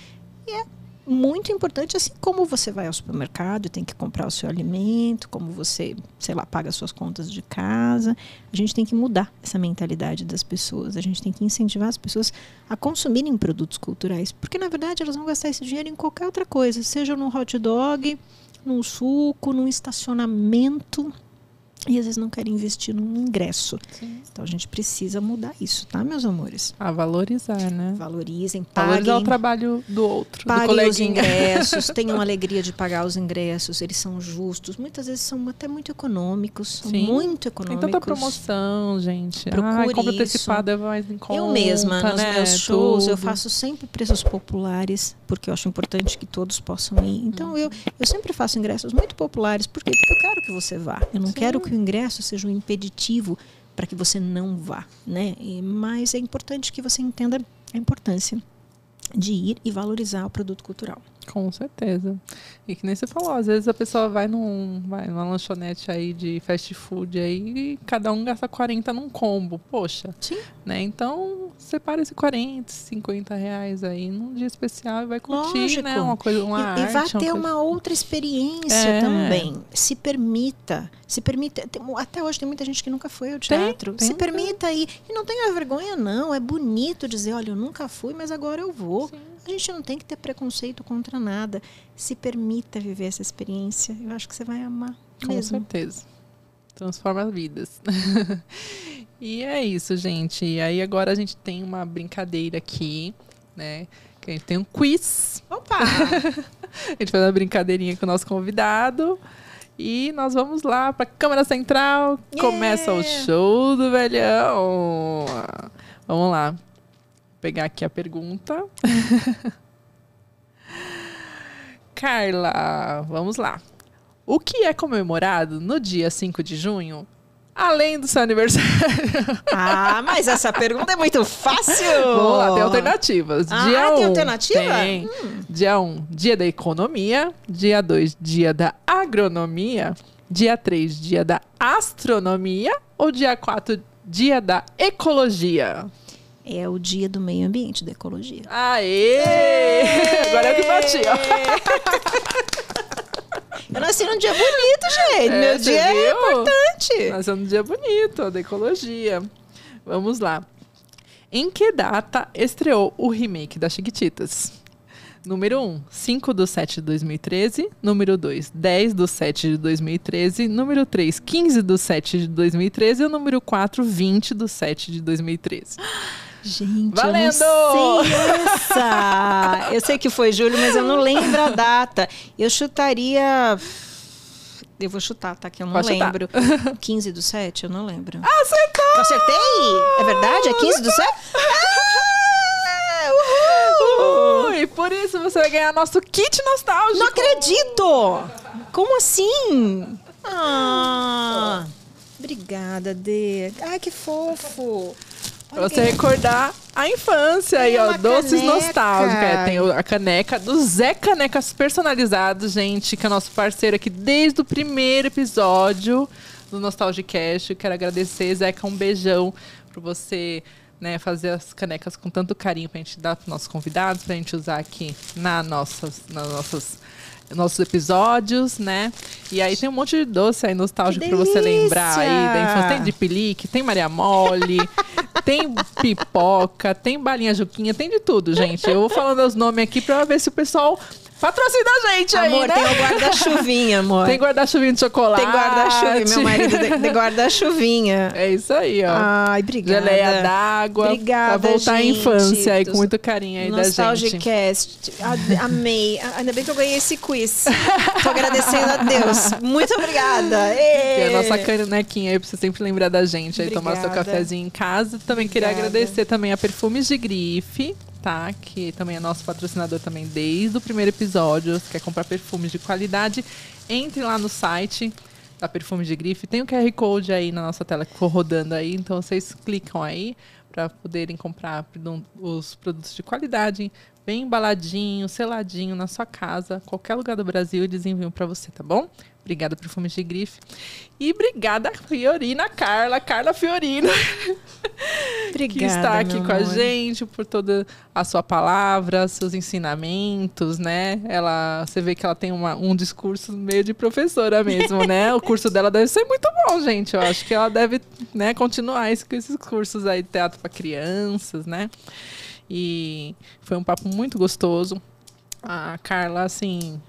e é muito importante, assim como você vai ao supermercado e tem que comprar o seu alimento, como você, sei lá, paga as suas contas de casa. A gente tem que mudar essa mentalidade das pessoas. A gente tem que incentivar as pessoas a consumirem produtos culturais, porque na verdade elas vão gastar esse dinheiro em qualquer outra coisa, seja num hot dog, num suco, num estacionamento. E às vezes não querem investir num ingresso. Sim. Então a gente precisa mudar isso, tá, meus amores? Valorizar, né? Valorizem, Valorizar paguem. o trabalho do outro, do Paguem coleguinha. os ingressos, tenham alegria de pagar os ingressos, eles são justos, muitas vezes são até muito econômicos, são Sim. muito Tem econômicos. tanta promoção, gente. Procure compra isso. antecipada é mais em conta, Eu mesma, nos né? meus shows, eu Tudo. faço sempre preços populares, porque eu acho importante que todos possam ir. Então, eu sempre faço ingressos muito populares. Por quê? Porque eu quero que você vá. Eu não Sim. quero que o ingresso seja um impeditivo para que você não vá, né? Mas é importante que você entenda a importância de ir e valorizar o produto cultural. Com certeza. E que nem você falou, às vezes a pessoa vai numa lanchonete aí de fast food aí e cada um gasta 40 num combo. Poxa. Sim. Né? Então, separa esse 40, 50 reais aí num dia especial e vai curtir, Lógico. né? Uma coisa, uma arte. E vai ter coisa... uma outra experiência também. Se permita. Até hoje tem muita gente que nunca foi ao teatro. Se permita ir. E não tenha vergonha, não. É bonito dizer, olha, eu nunca fui, mas agora eu vou. Sim. A gente não tem que ter preconceito contra nada. Se permita viver essa experiência. Eu acho que você vai amar mesmo. Com certeza. Transforma vidas. E é isso, gente. E aí agora a gente tem uma brincadeira aqui, né? Que a gente tem um quiz. Opa! A gente faz uma brincadeirinha com o nosso convidado. E nós vamos lá para a Câmara Central. Começa o show do velhão. Vamos lá. Vou pegar aqui a pergunta. Carla, vamos lá. O que é comemorado no dia 5 de junho, além do seu aniversário? Mas essa pergunta é muito fácil. Vamos lá, tem alternativas. Dia tem 1, alternativa? Tem. Dia 1, dia da economia. Dia 2, dia da agronomia. Dia 3, dia da astronomia. Ou dia 4, dia da ecologia? É o dia do meio ambiente, da ecologia. Aê! Agora é que bati, ó. Eu nasci num dia bonito, gente. Meu dia é importante. Nasceu num dia bonito, da ecologia. Vamos lá. Em que data estreou o remake das Chiquititas? Número 1, 5/7/2013. Número 2, 10/7/2013. Número 3, 15/7/2013. E o número 4, 20/7/2013. Gente, valendo! Eu não sei essa. Eu sei que foi julho, mas eu não lembro a data. Eu chutaria... Eu vou chutar, tá? Que eu não lembro. 15/7, eu não lembro. Acertou! Acertei? É verdade? É 15/7? Uhul! E por isso você vai ganhar nosso kit nostálgico. Não acredito! Como assim? Obrigada, Dê. Ai, que fofo. Pra você recordar a infância aí, ó, doces nostálgicos. Tem a caneca do Zé Canecas Personalizados, gente, que é nosso parceiro aqui desde o primeiro episódio do Nostalgicast. Quero agradecer, Zeca, um beijão por você, né, fazer as canecas com tanto carinho pra gente dar pros nossos convidados, pra gente usar aqui nossos episódios, né? E aí tem um monte de doce aí nostálgico pra você lembrar aí da infância. Tem de pelique, tem Maria Mole, tem pipoca, tem balinha Juquinha, tem de tudo, gente. Eu vou falando os nomes aqui pra ver se o pessoal patrocina a gente aí, amor, né? Tem o guarda-chuvinha, amor. Tem guarda-chuvinha de chocolate. Tem guarda-chuvinha. Meu marido de guarda-chuvinha. É isso aí, ó. Ai, obrigada. Geleia d'água. Obrigada, pra voltar à infância aí, com muito carinho aí da gente. Nostalgicast. Amei. Ainda bem que eu ganhei esse quiz. Tô agradecendo a Deus. Muito obrigada. E a nossa canequinha aí, pra você sempre lembrar da gente. Aí tomar seu cafezinho em casa. Também queria agradecer também a Perfumes de Grife, tá? Que também é nosso patrocinador também desde o primeiro episódio. Se quer comprar perfumes de qualidade, entre lá no site da Perfumes de Grife. Tem o QR Code aí na nossa tela que for rodando aí. Então vocês clicam aí para poderem comprar os produtos de qualidade, bem embaladinho, seladinho na sua casa, qualquer lugar do Brasil, eles enviam para você, tá bom? Obrigada, Perfumes de Grife. E obrigada, Fiorina Carla Fiorina. Obrigada, que está aqui com amor. a gente, por toda a sua palavra, seus ensinamentos, né? Você vê que ela tem um discurso meio de professora mesmo, né? O curso dela deve ser muito bom, gente. Eu acho que ela deve, né, continuar com esses cursos aí de teatro para crianças, né? E foi um papo muito gostoso. A Carla, assim,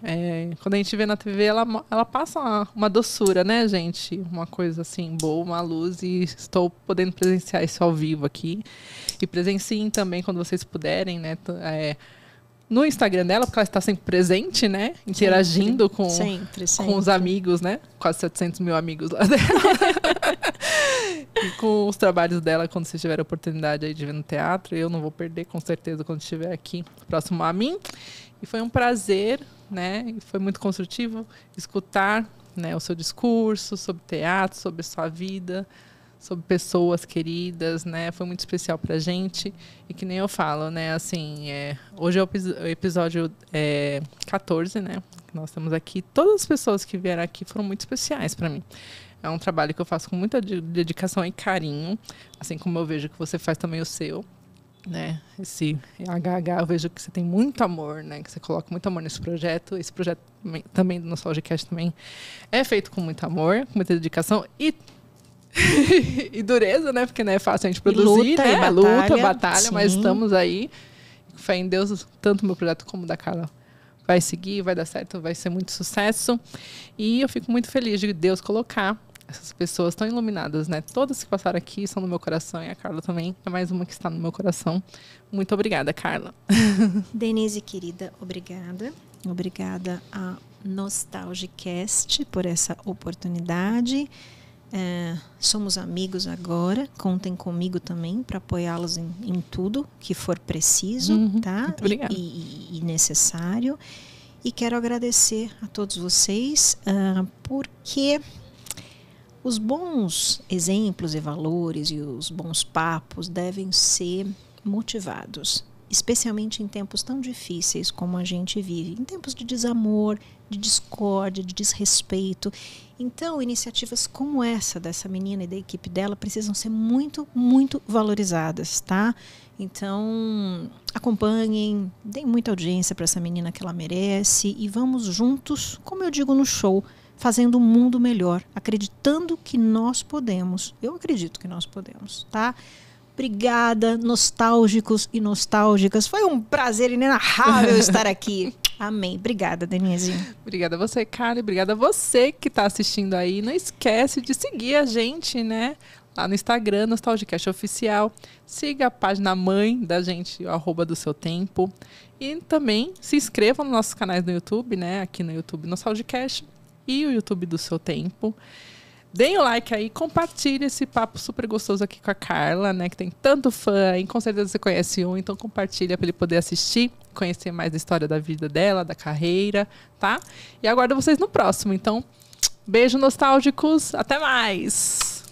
quando a gente vê na TV, ela passa uma doçura, né, gente? Uma coisa, assim, boa, uma luz. E estou podendo presenciar isso ao vivo aqui. E presenciem também, quando vocês puderem, né? No Instagram dela, porque ela está sempre presente, né? Interagindo sempre. Com os amigos, né? Quase 700 mil amigos lá dela. E com os trabalhos dela, quando vocês tiverem a oportunidade aí de ver no teatro. Eu não vou perder, com certeza, quando estiver aqui próximo a mim. E foi um prazer, né? E foi muito construtivo escutar, né, o seu discurso sobre teatro, sobre a sua vida, sobre pessoas queridas, né? Foi muito especial pra gente. E que nem eu falo, né? Assim, hoje é o episódio 14, né? Que nós estamos aqui. Todas as pessoas que vieram aqui foram muito especiais pra mim. É um trabalho que eu faço com muita dedicação e carinho. Assim como eu vejo que você faz também o seu. Né? Esse HH, eu vejo que você tem muito amor, né? Que você coloca muito amor nesse projeto. Esse projeto também do Nostalgicast também é feito com muito amor, com muita dedicação e e dureza, né? Porque não é fácil a gente produzir, luta, né? e Luta, batalha, sim. mas estamos aí. Fé em Deus, tanto o meu projeto como o da Carla vai seguir, vai dar certo, vai ser muito sucesso. E eu fico muito feliz de Deus colocar essas pessoas tão iluminadas, né? Todas que passaram aqui estão no meu coração e a Carla também é mais uma que está no meu coração. Muito obrigada, Carla. Denise, querida, obrigada. Obrigada a Nostalgicast por essa oportunidade. Somos amigos agora. Contem comigo também para apoiá-los em tudo que for preciso, tá? Muito obrigada. E necessário. E quero agradecer a todos vocês porque os bons exemplos e valores e os bons papos devem ser motivados, especialmente em tempos tão difíceis como a gente vive, em tempos de desamor, de discórdia, de desrespeito. Então, iniciativas como essa dessa menina e da equipe dela precisam ser muito, muito valorizadas, tá? Então, acompanhem, deem muita audiência para essa menina que ela merece e vamos juntos, como eu digo no show, fazendo um mundo melhor, acreditando que nós podemos. Eu acredito que nós podemos, tá? Obrigada, nostálgicos e nostálgicas. Foi um prazer inenarrável estar aqui. Amém. Obrigada, Denise. Obrigada a você, Carla. Obrigada a você que está assistindo aí. Não esquece de seguir a gente, né? Lá no Instagram, Nostalgicast Oficial. Siga a página mãe da gente, o @do-seu-tempo. E também se inscreva nos nossos canais no YouTube, né? Aqui no YouTube Nostalgicast e o YouTube do Seu Tempo. Deem o like aí, compartilhe esse papo super gostoso aqui com a Carla, né? Que tem tanto fã aí, com certeza você conhece um, então compartilha para ele poder assistir, conhecer mais da história da vida dela, da carreira, tá? E aguardo vocês no próximo, então beijo nostálgicos, até mais!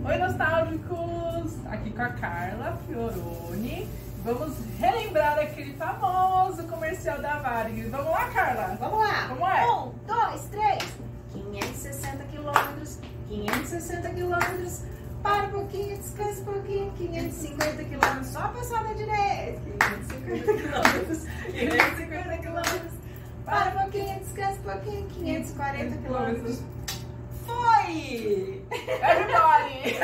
Oi nostálgicos, aqui com a Carla Fioroni. Vamos relembrar aquele famoso comercial da Varig. Vamos lá, Carla? Vamos lá. Como é? 1, 2, 3. 560 quilômetros. 560 quilômetros. Para um pouquinho, descansa um pouquinho. 550 quilômetros. Só passar na direita. 550 quilômetros. 550 quilômetros. Para um pouquinho, descansa um pouquinho. 540 quilômetros. Foi! Everybody!